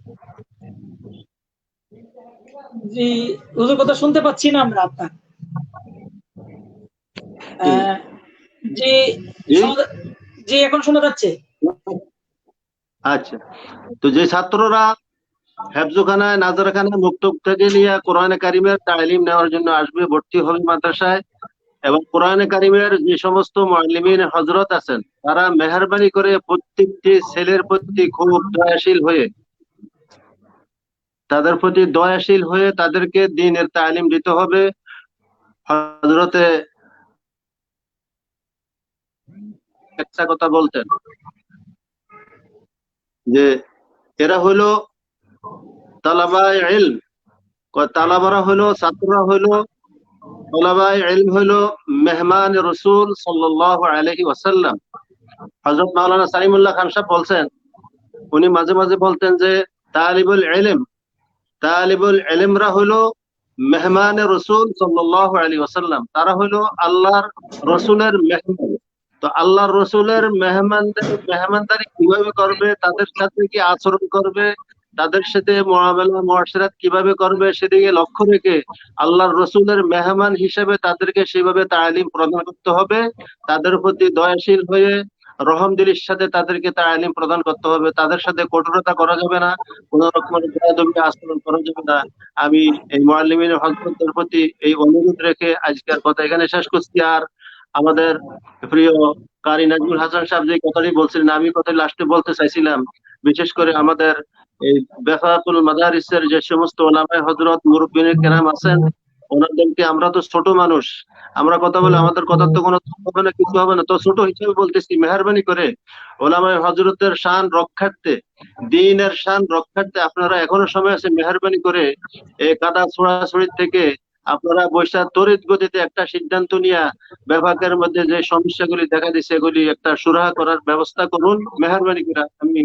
জি হুজুর কথা শুনতে পাচ্ছি না আমরা আপনার। জি জি এখন শোনা যাচ্ছে। আচ্ছা, তো যে ছাত্ররা হেফজখানায়, নাজারখানায়, মুক্তব থেকে নিয়ে কোরআনে কারিমের তালিম নেওয়ার জন্য আসবে, ভর্তি হবে মাদ্রাসায়, এবং কোরআনে কারিমের যে সমস্ত মুআল্লিমিন হযরত আছেন তারা মেহেরবানি করে প্রত্যেকটি ছেলের প্রতি খুব দয়াশীল হয়ে, তাদের প্রতি দয়াশীল হয়ে তাদেরকে দ্বীনের তালিম দিতে হবে। হযরতে একটা কথা বলতেন যে এরা হলো তালাবায়ে ইলম, তালাবারা হলো, ছাত্ররা হলো, তালাবায়ে ইলম হলো মেহমান রাসূল সাল্লাল্লাহু আলাইহি ওয়াসাল্লাম। হযরত মাওলানা সালিমুল্লাহ খান সাহেব বলছেন, উনি মাঝে মাঝে বলতেন যে তালিবুল ইলমরা হলো মেহমানে রসুল সাল্লাল্লাহু আলাইহি ওয়াসাল্লাম, তারা হলো আল্লাহর রসুলের মেহমান। তো আল্লাহর রসুলের মেহমানদারি কিভাবে করবে, তাদের সাথে কি আচরণ করবে, তাদের সাথে মুআমালা মুআশারাত কিভাবে করবে, সেদিকে লক্ষ্য রেখে আল্লাহর রসুলের মেহমান হিসেবে তাদেরকে সেভাবে তালিম প্রদান করতে হবে। তাদের প্রতি দয়াশীল হয়ে রহমদিলির সাথে তাদেরকে তালিম প্রদান করতে হবে। তাদের সাথে কঠোরতা করা যাবে না, কোন রকমের বেয়াদবি আচরণ করা যাবে না। আমি এই মুআল্লিমিন হযরতদের প্রতি এই অনুরোধ রেখে আজকের কথা এখানে শেষ করছি। আর আমাদের প্রিয় কারি নাজমুল হাসান সাহেব যে কথাটি বলছিলেন, আমি কথা লাস্টে বলতে চাইছিলাম, বিশেষ করে আমাদের এই বেফাকুল মাদারিসের যে সমস্ত ওলামায়ে হযরত মুরব্বিনে কেরাম আছেন, ওনাদেরকে, আমরা তো ছোট মানুষ, আমরা কথা বলে আমাদের কথা তো কোনো হবে না, কিছু হবে না, তো ছোট হিসেবে বলতেছি, মেহরবানি করে ওলামায়ে হযরতের শান রক্ষার্থে, দ্বীনের শান রক্ষার্থে আপনারা এখনো সময় আছে, মেহরবানি করে এই কাদা ছোড়াছড়ির থেকে আপনারা বৈশা তড়িৎ গতিতে একটা সিদ্ধান্ত নিয়ে বিভাগের মধ্যে যে সমস্যাগুলি দেখা দিচ্ছে এগুলি একটা সুরাহা করার ব্যবস্থা করুন, মেহরবানি করে। আমি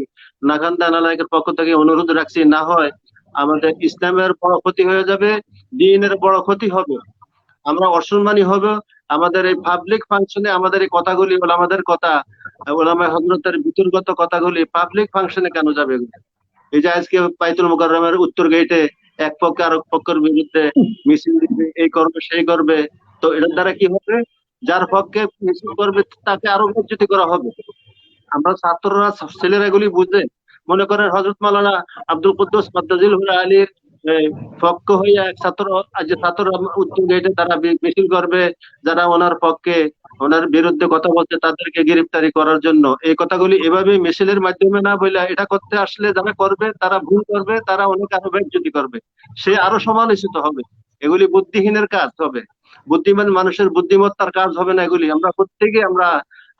নাগান্দা নালায়েকের পক্ষ থেকে অনুরোধ রাখছি, না হয় আমাদের ইসলামের বড় ক্ষতি হয়ে যাবে, দ্বীনের বড় ক্ষতি হবে, আমরা অসম্মানী হব। আমাদের এই পাবলিক ফাংশনে আমাদের এই কথাগুলি ওলামাদের কথা, ওলামায়ে হযরতের বিতর্কিত কথাগুলি পাবলিক ফাংশনে কেন যাবে? এই যে আজকে বাইতুল মুকাররমের উত্তর গেটে এক পক্ষ আরেক পক্ষের বিরুদ্ধে মিছিল দিবে, এই করবে সেই করবে, তো এটার দ্বারা কি হবে? যার পক্ষে মিছিল করবে তাকে আরো বেজ্জতি করা হবে। আমরা ছাত্ররা, ছেলেরা এগুলি বুঝে, মনে করেন হযরত মাওলানা আব্দুল কুদ্দুস মাদ্দাজিলহুল আলীর পক্ষ হইয়া এক ছাত্ররা উত্তর গেটে তারা মিছিল করবে, যারা ওনার পক্ষে, ওনার বিরুদ্ধে কথা বলছে তাদেরকে গ্রেফতারি করার জন্য। এই কথাগুলি এভাবে মিছিলের মাধ্যমে না বলে, এটা করতে আসলে যারা করবে তারা ভুল করবে, তারা অনেক আরো বেজ্জতি করবে, সে আরো সমালোচিত হবে। এগুলি বুদ্ধিহীনের কাজ হবে, বুদ্ধিমান মানুষের বুদ্ধিমত্তার কাজ হবে না। এগুলি আমরা প্রত্যেকে আমরা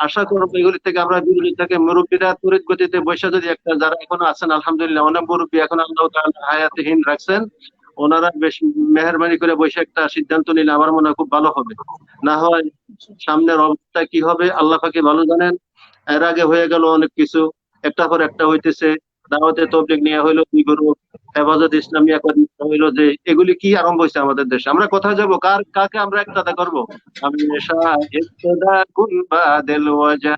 আশা করবো এগুলি থেকে আমরা বিরোধী থেকে মুরব্বীরা তড়িৎ গতিতে বৈশা যদি একটা, যারা এখনো আছেন আলহামদুলিল্লাহ অনেক মুরব্বী এখন আল্লাহ তাআলা হায়াতহীন রাখছেন, ওনারা বেশ মেহরবানি করে বসে একটা সিদ্ধান্ত নিলে আমার মনে হয় খুব ভালো হবে। না হয় সামনের অবস্থা কি হবে আল্লাহ পাকই ভালো জানেন। এর আগে হয়ে গেল অনেক কিছু, একটা পর একটা হইতেছে, দাওয়াতে তাবলীগ নিয়ে হইলো 2 গ্রুপ, হেফাজত ইসলামিয়া হইলো, যে এগুলি কি আরম্ভ হয়েছে আমাদের দেশে? আমরা কোথায় যাব? কাকে আমরা একটাদা করব? হামেশা ইবতিদা কুন বাদিল ওয়াজা,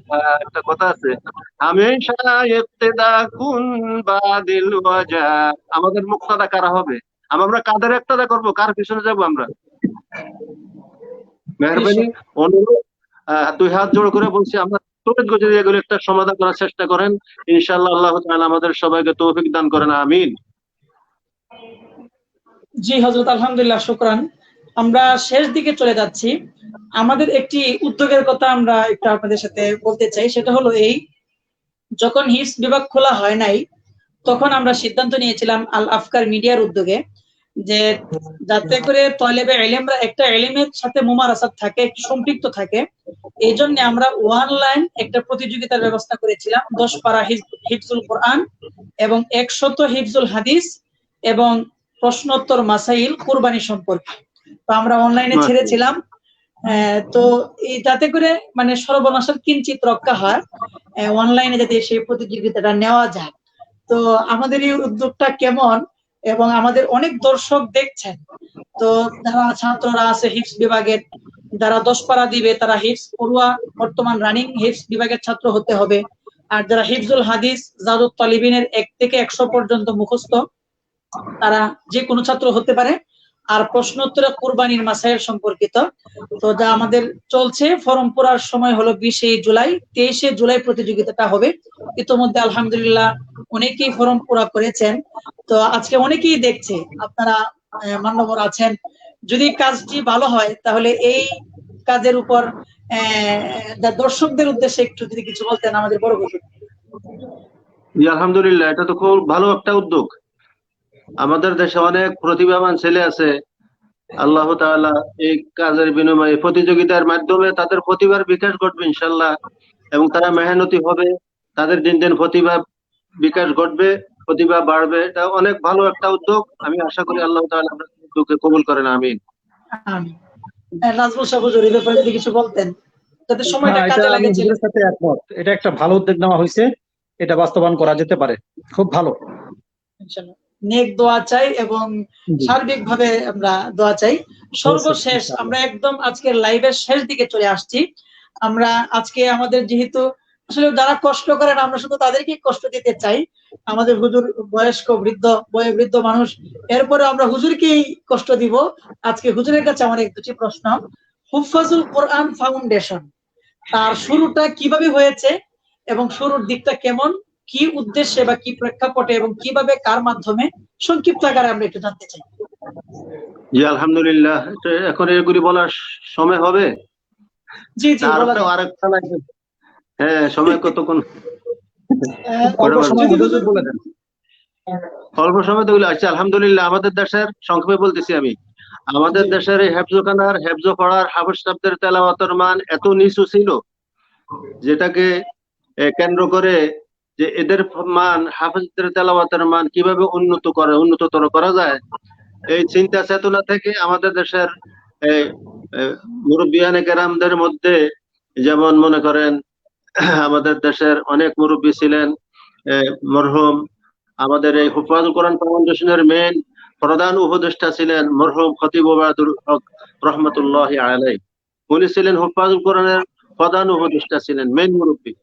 একটা কথা আছে, হামেশা ইবতিদা কুন বাদিল ওয়াজা। আমাদের মুক্তাদা কারা হবে? আমরা কাদের একটাদা করব? কার পিছনে যাব আমরা? মেহরবানি অনুরোধ, 2 হাত জোড় করে বলছি, আমরা তড়িৎ গতিতে এগুলো একটা সমাধান করার চেষ্টা করেন। ইনশাআল্লাহ আল্লাহ তাআলা আমাদের সবাইকে তৌফিক দান করেন, আমিন। জি হযরত, আলহামদুলিল্লাহ, শুকরান। আমরা শেষ দিকে চলে যাচ্ছি। আমাদের একটি উদ্যোগের কথা আমরা একটু আপনাদের সাথে বলতে চাই, সেটা হলো এই, যখন হিফজ বিভাগ খোলা হয় নাই তখন আমরা সিদ্ধান্ত নিয়েছিলাম আল আফকার মিডিয়ার উদ্যোগে, যে যাতে করে তলেবে ইলমরা একটা ইলমের সাথে মুমারাসাত থাকে, একটু সম্পৃক্ত থাকে, এই জন্য আমরা অনলাইন একটা প্রতিযোগিতার ব্যবস্থা করেছিলাম। 10 পারা হিফজুল কোরআন এবং 100 হিফজুল হাদিস এবং প্রশ্নোত্তর মাসাইল কুরবানি সম্পর্কে। তো আমরা অনলাইনে ছেড়েছিলাম, তো এই যাতে করে মানে সর্বনাশের কিঞ্চিত রক্ষা হয়, অনলাইনে যাতে সেই প্রতিযোগিতাটা নেওয়া যায়। তো আমাদের এই উদ্যোগটা কেমন, এবং আমাদের অনেক দর্শক দেখছেন, তো যারা ছাত্ররা আছে হিফজ বিভাগের, যারা 10 পারা দিবে তারা হিফজ পড়ুয়া, বর্তমান রানিং হিফজ বিভাগের ছাত্র হতে হবে। আর যারা হিফজুল হাদিস জাদুত তালিবিনের 1 থেকে 100 পর্যন্ত মুখস্থ, তারা যে কোনো ছাত্র হতে পারে। আর প্রশ্নোত্তর কুরবানির মাসাইল সম্পর্কিত, তো যা আমাদের চলছে, ফর্ম পূরণের সময় হলো 20 জুলাই, 23 জুলাই প্রতিযোগিতাটা হবে। ইতোমধ্যে আলহামদুলিল্লাহ অনেকেই ফর্ম পূরণ করেছেন, তো আজকে অনেকেই দেখছে, আপনারা মান্যবর আছেন। যদি কাজটি ভালো হয় তাহলে এই কাজের উপর দর্শকদের উদ্দেশ্যে একটু যদি কিছু বলতেন আমাদের বড় কিছু। জি আলহামদুলিল্লাহ, এটা তো খুব ভালো একটা উদ্যোগ। আমাদের দেশে অনেক প্রতিভাবান ছেলে আছে, আল্লাহ তাআলা এই কাজের বিনিময়ে প্রতিযোগিতার মাধ্যমে তাদের প্রতিভার বিকাশ ঘটবে ইনশাআল্লাহ, এবং তারা মেহনতি হবে, তাদের দিন দিন প্রতিভা বিকাশ ঘটবে, প্রতিভা বাড়বে। এটা অনেক ভালো একটা উদ্যোগ। আমি আশা করি আল্লাহ তাআলা আপনাদের উদ্যোগকে কবুল করেন, আমিন। নাজমুল সাহেব হুজুর এই ব্যাপারে যদি কিছু বলতেন, যাতে সময়টা কাজে লাগে। হুজুরের সাথে একমত, এটা একটা ভালো উদ্যোগ নেওয়া হয়েছে, এটা বাস্তবায়ন করা যেতে পারে, খুব ভালো। ইনশাআল্লাহ নেক দোয়া চাই এবং জি। সার্বিকভাবে আমরা দোয়া চাই। সর্বশেষ ইনশাআল্লাহ। আমরা একদম আজকের লাইভের শেষ দিকে চলে আসছি। আমরা আজকে আমাদের যেহেতু আসলে যারা কষ্ট করেন আমরা শুধু তাদেরকেই কষ্ট দিতে চাই। আমাদের হুজুর বয়স্ক বয়োবৃদ্ধ মানুষ, এরপরে আমরা হুজুরকেই কষ্ট দিব। আজকে হুজুরের কাছে আমার দুটি প্রশ্ন। হুফাজুল কোরআন ফাউন্ডেশন তার শুরুটা কিভাবে হয়েছে এবং শুরুর দিকটা কেমন, কি উদ্দেশ্যে বা কি প্রেক্ষাপটে এবং কিভাবে কার মাধ্যমে, সংক্ষিপ্ত আকারে আমরা একটু জানতে চাই। জি আলহামদুলিল্লাহ, এখন এগুলি বলার সময় হবে? জি জি বলা তারপরে যায়। আরেকটা লাগবে। হ্যাঁ, সময় কতক্ষণ? অল্প সময় যদি হুজুর বলে দেন। অল্প সময় তো আচ্ছা, আলহামদুলিল্লাহ আমাদের দেশের সংক্ষেপে বলতেছি আমি। আমাদের জি। দেশের এই হেফজখানার হেফজ পড়ার হাফেজ সাহেবদের তেলাওয়াতের মান এত নিচু ছিল, যেটাকে কেন্দ্র করে যে এদের মান, হাফেজদের তেলাওয়াতের মান কিভাবে উন্নততর করা যায়, এই চিন্তা চেতনা থেকে আমাদের দেশের মুরব্বিয়ানে কেরামদের মধ্যে, যেমন মনে করেন আমাদের দেশের অনেক মুরব্বী ছিলেন, মরহুম আমাদের এই হুফাজুল কোরআন ফাউন্ডেশনের মেইন প্রধান উপদেষ্টা ছিলেন মরহুম খতিব ওবায়দুল হক রহমতুল্লাহি আলাইহি। উনি ছিলেন হুফাজুল কোরআনের প্রধান উপদেষ্টা, ছিলেন মেইন মুরব্বী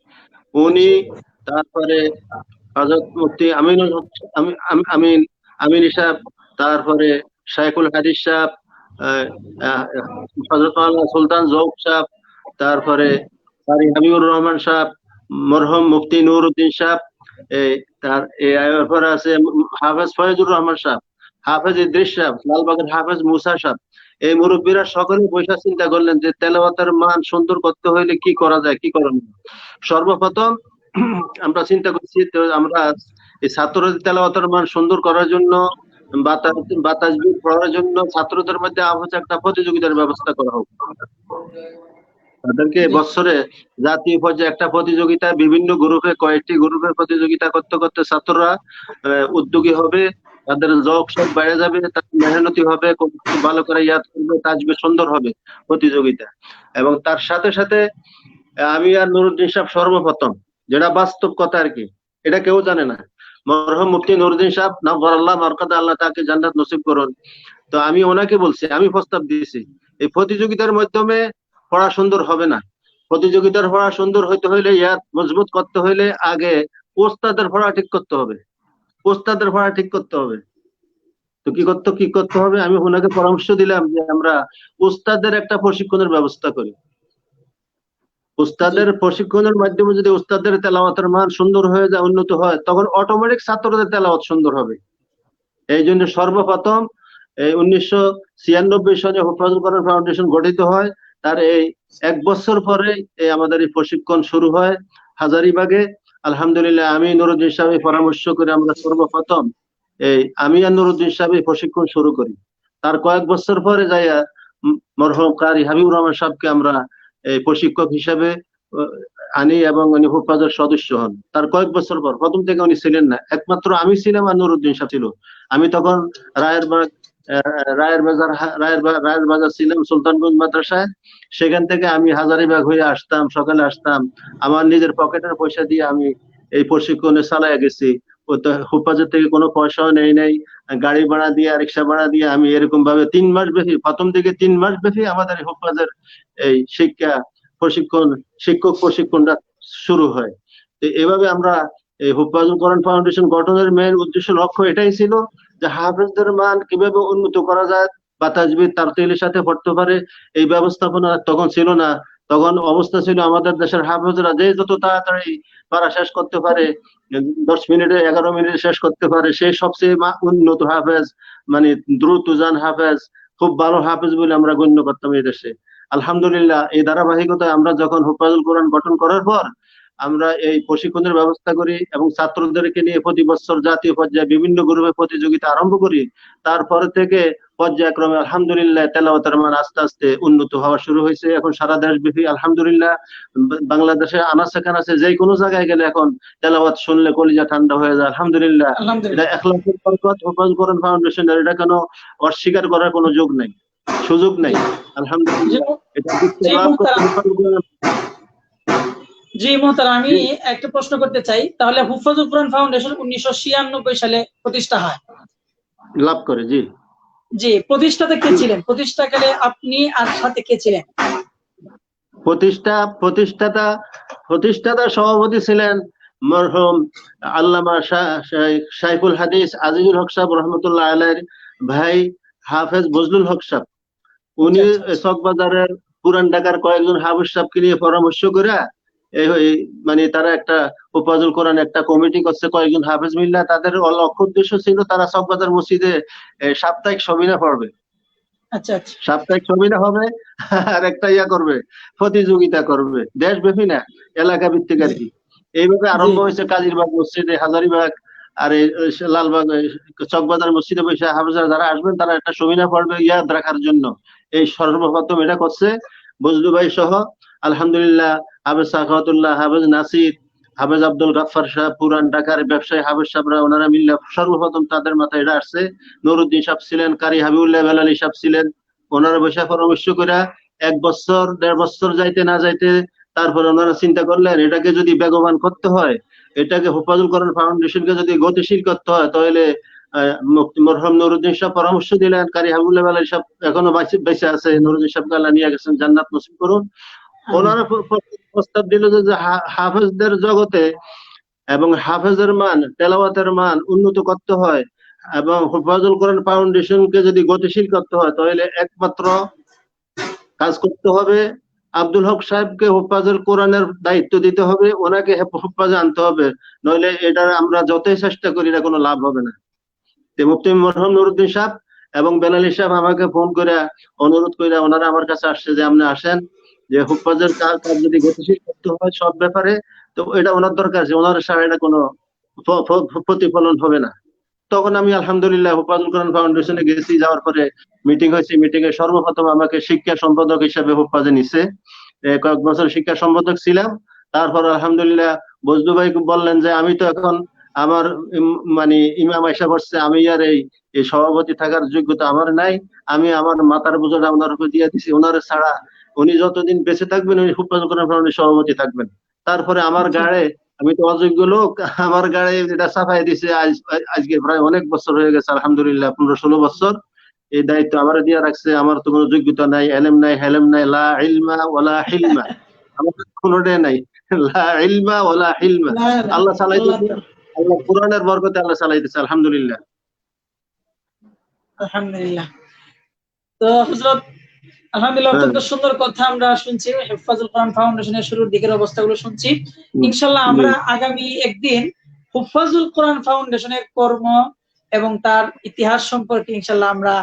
উনি। তারপরে হযরত মুফতি আমিন সাহেব, তারপরে শাইখুল হাদিস সাহেব, হযরত মাওলানা সুলতান জৌক সাহেব, তারপরে কারি হাবিবুর রহমান সাহেব, মরহুম মুফতি নুরউদ্দিন সাহেব, এরপরে আছে হাফেজ ফয়েজুর রহমান সাহেব, হাফেজ ইদ্রিস সাহেব, লালবাগের হাফেজ মুসা সাহেব। এই মুরব্বীরা সকলে বৈশা চিন্তা করলেন যে তেলাওয়াতের মান সুন্দর করতে হইলে কি করা যায়, কি করণীয়। সর্বপ্রথম আমরা চিন্তা করছি, তো আমরা এই ছাত্রদের তেলাওয়াতের মান সুন্দর করার জন্য, বাতাস পড়ার জন্য ছাত্রদের মধ্যে আবহাওয়া একটা প্রতিযোগিতার ব্যবস্থা করা হোক। তাদেরকে বছরে জাতীয় পর্যায়ে একটা প্রতিযোগিতা, বিভিন্ন গ্রুপে কয়েকটি গ্রুপে প্রতিযোগিতা করতে করতে ছাত্ররা উদ্যোগী হবে, তাদের জোক সব বেড়ে যাবে, তাদের মেহনতি হবে, ভালো করে ইয়াদ করবে, তাজবে, সুন্দর হবে প্রতিযোগিতা। এবং তার সাথে সাথে আমি আর নুরউদ্দিন সাহেব সর্বপ্রথম, যেটা বাস্তব কথা আর কি, এটা কেউ জানে না, মরহুম মুফতি নুরউদ্দিন সাহেব নাওয়ারাল্লাহ মারকাদা, আল্লাহ তাকে জান্নাত নসিব করুন। তো আমি ওনাকে বলছি, আমি প্রস্তাব দিয়েছি, এই প্রতিযোগিতার মাধ্যমে পড়া সুন্দর হবে না। প্রতিযোগিতার পড়া সুন্দর হইতে হইলে, ইয়াদ মজবুত করতে হইলে আগে ওস্তাদের পড়া ঠিক করতে হবে, ওস্তাদের পড়া ঠিক করতে হবে। তো কি করতে হবে, আমি ওনাকে পরামর্শ দিলাম যে আমরা ওস্তাদের একটা প্রশিক্ষণের ব্যবস্থা করি। উস্তাদের প্রশিক্ষণের মাধ্যমে যদি উস্তাদের তেলাওয়াতের মান সুন্দর হয়ে যায়, উন্নত হয়, তখন অটোমেটিক ছাত্রদের তেলাওয়াত সুন্দর হবে। এই জন্য সর্বপ্রথম এই 1996 সনে হুফাজুল কোরআন ফাউন্ডেশন গঠিত হয়। তার এই 1 বছর পরে আমাদের এই প্রশিক্ষণ শুরু হয় হাজারীবাগে। আলহামদুলিল্লাহ, আমি নুরউদ্দিন সাহেব পরামর্শ করে আমরা সর্বপ্রথম আমি আর নুরউদ্দিন সাহেব প্রশিক্ষণ শুরু করি। তার কয়েক বছর পরে যাইয়া মরহুম কারি হাবিবুর রহমান সাহেবকে আমরা এই প্রশিক্ষক হিসাবে আনি এবং উনি হুফাজের সদস্য হন। তার কয়েক বছর পর, প্রথম থেকে উনি ছিলেন না, একমাত্র আমি ছিলাম আর নুরউদ্দিন সাহেব ছিল। আমি তখন রায়ের বাজার ছিলাম, সুলতানগঞ্জ মাদ্রাসায়। সেখান থেকে আমি হাজারীবাগ হয়ে আসতাম, সকালে আসতাম, আমার নিজের পকেটের পয়সা দিয়ে আমি এই প্রশিক্ষণে চালাইয়া গেছি। হুফাজের থেকে কোনো পয়সাও নেই নাই, গাড়ি ভাড়া দিয়ে, রিক্সা ভাড়া দিয়ে আমি এরকম ভাবে 3 মাস ব্যাপী, প্রথম থেকে 3 মাস ব্যাপী আমাদের হুফাজের এই শিক্ষক প্রশিক্ষণটা শুরু হয়। তো এভাবে আমরা এই হুফাজুল কোরআন ফাউন্ডেশন গঠনের মেইন উদ্দেশ্য, লক্ষ্য এটাই ছিল যে হাফেজদের মান কিভাবে উন্নত করা যায়, বা তাজবিদ তারতিলের সাথে পড়তে পারে। এই ব্যবস্থাপনা তখন ছিল না। তখন অবস্থা ছিল আমাদের দেশের হাফেজরা যে যত তাড়াতাড়ি পারা শেষ করতে পারে, 10 মিনিটে 11 মিনিটে শেষ করতে পারে, সেই সবচেয়ে উন্নত হাফেজ, মানে দ্রুত জান হাফেজ, খুব ভালো হাফেজ বলে আমরা গণ্য করতাম এই দেশে। আলহামদুলিল্লাহ, এই ধারাবাহিকতায় আমরা যখন হুফাজুল কোরআন গঠন করার পর আমরা এই প্রশিক্ষণের ব্যবস্থা করি এবং ছাত্রদেরকে নিয়ে প্রতি বছর জাতীয় পর্যায়ে বিভিন্ন গ্রুপে প্রতিযোগিতা আরম্ভ করি। তারপর থেকে পর্যায়ক্রমে আলহামদুলিল্লাহ তেলাওয়াতের মান আস্তে আস্তে উন্নত হওয়া শুরু হয়েছে। এখন সারা দেশব্যাপী আলহামদুলিল্লাহ, বাংলাদেশে আনাচে কানাচে যে কোনো জায়গায় গেলে এখন তেলাওয়াত শুনলে কলিজা ঠান্ডা হয়ে যায়। আলহামদুলিল্লাহ, এটা ইখলাসের বরকত, হুফাজুল কোরআন ফাউন্ডেশনের, এটা কোনো অস্বীকার করার কোনো সুযোগ নাই। আলহামদুলিল্লাহ, এটা জি মোহতারাম, আমি একটা প্রশ্ন করতে চাই। তাহলে হুফাজুল কোরআন ফাউন্ডেশন 1996 সালে প্রতিষ্ঠা হয়। লাভ করে। জি জি, প্রতিষ্ঠাতা কে ছিলেন? প্রতিষ্ঠাকালে আপনি আর সাথে কে ছিলেন? প্রতিষ্ঠাতা সভাপতি ছিলেন মরহুম আল্লামা শাইখুল হাদিস আজিজুল হক সাহেব রহমতুল্লাহ আলাইহির ভাই হাফেজ বজলুল হক সাহেব। উনি চকবাজারের পুরান ঢাকার কয়েকজন হাফেজ সাহেবকে নিয়ে পরামর্শ করে মানে তারা একটা হুফাজুল কোরআন একটা কমিটি করছে, কয়েকজন হাফেজ মিল্লা। তাদের লক্ষ্য উদ্দেশ্য ছিল তারা চকবাজার মসজিদে সাপ্তাহিক সবিনা পড়বে, সাপ্তাহিক সবিনা হবে, আর একটা করবে, প্রতিযোগিতা করবে, দেশব্যাপী না, এলাকা ভিত্তিক আর কি। এইভাবে আরম্ভ হয়েছে কাজীরবাগ মসজিদে, হাজারীবাগ আর লালবাগ, চকবাজার মসজিদে বসে হাফেজরা যারা আসবেন তারা একটা সবিনা পড়বে ইয়াদ রাখার জন্য। এই সর্বপ্রথম এটা করছে বজলু ভাই সহ। আলহামদুলিল্লাহ হাফেজ সাখাওয়াতুল্লাহ, হাফেজ নাসির, হাফেজ আব্দুল গাফফার সাহেব, পুরান ঢাকার ব্যবসায়ী হাফেজ সাহেবরা, ওনারা মিল্লা সর্বপ্রথম তাদের মাথায় এটা আসছে। নুরুদ্দিন সাহেব ছিলেন, কারি হাবিবুল্লাহ বেলালী সাহেব ছিলেন। ওনারা বসে পরামর্শ করে 1 বছর 1.5 বছর যাইতে না যাইতে তারপরে ওনারা চিন্তা করলেন এটাকে যদি বেগবান করতে হয়, এটাকে হুফাজুল কোরআন ফাউন্ডেশনকে যদি গতিশীল করতে হয়, তাহলে মরহুম নুরুদ্দিন সাহেব পরামর্শ দিলেন। কারি হাবিবুল্লাহ বেলালী সাহেব এখনো বেঁচে আছে, নুরুদ্দিন সাহেবকে আল্লাহ নিয়ে গেছেন, জান্নাত নসিব করুন। ওনারা প্রস্তাব দিল যে হাফেজদের জগতে এবং হাফেজের মান, তেলাওয়াতের মান উন্নত করতে হয় এবং হুফাজুল কোরআন ফাউন্ডেশনকে যদি গতিশীল করতে হয়, তাহলে একমাত্র কাজ করতে হবে আব্দুল হক সাহেবকে হুফাজুল কোরআনের দায়িত্ব দিতে হবে, ওনাকে হুফাজে আনতে হবে, নইলে এটা আমরা যতই চেষ্টা করি না কোনো লাভ হবে না। মুফতি মরহুম নুরুদ্দিন সাহেব এবং বেলালী সাহেব আমাকে ফোন করে অনুরোধ করে ওনারা আমার কাছে আসছে যে আপনি আসেন, যে হুফাজের কাজ যদি গতিশীল করতে হয় সব ব্যাপারে, তো এটা ওনার দরকার আছে, ওনার সারা এটা কোনো প্রতিফলন হবে না। তখন আমি আলহামদুলিল্লাহ হুফাজুল কোরআন ফাউন্ডেশনে গেছি। যাওয়ার পরে মিটিং হয়েছে, মিটিং এ সর্বপ্রথম আমাকে শিক্ষা সম্পাদক হিসেবে হুফাজে নিছে। কয়েক বছর শিক্ষা সম্পাদক ছিলাম। তারপর আলহামদুলিল্লাহ বজলু ভাই বললেন যে আমি তো এখন আমার মানে ইমাম আয়সা করছে, আমি আর এই সভাপতি থাকার যোগ্যতা আমার নাই, আমি আমার মাথার বোঝাটা ওনার উপর দিয়ে দিছি, ওনার ছাড়া উনি যতদিন বেঁচে থাকবেন উনি হুফাজুল কোরআন ফাউন্ডেশনের সভাপতি থাকবেন। তারপরে আমার গাড়ে, আমি তো অযোগ্য লোক, আমার গাড়ি এটা সাফাই দিছে। আজকে প্রায় অনেক বছর হয়ে গেছে, আলহামদুলিল্লাহ 15-16 বছর এই দায়িত্ব আমার দিয়ে রাখছে। আমার তো কোনো যোগ্যতা নাই, এলেম নাই, হেলেম নাই, লা ইলমা ওয়ালা হিলমা, আমার কোনোটাই নাই, লা ইলমা ওয়ালা হিলমা। আল্লাহ চালাইতেছে, আল্লাহ কোরআনের বরকতে আল্লাহ চালাইতেছে, আলহামদুলিল্লাহ। আলহামদুলিল্লাহ। তো হযরত আলহামদুলিল্লাহ, অত্যন্ত সুন্দর কথা আমরা শুনছি। হুফাজুল কোরআন ফাউন্ডেশনের শুরুর দিকের অবস্থাগুলো শুনছি। ইনশাআল্লাহ আমরা আগামী একদিন হুফাজুল কোরআন ফাউন্ডেশনের কর্ম এবং তার ইতিহাস সম্পর্কে ইনশাআল্লাহ আমরা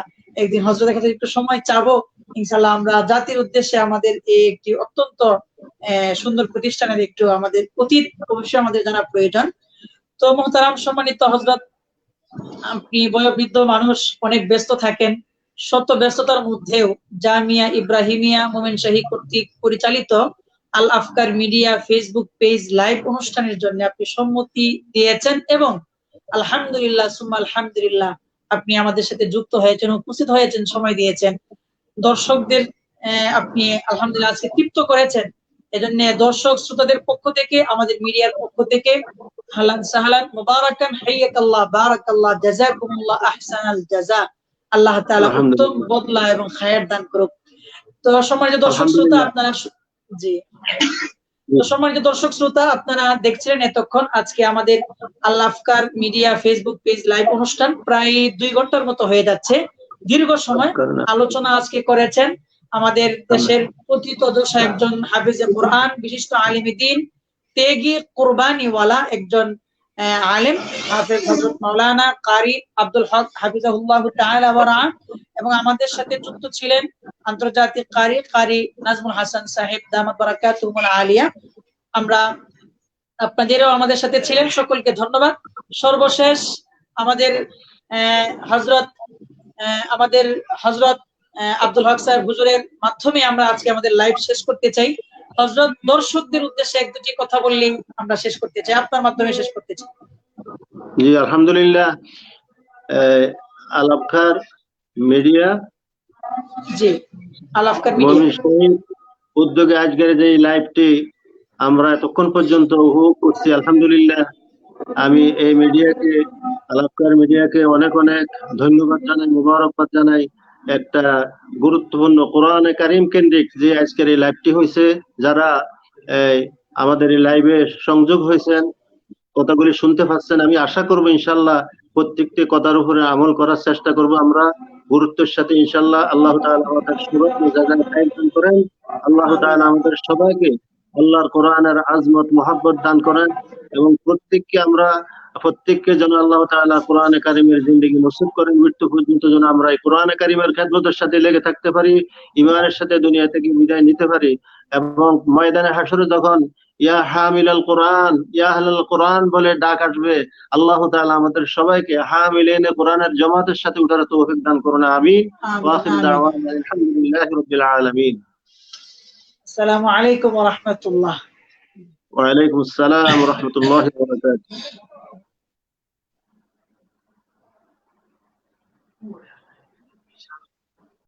একদিন হযরতের কাছে একটু সময় চাবো। ইনশাআল্লাহ আমরা জাতির উদ্দেশ্যে আমাদের এই একটি অত্যন্ত সুন্দর প্রতিষ্ঠানের একটু আমাদের অতীত অবশ্যই আমাদের জানা প্রয়োজন। তো মুহতারাম সম্মানিত হযরত, আপনি বয়োবৃদ্ধ মানুষ, অনেক ব্যস্ত থাকেন। শত ব্যস্ততার মধ্যেও জামিয়া ইব্রাহিমিয়া মোমেনশাহী কর্তৃক পরিচালিত আল আফকার মিডিয়া ফেসবুক পেজ লাইভ অনুষ্ঠানের জন্য আপনি সম্মতি দিয়েছেন এবং আলহামদুলিল্লাহ সুম্মা আলহামদুলিল্লাহ আপনি আমাদের সাথে যুক্ত হয়েছেন, উপস্থিত হয়েছেন, সময় দিয়েছেন। দর্শকদের আপনি আলহামদুলিল্লাহ আজকে তৃপ্ত করেছেন। এজন্য দর্শক শ্রোতাদের পক্ষ থেকে, আমাদের মিডিয়ার পক্ষ থেকে হালান সাহালান মুবারাকান হাইয়াকাল্লাহ বারাকাল্লাহ জাযাকুমুল্লাহ আহসানাল জাযা। আল্লাহ তাআলা উত্তম বদলা এবং খায়ের দান করুক। তো সম্মানিত দর্শক শ্রোতা, আপনারা জি তো সম্মানিত দর্শক শ্রোতা, আপনারা দেখছিলেন এতক্ষণ আজকে আমাদের আল আফকার মিডিয়া ফেসবুক পেজ লাইভ অনুষ্ঠান। প্রায় 2 ঘন্টার মতো হয়ে যাচ্ছে। দীর্ঘ সময় আলোচনা আজকে করেছেন আমাদের দেশের প্রথিতযশা একজন হাফিজে কোরআন, বিশিষ্ট আলিমে দ্বীন, তেগী কুরবানিওয়ালা একজন আলেম হাফেজ হযরত মাওলানা কারি আব্দুল হক হাফিজাহুল্লাহ তাআলা ওয়া রাআ, এবং আমাদের সাথে যুক্ত ছিলেন আন্তর্জাতিক কারি নাজমুল হাসান সাহেব দামাত বারাকাতুহুল আলিয়া। আমরা আপনাদেরও আমাদের সাথে ছিলেন, সকলকে ধন্যবাদ। সর্বশেষ আমাদের হযরত আব্দুল হক সাহেব হুজুরের মাধ্যমে আমরা আজকে আমাদের লাইভ শেষ করতে চাই। হযরত দর্শকদের উদ্দেশ্যে এক দুটি কথা বললেই আমরা শেষ করতে চাই, আপনার মাধ্যমে শেষ করতে চাই। জি আলহামদুলিল্লাহ, আল আফকার মিডিয়া, জি আল আফকার মিডিয়া উদ্যোগে আজকের যে লাইভটি আমরা এতক্ষণ পর্যন্ত উপভোগ করছি। আলহামদুলিল্লাহ, আমি এই মিডিয়াকে, আলাপকার মিডিয়াকে অনেক অনেক ধন্যবাদ জানাই, মুবারকবাদ জানাই। একটা গুরুত্বপূর্ণ কোরআনে কারিম কেন্দ্রিক যে আজকের এই লাইভটি হয়েছে, যারা আমাদের এই লাইভে সংযোগ হয়েছেন, কথাগুলি শুনতে পাচ্ছেন, আমি আশা করব ইনশাল্লাহ প্রত্যেকটি কথার উপরে আমল করার চেষ্টা করব আমরা গুরুত্বের সাথে ইনশাল্লাহ। আল্লাহ তাআলা আমাদের সবাইকে জায়গায় কায়েম করেন। আল্লাহ তাআলা আমাদের সবাইকে আল্লাহর কোরআনের আজমত মহব্বত দান করেন এবং প্রত্যেককে যেন আল্লাহ তাআলা কোরআনে কারিমের জিন্দেগি নসিব করেন। মৃত্যু পর্যন্ত যেন আমরা এই কোরআনে কারিমের খেদমতের সাথে লেগে থাকতে পারি, ঈমানের সাথে দুনিয়া থেকে বিদায় নিতে পারি এবং ময়দানে হাশরে যখন ইয়া হামিলাল কোরআন, ইয়া আহলাল কোরআন বলে ডাক আসবে, আল্লাহ তাআলা আমাদের সবাইকে হামিলিনে কোরআনের জামাতের সাথে উঠার তৌফিক দান করুন। আমিন। ওয়া আখিরু দাওয়ানা আলহামদুলিল্লাহি রাব্বিল আলামিন। আসসালামু আলাইকুম ওয়া রাহমাতুল্লাহ। ওয়া আলাইকুম আসসালাম ওয়া রাহমাতুল্লাহি ওয়া বারাকাতুহু।